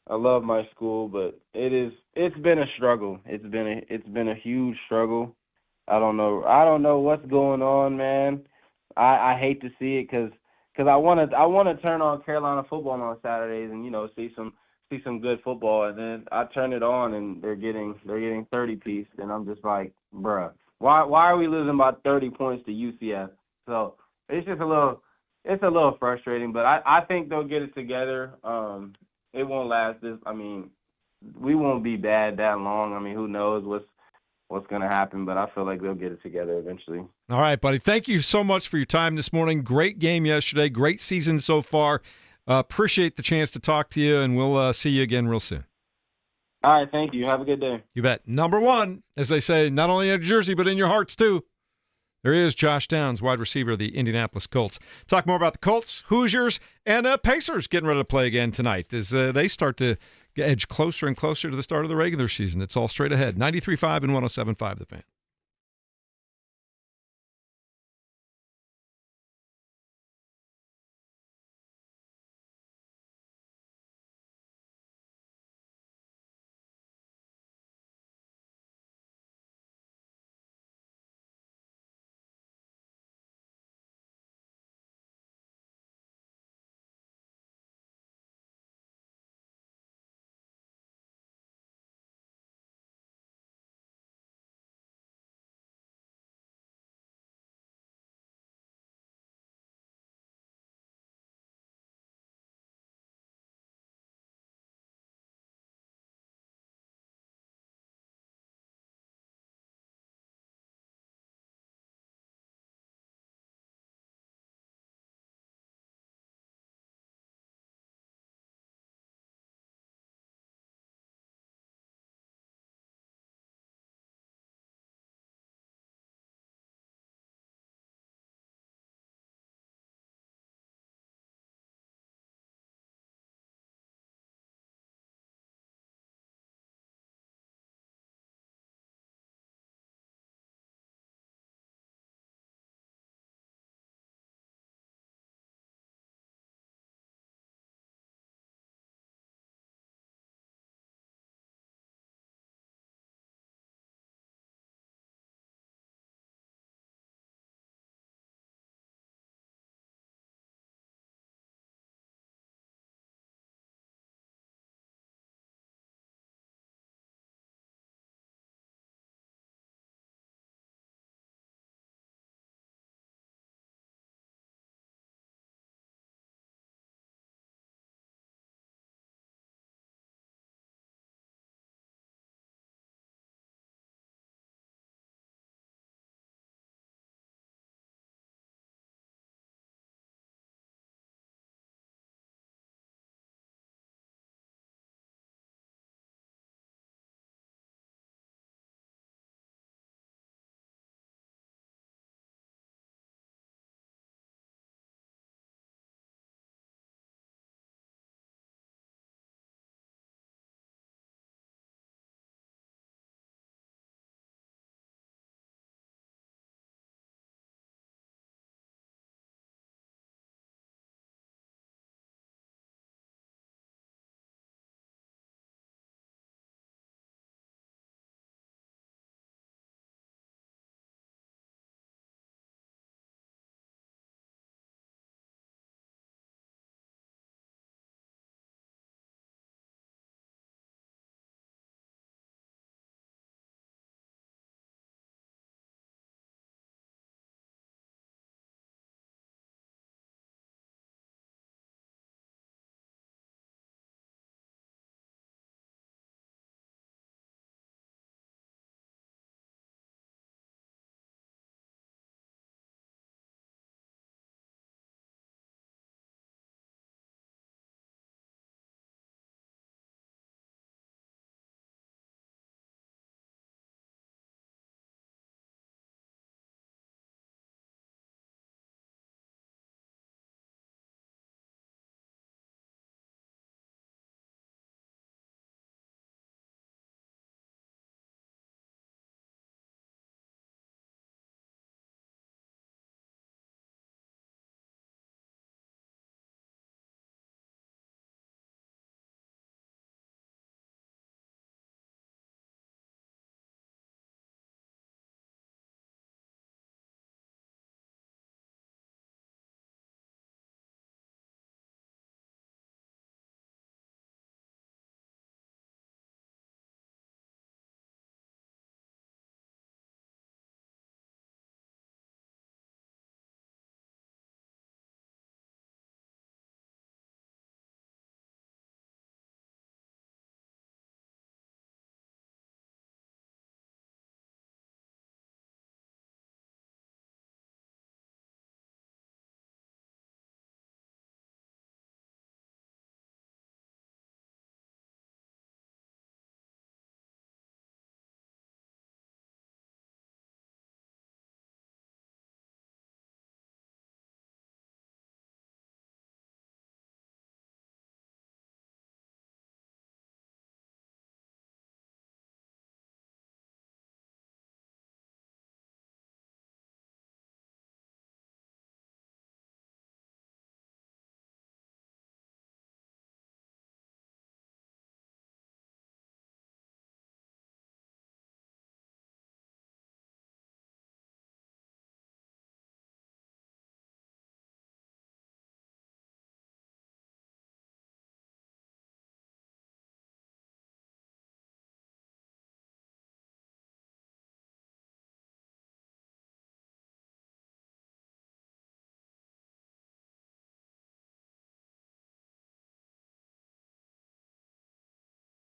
Speaker 11: I love my school, but it's been a struggle. It's been a huge struggle. I don't know what's going on, man. I hate to see it because I want to turn on Carolina football on Saturdays and see some good football, and then I turn it on and they're getting 30 piece, and I'm just like, bruh, why are we losing by 30 points to UCF? So it's just a little frustrating, but I think they'll get it together. It won't last we won't be bad that long. I mean, who knows what's going to happen, but I feel like they'll get it together eventually.
Speaker 5: All right, buddy. Thank you so much for your time this morning. Great game yesterday. Great season so far. Appreciate the chance to talk to you, and we'll see you again real soon.
Speaker 11: All right, thank you. Have a good day.
Speaker 5: You bet. Number one, as they say, not only in Jersey, but in your hearts too. There is Josh Downs, wide receiver of the Indianapolis Colts. Talk more about the Colts, Hoosiers, and Pacers getting ready to play again tonight as they start to edge closer and closer to the start of the regular season. It's all straight ahead. 93.5 and 107.5 The Fan.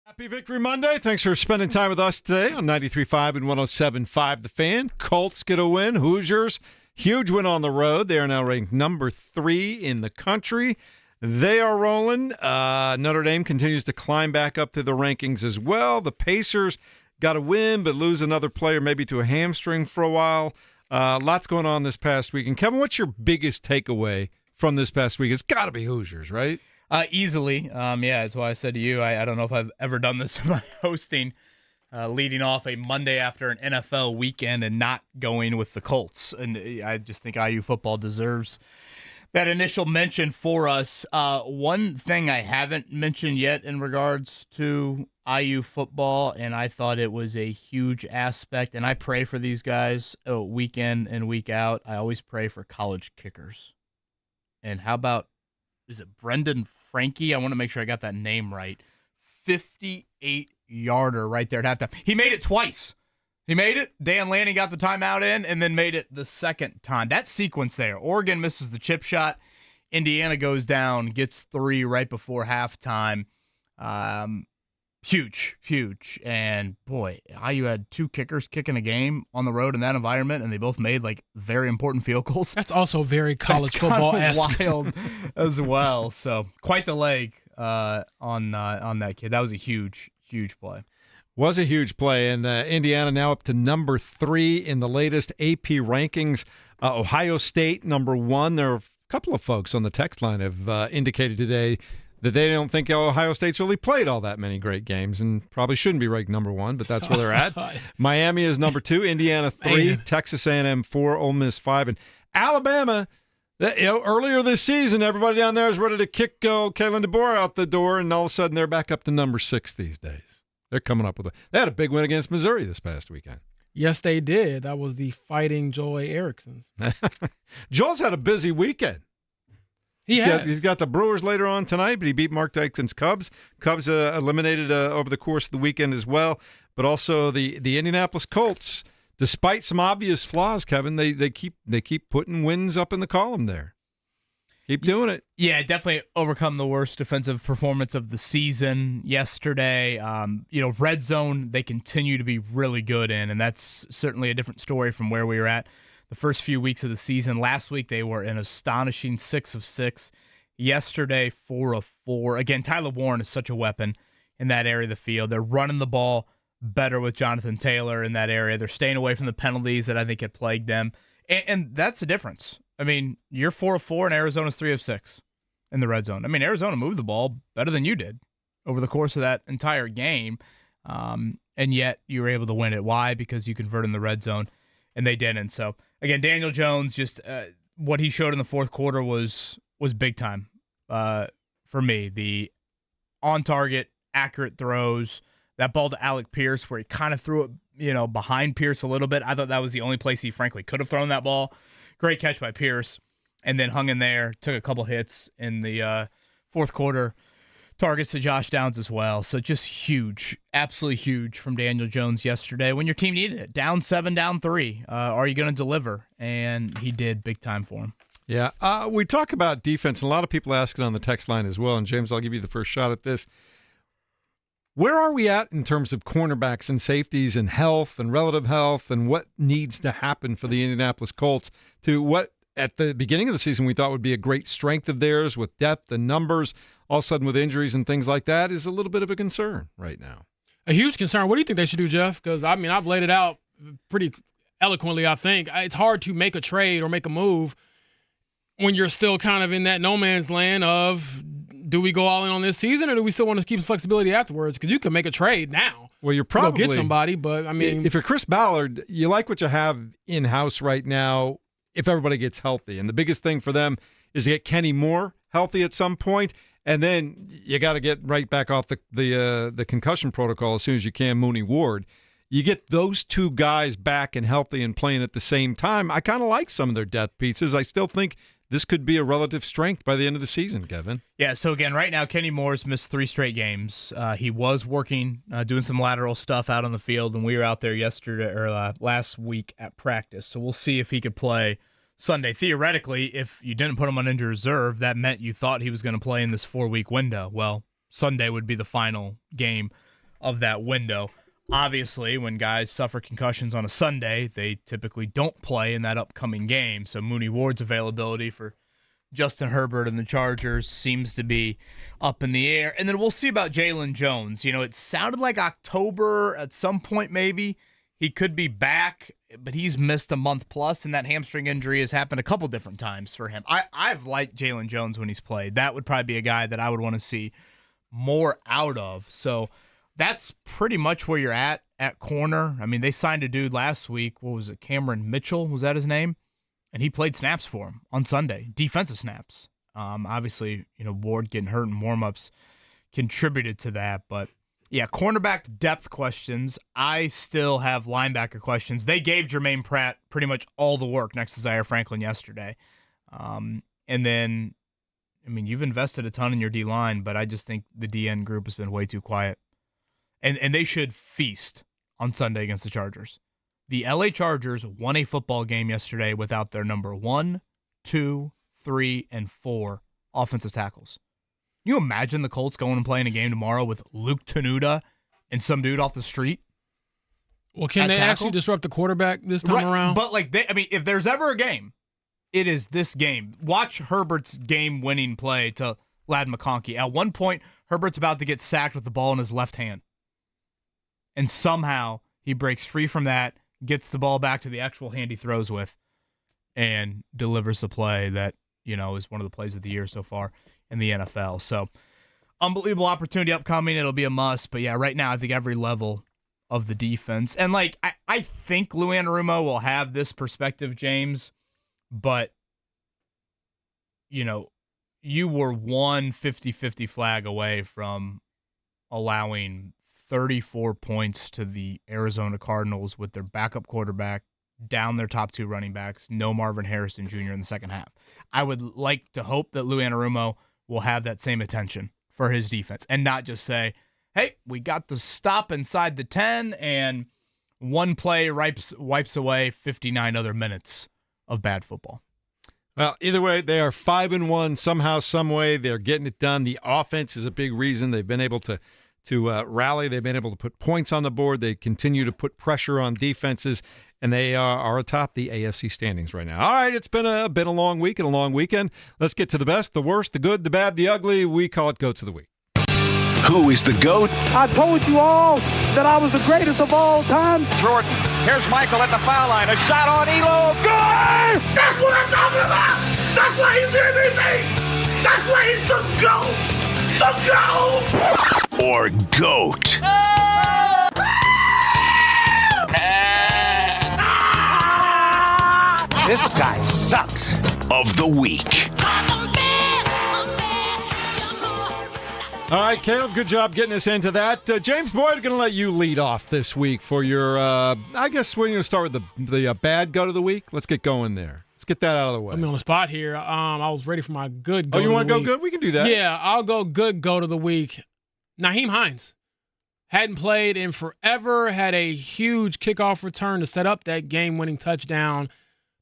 Speaker 5: Happy Victory Monday. Thanks for spending time with us today on 93.5 and 107.5 The Fan. Colts get a win. Hoosiers, huge win on the road. They are now ranked number 3 in the country. They are rolling. Notre Dame continues to climb back up to the rankings as well. The Pacers got a win, but lose another player maybe to a hamstring for a while. Lots going on this past week. And Kevin, what's your biggest takeaway from this past week? It's got to be Hoosiers, right?
Speaker 7: Easily. Yeah, that's why I said to you, I don't know if I've ever done this in my hosting, leading off a Monday after an NFL weekend and not going with the Colts. And I just think IU football deserves that initial mention for us. One thing I haven't mentioned yet in regards to IU football, and I thought it was a huge aspect, and I pray for these guys week in and week out. I always pray for college kickers. And how about, is it Brendan Frankie? I want to make sure I got that name right. 58-yarder right there at halftime. He made it twice. He made it. Dan Lanning got the timeout in and then made it the second time. That sequence there. Oregon misses the chip shot. Indiana goes down, gets 3 right before halftime. Huge. And, boy, IU had 2 kickers kicking a game on the road in that environment, and they both made, very important field goals.
Speaker 6: That's also very college football-esque.
Speaker 7: Wild as well. So, quite the leg on that kid. That was a huge play.
Speaker 5: Was a huge play, and Indiana now up to number 3 in the latest AP rankings. Ohio State, number 1. There are a couple of folks on the text line have indicated today that they don't think Ohio State's really played all that many great games and probably shouldn't be ranked number 1, but that's where they're at. Miami is number 2, Indiana 3, Texas A&M 4, Ole Miss 5, and Alabama. Earlier this season, everybody down there is ready to kick Kalen DeBoer out the door, and all of a sudden they're back up to number 6 these days. They're coming up with they had a big win against Missouri this past weekend.
Speaker 6: Yes, they did. That was the Fighting Joy Ericksons.
Speaker 5: Joel's had a busy weekend. He's got the Brewers later on tonight, but he beat Mark Dykton's Cubs. Cubs eliminated over the course of the weekend as well. But also the Indianapolis Colts, despite some obvious flaws, Kevin, they keep putting wins up in the column there. Keep doing it.
Speaker 7: Yeah, definitely overcome the worst defensive performance of the season yesterday. Red zone, they continue to be really good in, and that's certainly a different story from where we were at the first few weeks of the season. Last week, they were an astonishing 6 of 6. Yesterday, 4 of 4. Again, Tyler Warren is such a weapon in that area of the field. They're running the ball better with Jonathan Taylor in that area. They're staying away from the penalties that I think had plagued them, and that's the difference. I mean, you're 4 of 4, and Arizona's 3 of 6 in the red zone. I mean, Arizona moved the ball better than you did over the course of that entire game, and yet you were able to win it. Why? Because you converted in the red zone, and they didn't. So, again, Daniel Jones, just what he showed in the fourth quarter was big time for me. The on-target, accurate throws, that ball to Alec Pierce where he kind of threw it, behind Pierce a little bit. I thought that was the only place he frankly could have thrown that ball. Great catch by Pierce, and then hung in there, took a couple hits in the fourth quarter. Targets to Josh Downs as well. So just huge, absolutely huge from Daniel Jones yesterday when your team needed it. Down 7, down 3. Are you going to deliver? And he did big time for him.
Speaker 5: Yeah, we talk about defense, and a lot of people ask it on the text line as well. And, James, I'll give you the first shot at this. Where are we at in terms of cornerbacks and safeties and health and relative health and what needs to happen for the Indianapolis Colts to what at the beginning of the season we thought would be a great strength of theirs with depth and numbers, all of a sudden with injuries and things like that is a little bit of a concern right now.
Speaker 6: A huge concern. What do you think they should do, Jeff? Because, I've laid it out pretty eloquently, I think. It's hard to make a trade or make a move when you're still kind of in that no man's land of do we go all in on this season or do we still want to keep flexibility afterwards? Because you can make a trade now.
Speaker 5: Well, you're probably
Speaker 6: go get somebody, but
Speaker 5: if you're Chris Ballard, you like what you have in house right now. If everybody gets healthy, and the biggest thing for them is to get Kenny Moore healthy at some point, and then you got to get right back off the concussion protocol as soon as you can. Mooney Ward, you get those two guys back and healthy and playing at the same time. I kind of like some of their depth pieces. I still think this could be a relative strength by the end of the season, Kevin.
Speaker 7: Yeah, so again, right now, Kenny Moore's missed 3 straight games. He was working, doing some lateral stuff out on the field, and we were out there last week at practice. So we'll see if he could play Sunday. Theoretically, if you didn't put him on injured reserve, that meant you thought he was going to play in this 4-week window. Well, Sunday would be the final game of that window. Obviously, when guys suffer concussions on a Sunday, they typically don't play in that upcoming game. So Mooney Ward's availability for Justin Herbert and the Chargers seems to be up in the air. And then we'll see about Jalen Jones. You know, it sounded like October at some point maybe he could be back, but he's missed a month plus, and that hamstring injury has happened a couple different times for him. I've liked Jalen Jones when he's played. That would probably be a guy that I would want to see more out of. So that's pretty much where you're at corner. I mean, they signed a dude last week. What was it? Cameron Mitchell, was that his name? And he played snaps for him on Sunday, defensive snaps. Obviously, you know, Ward getting hurt in warmups contributed to that. But, yeah, cornerback depth questions. I still have linebacker questions. They gave Jermaine Pratt pretty much all the work next to Zaire Franklin yesterday. And then, I mean, you've invested a ton in your D-line, but I just think the DN group has been way too quiet. And they should feast on Sunday against the Chargers. The LA Chargers won a football game yesterday without their number 1, 2, 3, and 4 offensive tackles. Can you imagine the Colts going and playing a game tomorrow with Luke Tenuta and some dude off the street?
Speaker 6: Well, can they actually disrupt the quarterback this time around?
Speaker 7: But, like, if there's ever a game, it is this game. Watch Herbert's game-winning play to Ladd McConkey. At one point, Herbert's about to get sacked with the ball in his left hand. And somehow he breaks free from that, gets the ball back to the actual hand he throws with, and delivers a play that, you know, is one of the plays of the year so far in the NFL. So, unbelievable opportunity upcoming. It'll be a must. But, yeah, right now I think every level of the defense. And, like, I think Lou Anarumo will have this perspective, James, but, you know, you were one 50-50 flag away from allowing 34 points to the Arizona Cardinals with their backup quarterback, down their top 2 running backs, no Marvin Harrison Jr. in the second half. I would like to hope that Lou Anarumo will have that same attention for his defense and not just say, hey, we got the stop inside the 10 and one play wipes away 59 other minutes of bad football.
Speaker 5: Well, either way, they are 5-1 somehow, some way. They're getting it done. The offense is a big reason they've been able to rally. They've been able to put points on the board. They continue to put pressure on defenses, and they are atop the AFC standings right now. All right, it's been a long week and a long weekend. Let's get to the best, the worst, the good, the bad, the ugly. We call it Goats of the Week.
Speaker 12: Who is the GOAT?
Speaker 13: I told you all that I was the greatest of all time.
Speaker 14: Jordan, here's Michael at the foul line. A shot on Elo. Good!
Speaker 15: That's what I'm talking about! That's why he's MVP! That's why he's the GOAT! The GOAT!
Speaker 12: Or GOAT?
Speaker 15: This guy sucks.
Speaker 12: Of the week.
Speaker 5: All right, Caleb, good job getting us into that. James Boyd, going to let you lead off this week for your, I guess we're going to start with the bad goat of the week. Let's get going there. Let's get that out of the way.
Speaker 6: I'm on the spot here. I was ready for my good goat.
Speaker 5: Oh, you want to go
Speaker 6: week.
Speaker 5: good? We can do that.
Speaker 6: Yeah, I'll go good goat of the week. Nyheim Hines. Hadn't played in forever, had a huge kickoff return to set up that game-winning touchdown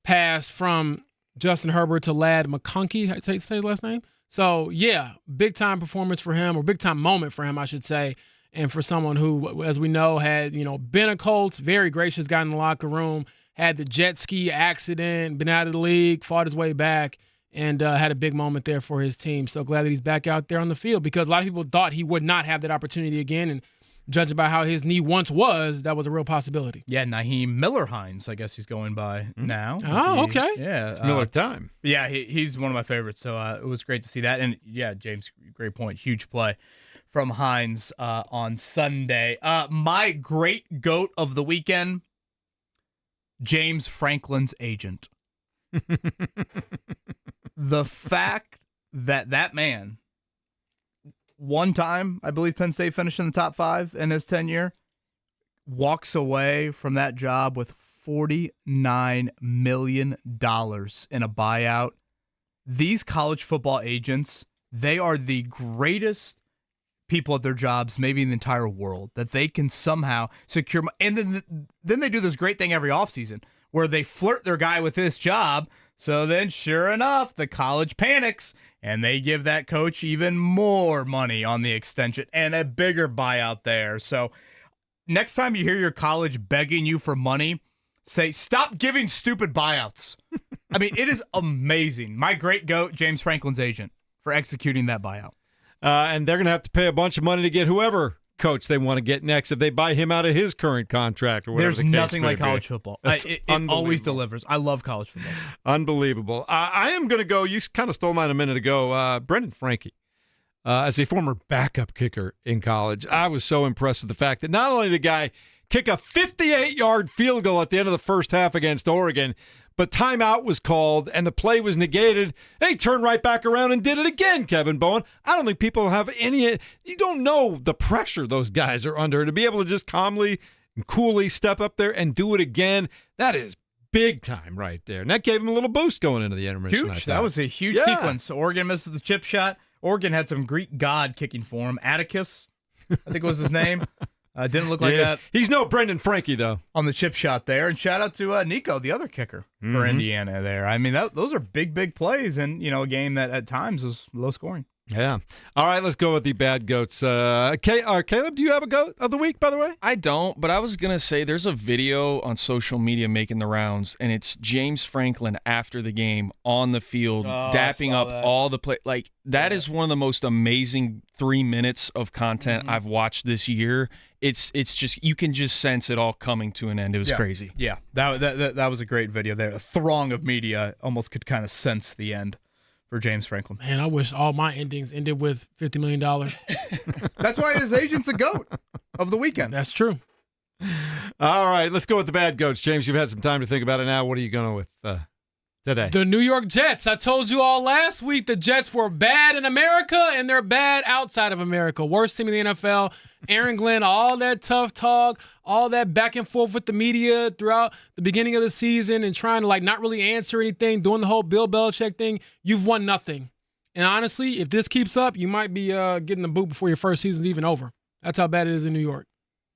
Speaker 6: pass from Justin Herbert to Ladd McConkey. Say his last name? So, yeah, big-time performance for him, or big-time moment for him, I should say, and for someone who, as we know, had, been a Colts, very gracious guy in the locker room, had the jet ski accident, been out of the league, fought his way back, and had a big moment there for his team. So glad that he's back out there on the field, because a lot of people thought he would not have that opportunity again, and judging by how his knee once was, that was a real possibility.
Speaker 7: Yeah, Nyheim Miller Hines, I guess he's going by now.
Speaker 6: Oh, okay.
Speaker 7: Yeah.
Speaker 5: It's Miller time.
Speaker 7: Yeah, he's one of my favorites, so it was great to see that. And, yeah, James, great point. Huge play from Hines on Sunday. My great GOAT of the weekend, James Franklin's agent. The fact that man, one time, I believe Penn State finished in the top 5 in his tenure, walks away from that job with $49 million in a buyout. These college football agents, they are the greatest people at their jobs, maybe in the entire world, that they can somehow secure. And then they do this great thing every offseason where they flirt their guy with this job So then, sure enough, the college panics, and they give that coach even more money on the extension and a bigger buyout there. So next time you hear your college begging you for money, say, stop giving stupid buyouts. I mean, it is amazing. My great GOAT, James Franklin's agent, for executing that buyout.
Speaker 5: And they're going to have to pay a bunch of money to get whoever coach they want to get next if they buy him out of his current contract or whatever.
Speaker 7: There's
Speaker 5: the case
Speaker 7: nothing
Speaker 5: may
Speaker 7: like
Speaker 5: be.
Speaker 7: college football. It always delivers. I love college football.
Speaker 5: Unbelievable. I am going to go, you kind of stole mine a minute ago, Brendan Frankie. As a former backup kicker in college, I was so impressed with the fact that not only did the guy kick a 58-yard field goal at the end of the first half against Oregon, but timeout was called and the play was negated. And he turned right back around and did it again, Kevin Bowen. I don't think people have any – you don't know the pressure those guys are under. To be able to just calmly and coolly step up there and do it again, that is big time right there. And that gave him a little boost going into the intermission.
Speaker 7: Huge. That was a huge sequence. Oregon misses the chip shot. Oregon had some Greek god kicking for him. Atticus, I think was his name. Didn't look like that.
Speaker 5: He's no Brendan Frankie, though.
Speaker 7: On the chip shot there. And shout out to Nico, the other kicker for Indiana there. I mean, those are big, big plays and, a game that at times was low scoring.
Speaker 5: Yeah. All right, let's go with the bad goats. Caleb, do you have a goat of the week, by the way?
Speaker 9: I don't, but I was going to say there's a video on social media making the rounds, and it's James Franklin after the game on the field, dapping up all the play. Like, that is one of the most amazing 3 minutes of content I've watched this year. It's just, you can just sense it all coming to an end. It was crazy.
Speaker 7: Yeah, that was a great video there. A throng of media almost could kind of sense the end for James Franklin.
Speaker 6: Man, I wish all my endings ended with $50 million.
Speaker 7: That's why his agent's a GOAT of the weekend.
Speaker 6: That's true.
Speaker 5: All right, let's go with the bad goats. James, you've had some time to think about it now. What are you going with today?
Speaker 6: The New York Jets. I told you all last week the Jets were bad in America and they're bad outside of America. Worst team in the NFL. Aaron Glenn, all that tough talk, all that back and forth with the media throughout the beginning of the season and trying to not really answer anything, doing the whole Bill Belichick thing. You've won nothing. And honestly, if this keeps up, you might be getting the boot before your first season's even over. That's how bad it is in New York.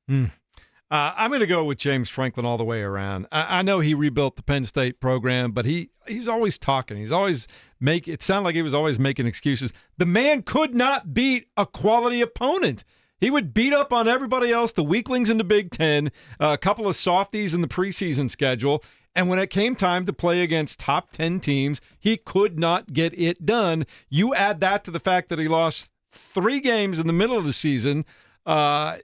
Speaker 5: I'm going to go with James Franklin all the way around. I know he rebuilt the Penn State program, but he's always talking. He's always it sounded like he was always making excuses. The man could not beat a quality opponent. He would beat up on everybody else, the weaklings in the Big Ten, a couple of softies in the preseason schedule. And when it came time to play against top 10 teams, he could not get it done. You add that to the fact that he lost 3 games in the middle of the season. I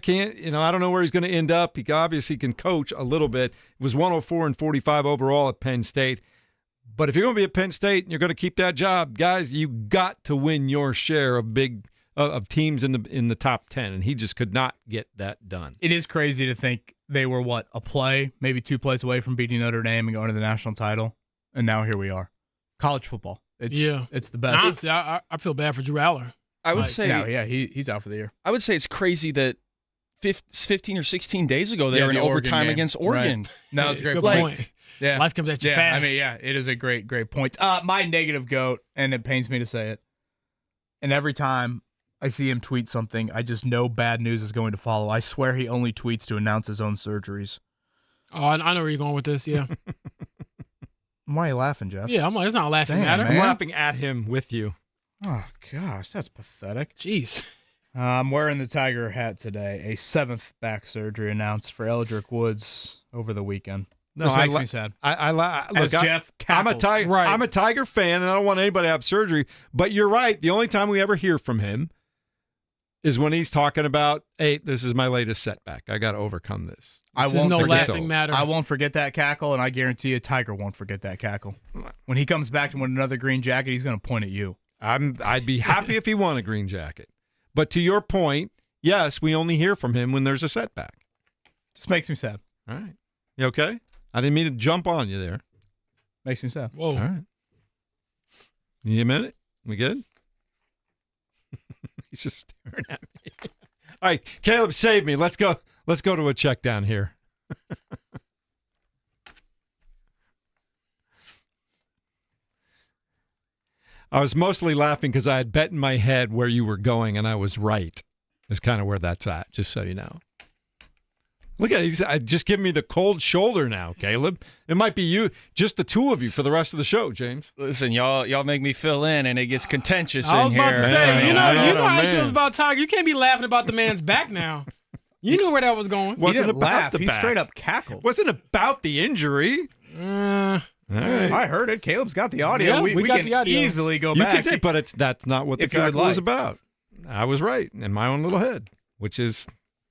Speaker 5: can't, I don't know where he's going to end up. He obviously can coach a little bit. It was 104-45 overall at Penn State. But if you're going to be at Penn State and you're going to keep that job, guys, you got to win your share of teams in the top 10, and he just could not get that done.
Speaker 7: It is crazy to think they were, a play, maybe 2 plays away from beating Notre Dame and going to the national title, and now here we are. College football. It's the best.
Speaker 6: Honestly, I feel bad for Drew Aller.
Speaker 9: I would say
Speaker 7: he's out for the year.
Speaker 9: I would say it's crazy that 15 or 16 days ago they were in overtime against Oregon.
Speaker 7: Right. No, it's a great
Speaker 6: point.
Speaker 7: Yeah.
Speaker 6: Life comes at you fast.
Speaker 7: I mean, it is a great point. My negative GOAT, and it pains me to say it, and every time I see him tweet something, I just know bad news is going to follow. I swear he only tweets to announce his own surgeries.
Speaker 6: Oh, I know where you're going with this, yeah.
Speaker 7: Why are you laughing, Jeff?
Speaker 6: Yeah, it's not laughing at him.
Speaker 5: I'm laughing at him with you.
Speaker 7: Oh, gosh, that's pathetic.
Speaker 6: Jeez.
Speaker 7: I'm wearing the Tiger hat today. A 7th back surgery announced for Eldrick Woods over the weekend. This makes me sad.
Speaker 5: Look,
Speaker 7: Jeff cackles.
Speaker 5: I'm a Tiger fan, and I don't want anybody to have surgery. But you're right. The only time we ever hear from him is when he's talking about, hey, this is my latest setback. I got to overcome this.
Speaker 6: This is no laughing matter.
Speaker 7: I won't forget that cackle, and I guarantee you Tiger won't forget that cackle. When he comes back and win another green jacket, he's going to point at you.
Speaker 5: I'd be happy if he won a green jacket. But to your point, yes, we only hear from him when there's a setback.
Speaker 7: Just makes me sad.
Speaker 5: All right. You okay? I didn't mean to jump on you there.
Speaker 7: Makes me sad.
Speaker 6: Whoa.
Speaker 5: All right. You need a minute? We good? He's just staring at me. All right, Caleb, save me. Let's go to a check down here. I was mostly laughing because I had bet in my head where you were going, and I was right. Is kind of where that's at, just so you know. Look at it. He's just giving me the cold shoulder now, Caleb. It might be you, just the two of you for the rest of the show, James.
Speaker 9: Listen, y'all make me fill in, and it gets contentious
Speaker 6: I
Speaker 9: in
Speaker 6: was
Speaker 9: here.
Speaker 6: about to say, you know how he
Speaker 5: man.
Speaker 6: feels about Tiger. You can't be laughing about the man's back now. You knew where that was going.
Speaker 5: Wasn't
Speaker 7: didn't
Speaker 5: about
Speaker 7: laugh.
Speaker 5: the
Speaker 7: He
Speaker 5: back.
Speaker 7: straight up cackled.
Speaker 5: Wasn't about the injury.
Speaker 6: Uh,
Speaker 5: All right.
Speaker 7: I heard it. Caleb's got the audio.
Speaker 6: Yeah, we got
Speaker 7: can
Speaker 6: the audio.
Speaker 7: easily go
Speaker 5: You
Speaker 7: back.
Speaker 5: can say, but that's not what the
Speaker 7: If you would
Speaker 5: cackle is
Speaker 7: like.
Speaker 5: about. I was right in my own little head, which is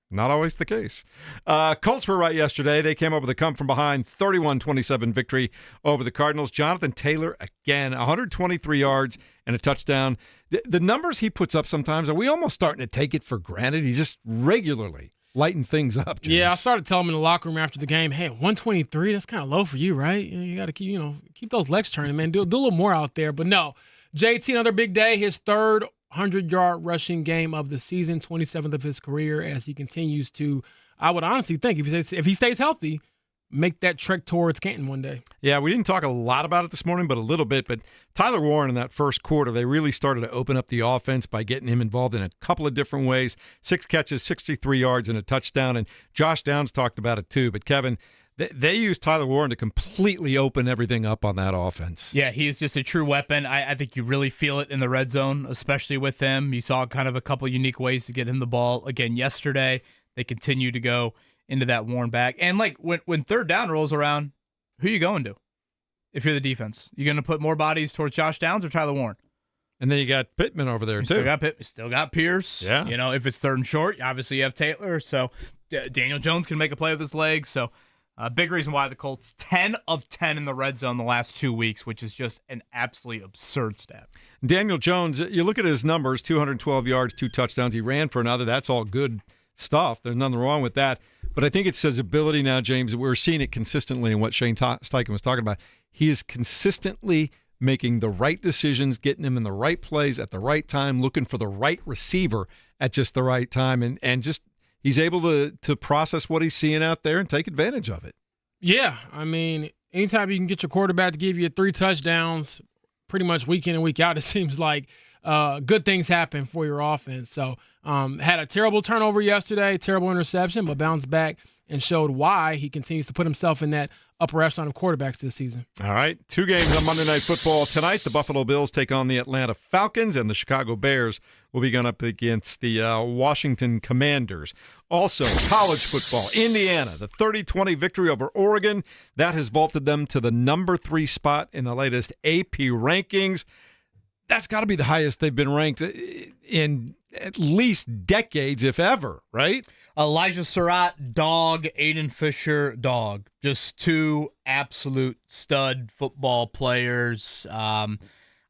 Speaker 5: not always the case. Colts were right yesterday. They came up with a come-from-behind 31-27 victory over the Cardinals. Jonathan Taylor, again, 123 yards and a touchdown. The numbers he puts up sometimes, are we almost starting to take it for granted? He just regularly lighten things up, James.
Speaker 6: yeah, I started telling him in the locker room after the game, hey, 123, that's kind of low for you, right? You got to keep those legs turning, man. Do a little more out there. But no, JT, another big day, his third 100-yard rushing game of the season, 27th of his career, as he continues to, I would honestly think, if he stays healthy, make that trek towards Canton one day.
Speaker 5: Yeah, we didn't talk a lot about it this morning, but a little bit. But Tyler Warren in that first quarter, they really started to open up the offense by getting him involved in a couple of different ways. 6 catches, 63 yards, and a touchdown. And Josh Downs talked about it too. But Kevin, they used Tyler Warren to completely open everything up on that offense.
Speaker 7: Yeah, he is just a true weapon. I think you really feel it in the red zone, especially with him. You saw kind of a couple unique ways to get him the ball again yesterday. They continue to go into that Warren back. And like when third down rolls around, who are you going to? If you're the defense, you going to put more bodies towards Josh Downs or Tyler Warren?
Speaker 5: And then you got Pittman over there, too.
Speaker 7: Still got Pierce.
Speaker 5: Yeah.
Speaker 7: You know, if it's third and short, obviously you have Taylor. So Daniel Jones can make a play with his legs. So big reason why the Colts 10 of 10 in the red zone the last 2 weeks, which is just an absolutely absurd stat.
Speaker 5: Daniel Jones, you look at his numbers, 212 yards, 2 touchdowns. He ran for another. That's all good stuff. There's nothing wrong with that. But I think it's his ability now, James. We're seeing it consistently in what Shane Steichen was talking about. He is consistently making the right decisions, getting him in the right plays at the right time, looking for the right receiver at just the right time, and just he's able to process what he's seeing out there and take advantage of it.
Speaker 6: Yeah, I mean, anytime you can get your quarterback to give you 3 touchdowns pretty much week in and week out, it seems like good things happen for your offense. So had a terrible turnover yesterday, terrible interception, but bounced back and showed why he continues to put himself in that upper echelon of quarterbacks this season.
Speaker 5: All right, 2 games on Monday Night Football tonight. The Buffalo Bills take on the Atlanta Falcons, and the Chicago Bears will be going up against the Washington Commanders. Also, college football, Indiana, the 30-20 victory over Oregon. That has vaulted them to the number 3 spot in the latest AP rankings. That's got to be the highest they've been ranked in at least decades, if ever, right?
Speaker 7: Elijah Surratt, dog. Aiden Fisher, dog. Just 2 absolute stud football players.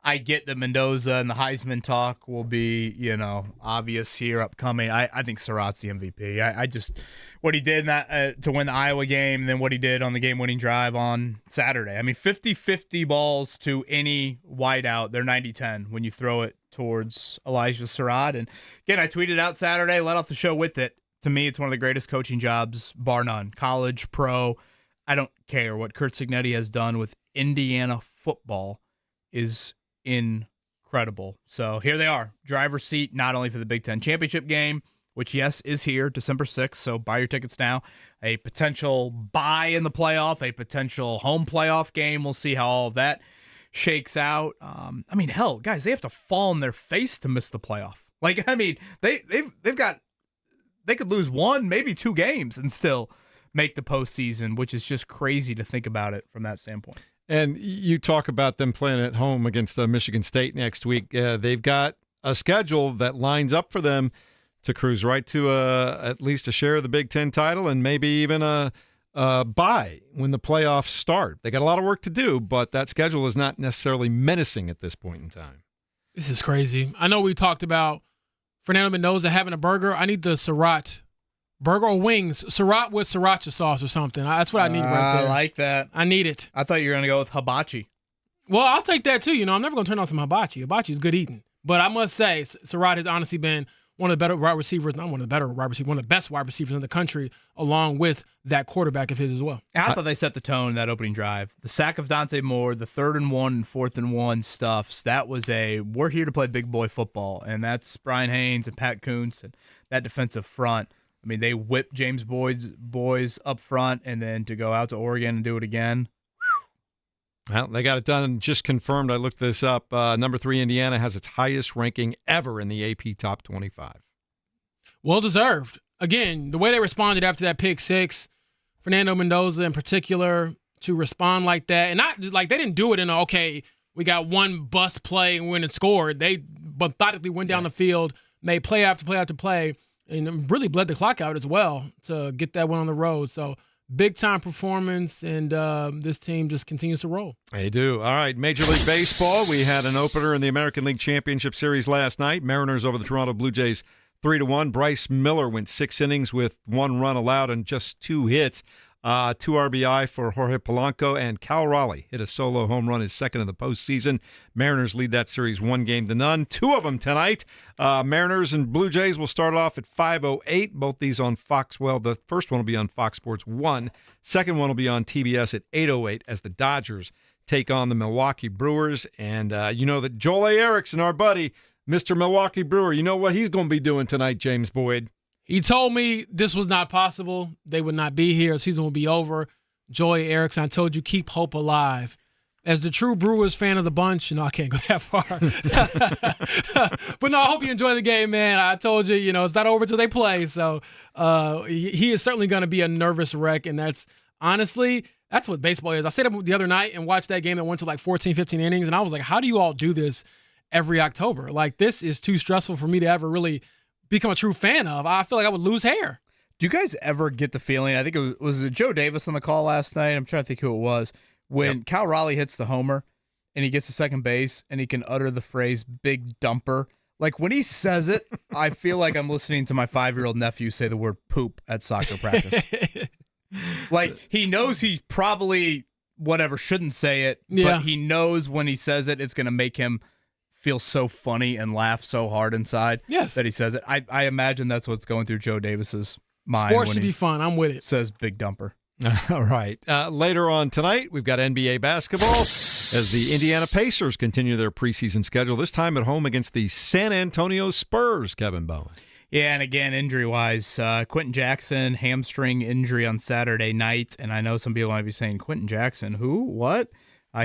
Speaker 7: I get that Mendoza and the Heisman talk will be, obvious here upcoming. I think Surratt's the MVP. I just what he did in that to win the Iowa game, and then what he did on the game-winning drive on Saturday. I mean, 50-50 balls to any wideout. They're 90-10 when you throw it towards Elijah Surratt. And again, I tweeted out Saturday, let off the show with it. To me, it's one of the greatest coaching jobs, bar none. College, pro, I don't care. What Curt Signetti has done with Indiana football is incredible. So here they are, driver's seat, not only for the Big Ten championship game, which, yes, is here December 6th, so buy your tickets now. A potential bye in the playoff, a potential home playoff game. We'll see how all of that shakes out. I mean, hell, guys, they have to fall on their face to miss the playoff. Like, I mean, they could lose 1, maybe 2 games and still make the postseason, which is just crazy to think about it from that standpoint.
Speaker 5: And you talk about them playing at home against Michigan State next week. They've got a schedule that lines up for them to cruise right to at least a share of the Big Ten title and maybe even a bye when the playoffs start. They got a lot of work to do, but that schedule is not necessarily menacing at this point in time.
Speaker 6: This is crazy. I know we talked about Fernando Mendoza having a burger. I need the Surratt burger or wings. Surratt with sriracha sauce or something. That's what I need right there.
Speaker 7: I like that.
Speaker 6: I need it.
Speaker 7: I thought you were going to go with hibachi.
Speaker 6: Well, I'll take that too. I'm never going to turn on some hibachi. Hibachi is good eating. But I must say, Surratt has honestly been one of the better wide receivers, not one of the better wide receivers, one of the best wide receivers in the country, along with that quarterback of his as well.
Speaker 7: I thought they set the tone in that opening drive. The sack of Dante Moore, the 3rd and 1 and 4th and 1 stuffs, that was we're here to play big boy football, and that's Brian Haynes and Pat Kuntz and that defensive front. mean, they whipped James Boyd's boys up front, and then to go out to Oregon and do it again.
Speaker 5: Well, they got it done and just confirmed. I looked this up. Number 3, Indiana, has its highest ranking ever in the AP Top 25.
Speaker 6: Well deserved. Again, the way they responded after that pick six, Fernando Mendoza in particular, to respond like that, and not like they didn't do it in okay, we got one bust play and went and scored. They methodically went down the field, made play after play after play, and really bled the clock out as well to get that one on the road. So big time performance, and this team just continues to roll.
Speaker 5: They do. All right, Major League Baseball. We had an opener in the American League Championship Series last night. Mariners over the Toronto Blue Jays 3-1. Bryce Miller went 6 innings with 1 run allowed and just 2 hits. 2 RBI for Jorge Polanco, and Cal Raleigh hit a solo home run, his second of the postseason. Mariners lead that series 1-0. 2 of them tonight. Mariners and Blue Jays will start off at 5:08. Both these on Fox. Well, the first one will be on Fox Sports 1. Second one will be on TBS at 8:08 as the Dodgers take on the Milwaukee Brewers. And you know that Joel A. Erickson, our buddy, Mr. Milwaukee Brewer, you know what he's going to be doing tonight, James Boyd?
Speaker 6: He told me this was not possible. They would not be here. The season will be over. Joy Erickson, I told you, keep hope alive. As the true Brewers fan of the bunch, I can't go that far. But no, I hope you enjoy the game, man. I told you, it's not over till they play. So he is certainly going to be a nervous wreck. And that's what baseball is. I stayed up the other night and watched that game that went to like 14, 15 innings. And I was like, how do you all do this every October? Like, this is too stressful for me to ever really become a true fan of. I feel like I would lose hair.
Speaker 7: Do you guys ever get the feeling, I think it was Joe Davis on the call last night? I'm trying to think who it was. When Cal Raleigh hits the homer and he gets to second base and he can utter the phrase big dumper. Like, when he says it, I feel like I'm listening to my 5-year-old nephew say the word poop at soccer practice. Like, he knows he probably shouldn't say it, but he knows when he says it, it's going to make him feel so funny and laugh so hard inside that he says it. I imagine that's what's going through Joe Davis's mind.
Speaker 6: Sports should be fun. I'm with it.
Speaker 7: Says big dumper.
Speaker 5: All right. Later on tonight, we've got NBA basketball as the Indiana Pacers continue their preseason schedule, this time at home against the San Antonio Spurs, Kevin Bowen.
Speaker 7: Yeah, and again, injury-wise, Quentin Jackson, hamstring injury on Saturday night, and I know some people might be saying, Quentin Jackson, who? What?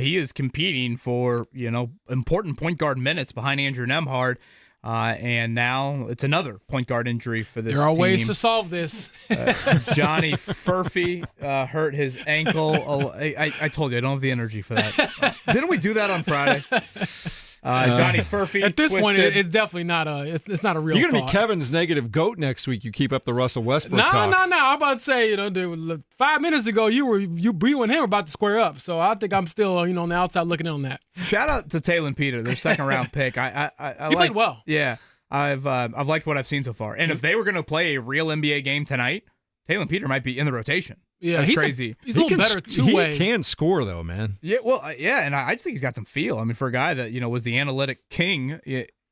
Speaker 7: He is competing for, important point guard minutes behind Andrew Nembhard, and now it's another point guard injury for this team.
Speaker 6: There are ways to solve this.
Speaker 7: Johnny Furphy hurt his ankle. I told you, I don't have the energy for that. Didn't we do that on Friday? Johnny Furphy.
Speaker 6: At this point, it's definitely not it's not a real.
Speaker 5: You're gonna be Kevin's negative goat next week. You keep up the Russell Westbrook talk.
Speaker 6: No. I'm about to say, dude, 5 minutes ago you and him were about to square up. So I think I'm still on the outside looking in on that.
Speaker 7: Shout out to Taylor Peter, their second round pick.
Speaker 6: He played well.
Speaker 7: Yeah, I've liked what I've seen so far. And if they were gonna play a real NBA game tonight, Taylor Peter might be in the rotation.
Speaker 6: Yeah,
Speaker 7: that's crazy.
Speaker 6: He's a little better two-way.
Speaker 5: He can score, though, man.
Speaker 7: Yeah, well, and I just think he's got some feel. I mean, for a guy that, was the analytic king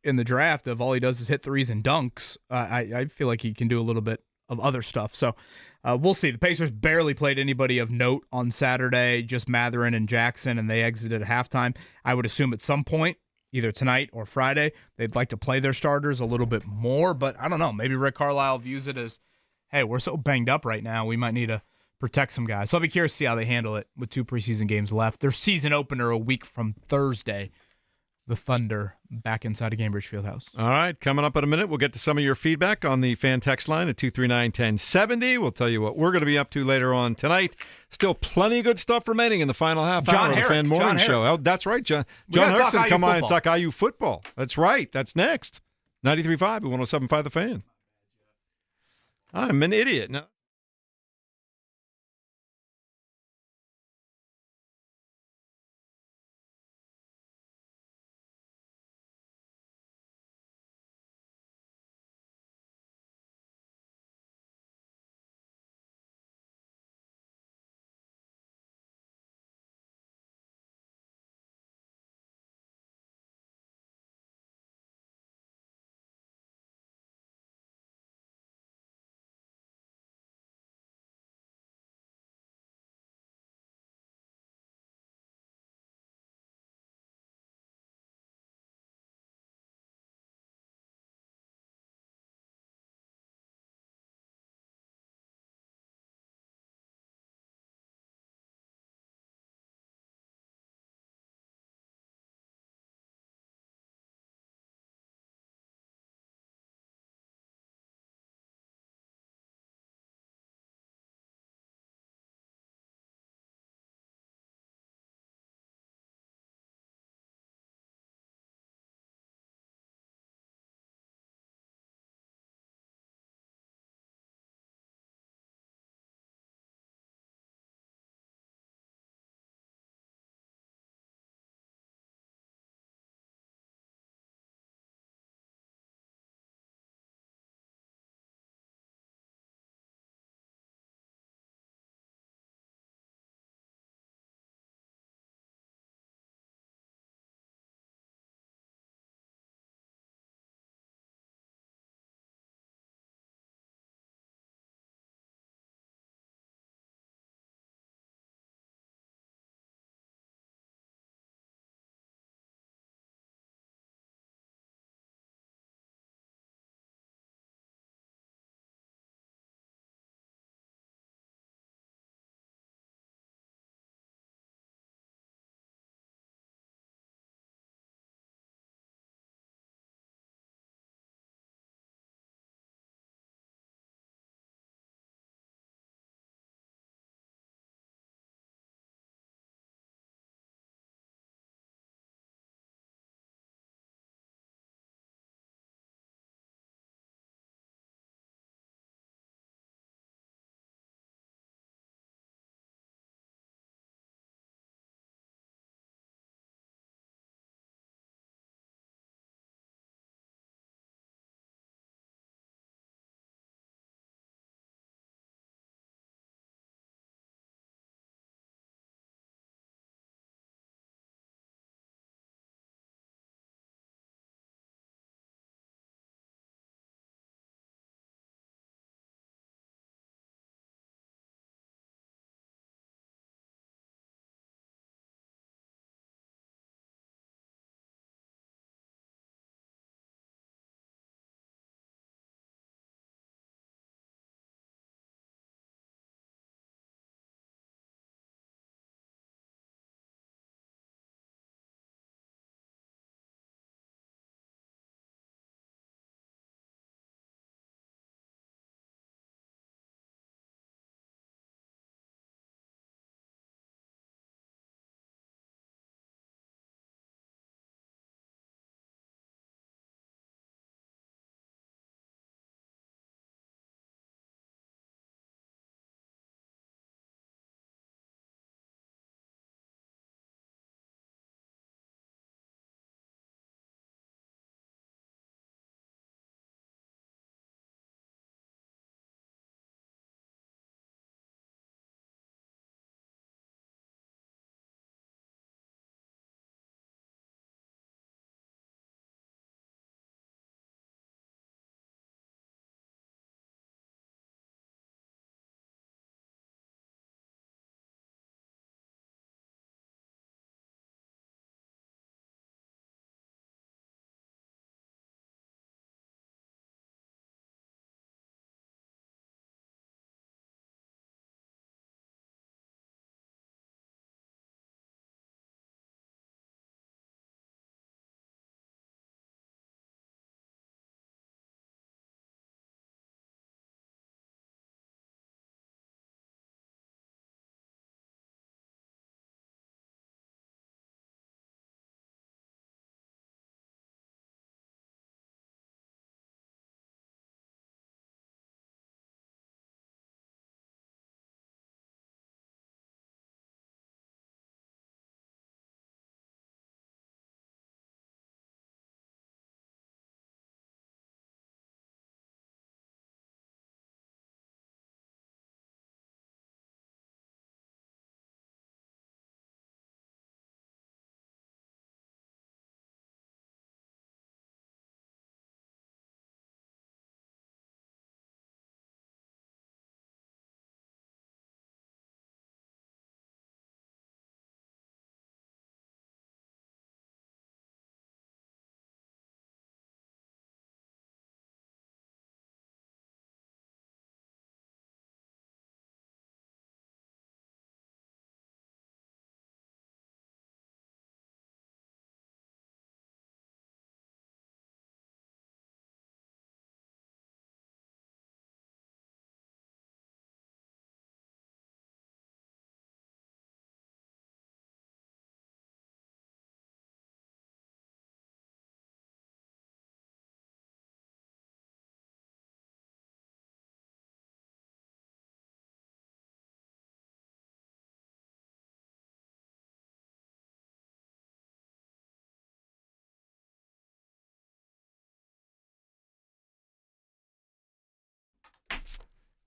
Speaker 7: in the draft of all he does is hit threes and dunks, I feel like he can do a little bit of other stuff. So we'll see. The Pacers barely played anybody of note on Saturday, just Mathurin and Jackson, and they exited at halftime. I would assume at some point, either tonight or Friday, they'd like to play their starters a little bit more, but I don't know. Maybe Rick Carlisle views it as, hey, we're so banged up right now, we might need to protect some guys. So I'll be curious to see how they handle it with 2 preseason games left. Their season opener a week from Thursday. The Thunder back inside of Cambridge Fieldhouse.
Speaker 5: All right, coming up in a minute, we'll get to some of your feedback on the fan text line at 239-1070. We'll tell you what we're going to be up to later on tonight. Still plenty of good stuff remaining in the final half hour of the Fan Morning Show. Oh, that's right, John Herrick's going to come on and talk IU football. That's right. That's next. 93.5 and 107.5 The Fan. I'm an idiot. No.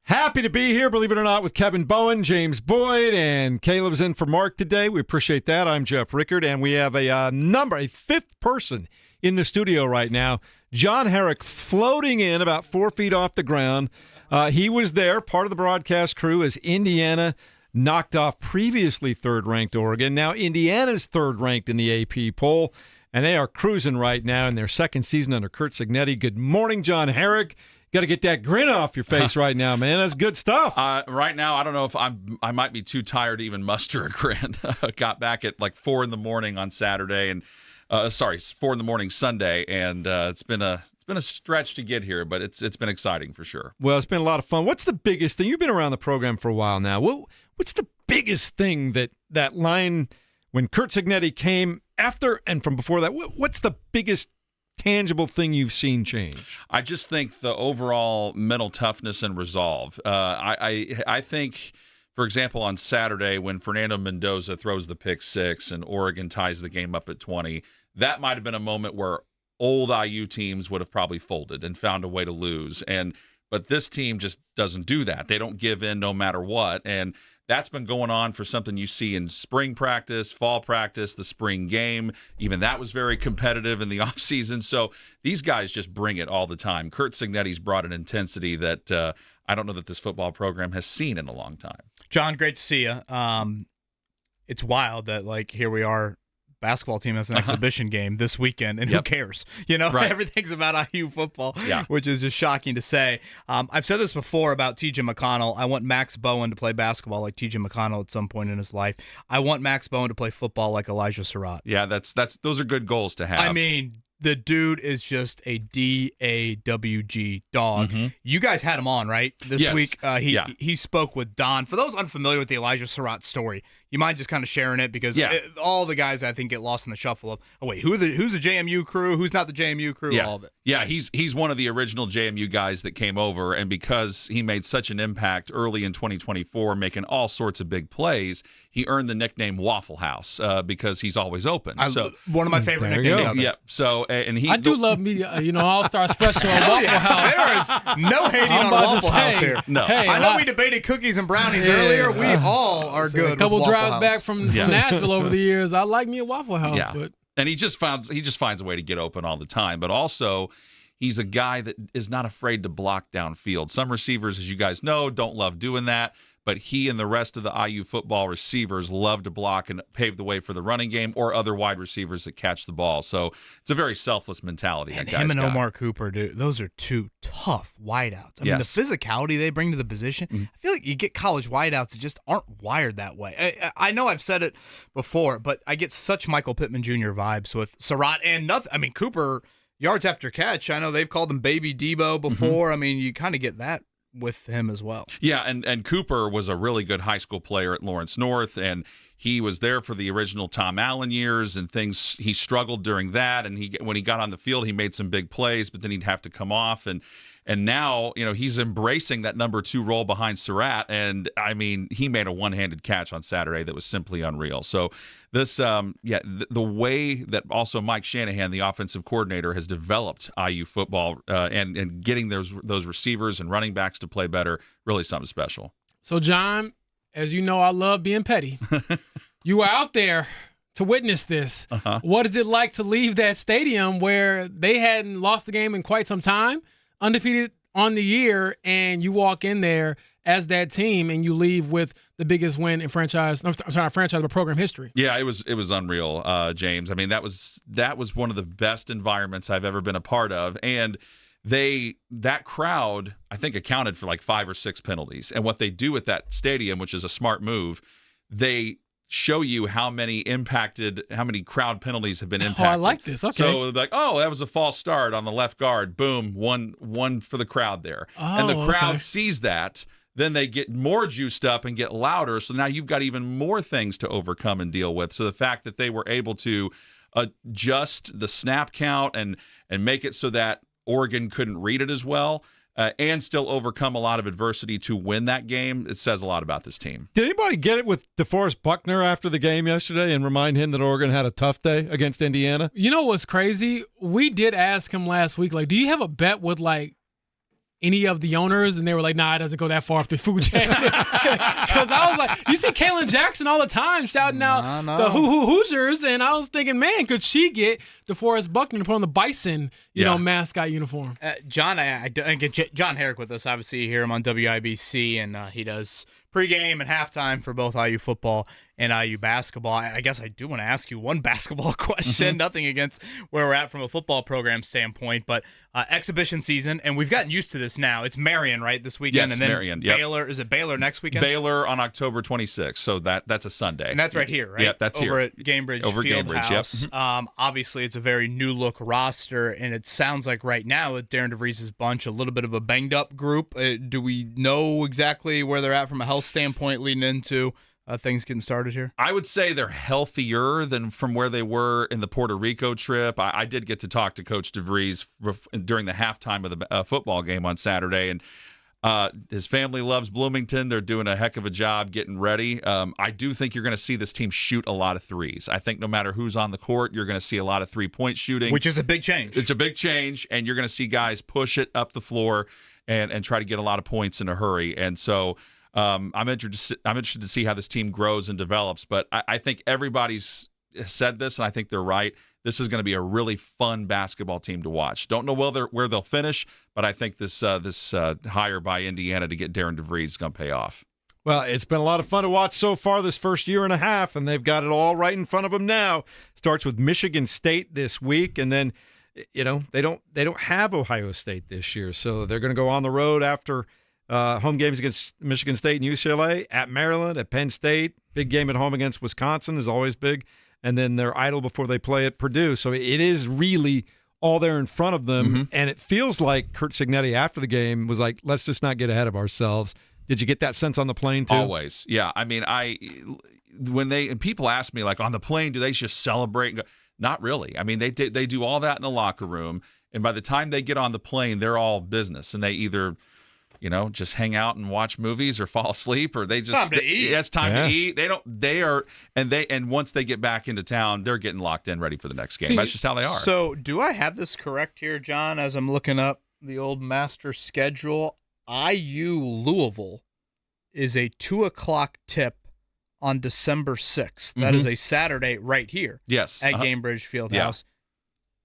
Speaker 5: Happy to be here, believe it or not, with Kevin Bowen, James Boyd, and Caleb's in for Mark today. We appreciate that. I'm Jeff Rickard, and we have a fifth person in the studio right now. John Herrick floating in about 4 feet off the ground. He was there, part of the broadcast crew, as Indiana knocked off previously third-ranked Oregon. Now Indiana's third-ranked in the AP poll, and they are cruising right now in their second season under Curt Signetti. Good morning, John Herrick. Got to get that grin off your face right now, man. That's good stuff.
Speaker 16: Right now, I don't know if I might be too tired to even muster a grin. Got back at like 4 a.m. on Saturday, and 4 a.m. Sunday, and it's been a stretch to get here, but it's been exciting for sure.
Speaker 5: Well, it's been a lot of fun. What's the biggest thing? You've been around the program for a while now. What's the biggest thing that line when Curt Signetti came after and from before that? What's the biggest tangible thing you've seen change?
Speaker 16: I just think the overall mental toughness and resolve. I think, for example, on Saturday when Fernando Mendoza throws the pick six and Oregon ties the game up at 20, that might have been a moment where old IU teams would have probably folded and found a way to lose. But this team just doesn't do that. They don't give in no matter what. And that's been going on for something you see in spring practice, fall practice, the spring game. Even that was very competitive in the offseason. So these guys just bring it all the time. Curt Signetti's brought an intensity that I don't know that this football program has seen in a long time.
Speaker 7: John, great to see you. It's wild that, here we are, basketball team has an exhibition game this weekend, and who cares? Right. Everything's about IU football, which is just shocking to say. I've said this before about T.J. McConnell. I want Max Bowen to play basketball like T.J. McConnell at some point in his life. I want Max Bowen to play football like Elijah Surratt.
Speaker 16: Yeah, those are good goals to have.
Speaker 7: I mean, the dude is just a DAWG dog.
Speaker 16: Mm-hmm.
Speaker 7: You guys had him on, right? This week, he spoke with Don. For those unfamiliar with the Elijah Surratt story, you mind just kind of sharing it? Because all the guys, I think, get lost in the shuffle of, who's the JMU crew? Who's not the JMU crew? All of it.
Speaker 16: Yeah, he's one of the original JMU guys that came over, and because he made such an impact early in 2024, making all sorts of big plays, he earned the nickname Waffle House because he's always open.
Speaker 7: One of my favorite nicknames.
Speaker 16: Yeah. So
Speaker 6: I do love me, All-Star Special on Waffle House.
Speaker 7: There is no hating on Waffle House here.
Speaker 16: No.
Speaker 6: Hey,
Speaker 7: I know we debated cookies and brownies earlier. We all are good.
Speaker 6: A couple
Speaker 7: with
Speaker 6: drives
Speaker 7: Waffle
Speaker 6: back
Speaker 7: House.
Speaker 6: from Nashville over the years. I like me a Waffle House.
Speaker 16: Yeah.
Speaker 6: But
Speaker 16: and he just finds a way to get open all the time. But also, he's a guy that is not afraid to block downfield. Some receivers, as you guys know, don't love doing that. But he and the rest of the IU football receivers love to block and pave the way for the running game or other wide receivers that catch the ball. So it's a very selfless mentality.
Speaker 7: And him and Omar Cooper, dude, those are two tough wideouts. I mean, the physicality they bring to the position, I feel like you get college wideouts that just aren't wired that way. I know I've said it before, but I get such Michael Pittman Jr. vibes with Surratt and nothing. I mean, Cooper, yards after catch, I know they've called him Baby Debo before. I mean, you kind of get that with him as well.
Speaker 16: Yeah, and Cooper was a really good high school player at Lawrence North, and he was there for the original Tom Allen years and things. He struggled during that, and when he got on the field, he made some big plays, but then he'd have to come off, and now, he's embracing that number 2 role behind Surratt, and I mean, he made a one-handed catch on Saturday that was simply unreal. So this, the way that also Mike Shanahan, the offensive coordinator, has developed IU football and getting those receivers and running backs to play better, really something special.
Speaker 6: So, John, as you know, I love being petty. You were out there to witness this. What is it like to leave that stadium where they hadn't lost the game in quite some time, undefeated on the year, and you walk in there as that team and you leave with the biggest win in program history?
Speaker 16: Yeah, it was unreal, James. I mean, that was one of the best environments I've ever been a part of, and that crowd, I think, accounted for like 5 or 6 penalties. And what they do at that stadium, which is a smart move, they show you how many crowd penalties have been impacted.
Speaker 6: Oh, I like this. Okay.
Speaker 16: So like, that was a false start on the left guard. Boom, one for the crowd there. And the crowd sees that. Then they get more juiced up and get louder. So now you've got even more things to overcome and deal with. So the fact that they were able to adjust the snap count and make it so that Oregon couldn't read it as well, and still overcome a lot of adversity to win that game, it says a lot about this team.
Speaker 5: Did anybody get it with DeForest Buckner after the game yesterday and remind him that Oregon had a tough day against Indiana?
Speaker 6: You know what's crazy? We did ask him last week, do you have a bet with, any of the owners, and they were like, nah, it doesn't go that far up the food chain. Because I was like, you see Kalen Jackson all the time shouting out the Hoosiers, and I was thinking, man, could she get DeForest Buckner to put on the Bison, mascot uniform?
Speaker 7: John, I get John Herrick with us. Obviously, you hear him on WIBC, and he does pregame and halftime for both IU football and IU basketball. I guess I do want to ask you one basketball question. Nothing against where we're at from a football program standpoint, but exhibition season, and we've gotten used to this now. It's Marion, right, this weekend?
Speaker 16: Yes,
Speaker 7: and then
Speaker 16: Marion. Yep.
Speaker 7: Baylor. Is it Baylor next weekend?
Speaker 16: Baylor on October 26th, so that's a Sunday.
Speaker 7: And that's right here, right?
Speaker 16: Yep, that's
Speaker 7: over
Speaker 16: here.
Speaker 7: At Gamebridge
Speaker 16: Over
Speaker 7: Fieldhouse.
Speaker 16: Gamebridge, yep.
Speaker 7: Obviously, it's a very new-look roster, and it sounds like right now with Darren DeVries' bunch, a little bit of a banged-up group. Do we know exactly where they're at from a health standpoint leading into things getting started here?
Speaker 16: I would say they're healthier than from where they were in the Puerto Rico trip. I did get to talk to Coach DeVries during the halftime of the football game on Saturday, and his family loves Bloomington. They're doing a heck of a job getting ready. I do think you're going to see this team shoot a lot of threes. I think no matter who's on the court, you're going to see a lot of three-point shooting.
Speaker 7: Which is a big change.
Speaker 16: It's a big change, and you're going to see guys push it up the floor and try to get a lot of points in a hurry. And so I'm interested to see how this team grows and develops. But I think everybody's said this, and I think they're right. This is going to be a really fun basketball team to watch. Don't know where they'll finish, but I think this hire by Indiana to get Darren DeVries is going to pay off.
Speaker 5: Well, it's been a lot of fun to watch so far this first year and a half, and they've got it all right in front of them now. Starts with Michigan State this week, and then they don't have Ohio State this year, so they're going to go on the road after home games against Michigan State and UCLA, at Maryland, at Penn State. Big game at home against Wisconsin is always big. And then they're idle before they play at Purdue. So it is really all there in front of them. Mm-hmm. And it feels like Curt Signetti after the game was like, let's just not get ahead of ourselves. Did you get that sense on the plane too?
Speaker 16: Always. Yeah. I mean, when people ask me, like, on the plane, do they just celebrate and go? Not really. I mean, they do all that in the locker room. And by the time they get on the plane, they're all business. And they either – just hang out and watch movies or fall asleep, or it's
Speaker 7: time to eat.
Speaker 16: It's time to eat. And once they get back into town, they're getting locked in, ready for the next game. That's just how they are.
Speaker 7: So do I have this correct here, John, as I'm looking up the old master schedule? IU Louisville is a 2:00 tip on December 6th. That is a Saturday right here.
Speaker 16: Yes.
Speaker 7: At Gamebridge Fieldhouse.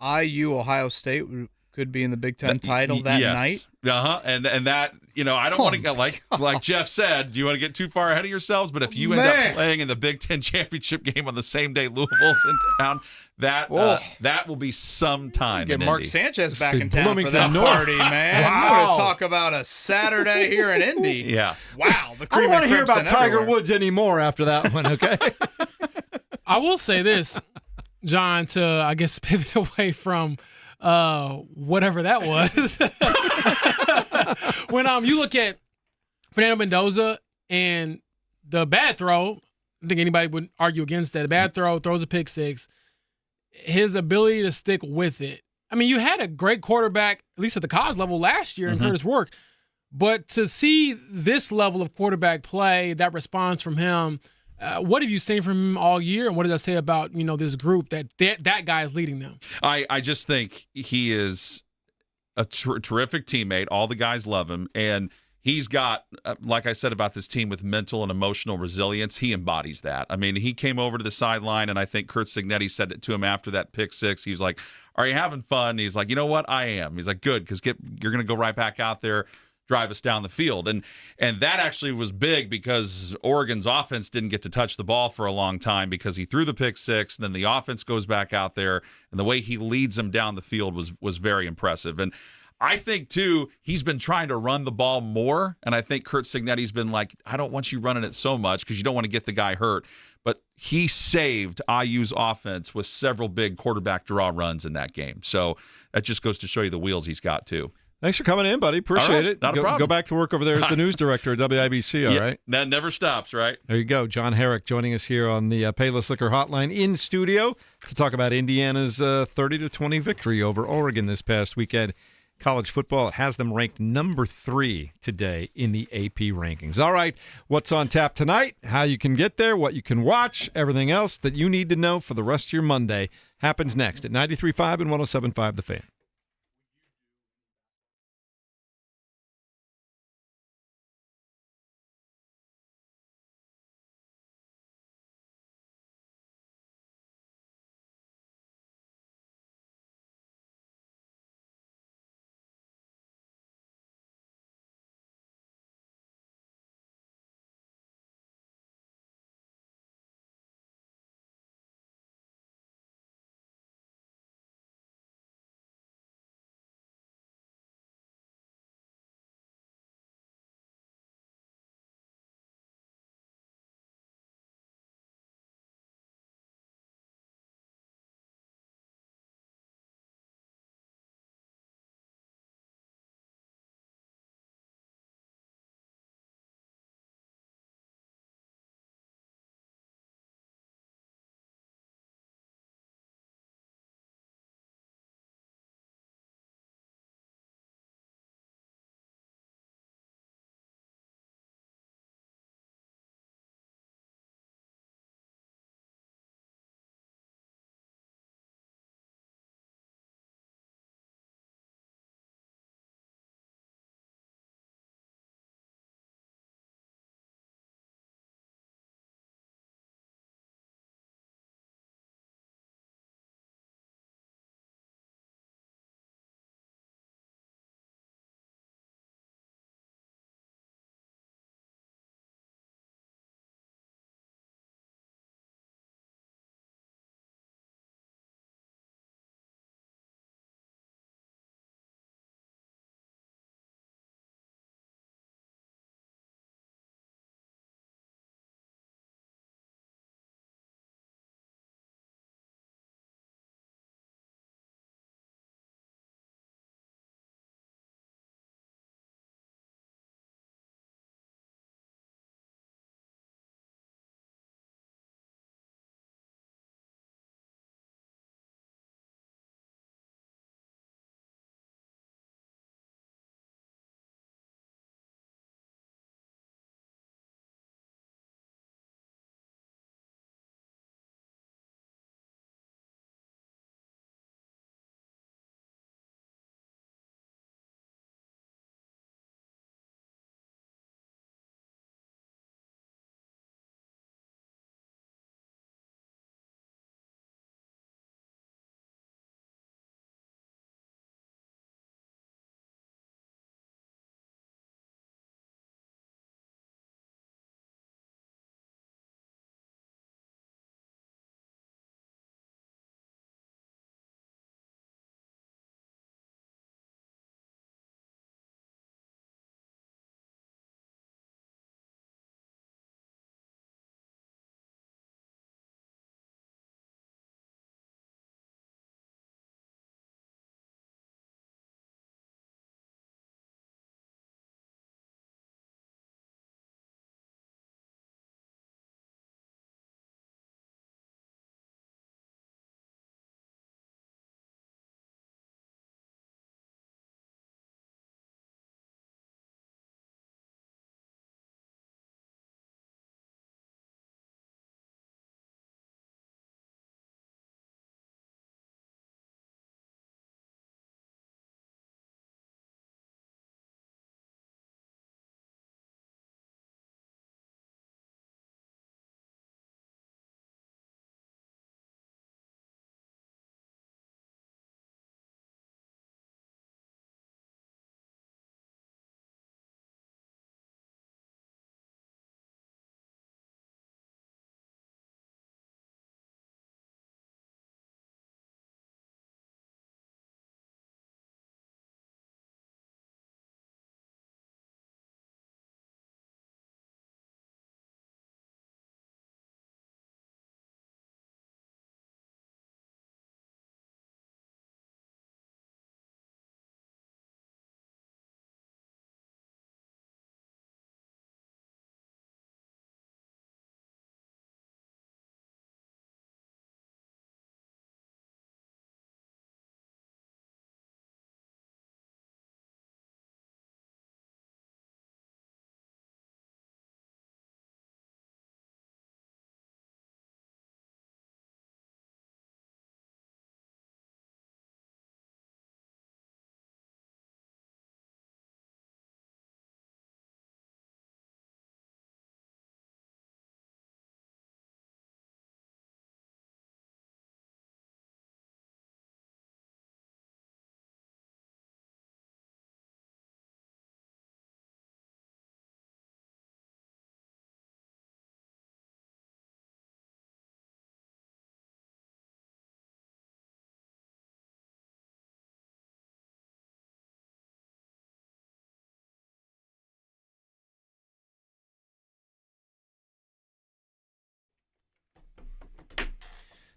Speaker 7: Yeah. IU Ohio State could be in the Big Ten title that night.
Speaker 16: And that, I don't want to get like Jeff said, do you want to get too far ahead of yourselves? But if you end up playing in the Big Ten championship game on the same day Louisville's in town, that will be some time.
Speaker 7: Get Mark
Speaker 16: Indy.
Speaker 7: Sanchez back in town for that party, man. Wow. You want to talk about a Saturday here in Indy?
Speaker 16: Yeah.
Speaker 7: Wow.
Speaker 5: I don't want to hear about Tiger Woods anymore after that one, okay?
Speaker 6: I will say this, John, to, I guess, pivot away from whatever that was. When you look at Fernando Mendoza and the bad throw, I think anybody would argue against that. The bad throw, throws a pick six. His ability to stick with it. I mean, you had a great quarterback, at least at the college level last year in Curtis Work. But to see this level of quarterback play, that response from him, what have you seen from him all year, and what does that say about this group that guy is leading them?
Speaker 16: I just think he is a terrific teammate. All the guys love him, and he's got, like I said about this team, with mental and emotional resilience, he embodies that. I mean, he came over to the sideline, and I think Curt Signetti said it to him after that pick six. He was like, "Are you having fun?" And he's like, "You know what? I am." He's like, "Good, because you're going to go right back out there, drive us down the field." And that actually was big because Oregon's offense didn't get to touch the ball for a long time because he threw the pick six, and then the offense goes back out there, and the way he leads them down the field was very impressive. And I think, too, he's been trying to run the ball more, and I think Curt Signetti's been like, I don't want you running it so much because you don't want to get the guy hurt. But he saved IU's offense with several big quarterback draw runs in that game. So that just goes to show you the wheels he's got, too.
Speaker 5: Thanks for coming in, buddy. Appreciate it.
Speaker 16: Not a problem.
Speaker 5: Go back to work over there as the news director at WIBC, all right?
Speaker 16: That never stops, right?
Speaker 5: There you go. John Herrick joining us here on the Payless Liquor Hotline in studio to talk about Indiana's 30-20 victory over Oregon this past weekend. College football has them ranked number 3 today in the AP rankings. All right, what's on tap tonight, how you can get there, what you can watch, everything else that you need to know for the rest of your Monday happens next at 93.5 and 107.5 The Fan.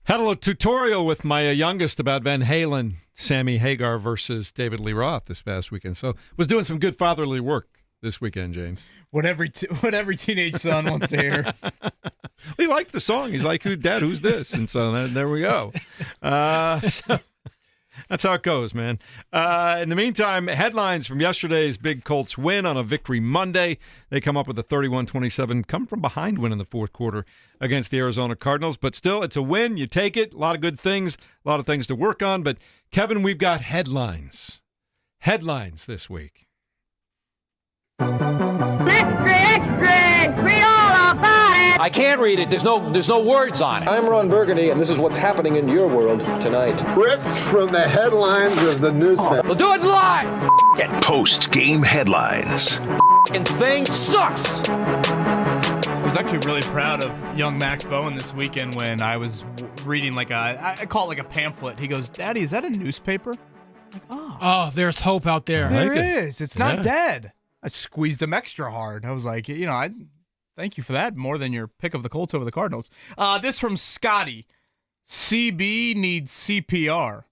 Speaker 5: Had a little tutorial with my youngest about Van Halen, Sammy Hagar versus David Lee Roth this past weekend. So was doing some good fatherly work this weekend, James.
Speaker 7: What every teenage son wants to hear.
Speaker 5: He liked the song. He's like, Dad, who's this? And so there we go. So that's how it goes, man. In the meantime, headlines from yesterday's big Colts win on a victory Monday. They come up with a 31-27 come from behind win in the fourth quarter against the Arizona Cardinals. But still, it's a win. You take it. A lot of good things, a lot of things to work on. But, Kevin, we've got headlines. Headlines this week.
Speaker 15: Read all about it.
Speaker 17: I can't read it. There's no words on it.
Speaker 18: I'm Ron Burgundy, and this is what's happening in your world tonight.
Speaker 19: Ripped from the headlines of the newspaper.
Speaker 17: We'll do it live.
Speaker 12: Post-game headlines.
Speaker 17: Thing sucks.
Speaker 7: I was actually really proud of young Max Bowen this weekend when I was reading I call it like a pamphlet. He goes, "Daddy, is that a newspaper?" I'm like,
Speaker 6: oh, there's hope out there.
Speaker 7: There is. It's not dead. I squeezed him extra hard. I was like, I thank you for that more than your pick of the Colts over the Cardinals. This from Scotty. CB needs CPR.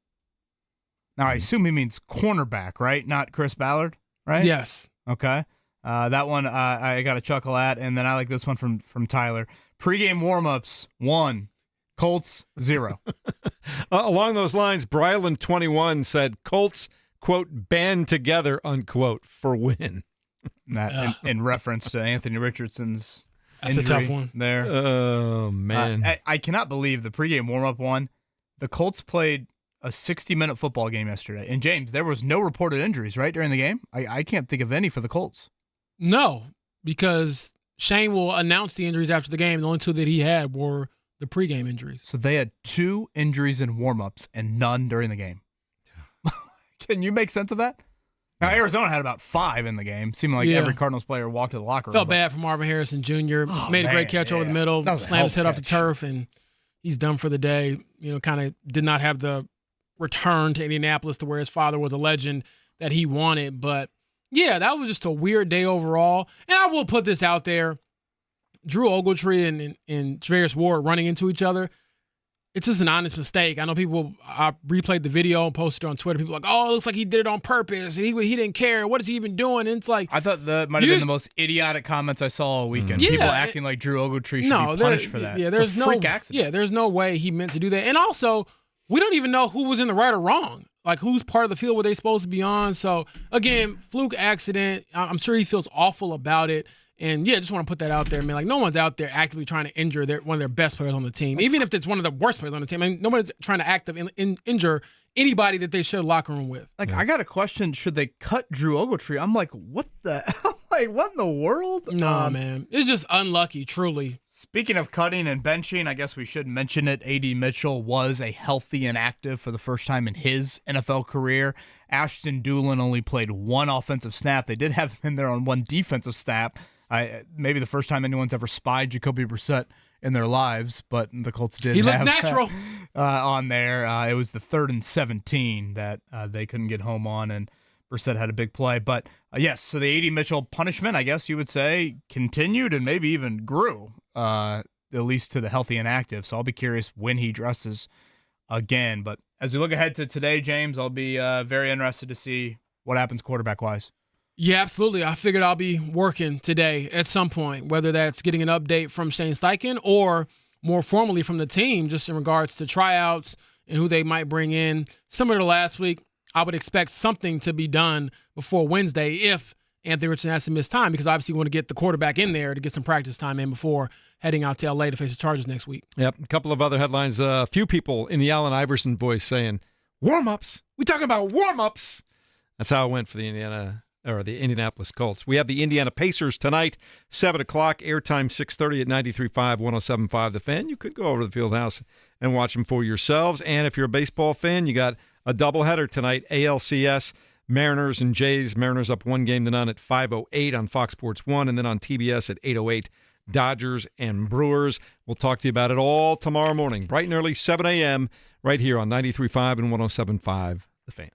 Speaker 7: Now, I assume he means cornerback, right? Not Chris Ballard, right?
Speaker 6: Yes.
Speaker 7: Okay. That one I got a chuckle at, and then I like this one from Tyler. Pre-game warm-ups, 1. Colts, 0.
Speaker 5: Along those lines, Bryland21 said, Colts, quote, band together, unquote, for win.
Speaker 7: That in reference to Anthony Richardson's
Speaker 6: That's
Speaker 7: injury
Speaker 6: a tough one.
Speaker 7: There.
Speaker 5: Oh, man.
Speaker 7: I cannot believe the pregame warm-up one. The Colts played a 60-minute football game yesterday. And, James, there was no reported injuries, right, during the game? I can't think of any for the Colts.
Speaker 6: No, because Shane will announce the injuries after the game. The only 2 that he had were the pregame injuries.
Speaker 7: So they had 2 injuries in warm-ups and none during the game. Can you make sense of that? Now, Arizona had about 5 in the game. Seemed like every Cardinals player walked to the locker room.
Speaker 6: Felt bad for Marvin Harrison Jr. Made a great catch over the middle, slammed his head off the turf, and he's done for the day. Kind of did not have the return to Indianapolis to where his father was a legend that he wanted. But, yeah, that was just a weird day overall. And I will put this out there. Drew Ogletree and Javarius Ward running into each other. It's just an honest mistake. I know I replayed the video and posted it on Twitter. People are like, oh, it looks like he did it on purpose, and he didn't care. What is he even doing? And it's like,
Speaker 7: I thought that might have been the most idiotic comments I saw all weekend. People acting like Drew Ogletree should be punished for that.
Speaker 6: Yeah,
Speaker 7: there's no freak accident.
Speaker 6: Yeah, there's no way he meant to do that. And also, we don't even know who was in the right or wrong. Like, whose part of the field were they supposed to be on? So, again, fluke accident. I'm sure he feels awful about it. And, yeah, just want to put that out there, man. Like, no one's out there actively trying to injure one of their best players on the team, even if it's one of the worst players on the team. I mean, nobody's trying to actively injure anybody that they share a locker room with.
Speaker 7: Like, I got a question. Should they cut Drew Ogletree? I'm like, what the hell? Like, what in the world?
Speaker 6: No, man. It's just unlucky, truly.
Speaker 7: Speaking of cutting and benching, I guess we should mention it. A.D. Mitchell was a healthy and active for the first time in his NFL career. Ashton Doolin only played 1 offensive snap. They did have him in there on 1 defensive snap. Maybe the first time anyone's ever spied Jacoby Brissett in their lives, but the Colts did.
Speaker 6: He looked natural
Speaker 7: on there. It was the 3rd and 17 that they couldn't get home on, and Brissett had a big play. But yes, so the A.D. Mitchell punishment, I guess you would say, continued and maybe even grew, at least to the healthy and active. So I'll be curious when he dresses again. But as we look ahead to today, James, I'll be very interested to see what happens quarterback-wise.
Speaker 6: Yeah, absolutely. I figured I'll be working today at some point, whether that's getting an update from Shane Steichen or more formally from the team, just in regards to tryouts and who they might bring in. Similar to last week, I would expect something to be done before Wednesday if Anthony Richardson has to miss time, because obviously you want to get the quarterback in there to get some practice time in before heading out to L.A. to face the Chargers next week.
Speaker 5: Yep, a couple of other headlines. A few people in the Allen Iverson voice saying, warm-ups. We talking about warm-ups. That's how it went for the Indianapolis Colts. We have the Indiana Pacers tonight, 7 o'clock, airtime 6:30 at 93.5, 107.5 The Fan. You could go over to the Fieldhouse and watch them for yourselves. And if you're a baseball fan, you got a doubleheader tonight, ALCS, Mariners and Jays. Mariners up 1-0 at 5:08 on Fox Sports 1, and then on TBS at 8:08, Dodgers and Brewers. We'll talk to you about it all tomorrow morning, bright and early, 7 a.m., right here on 93.5 and 107.5 The Fan.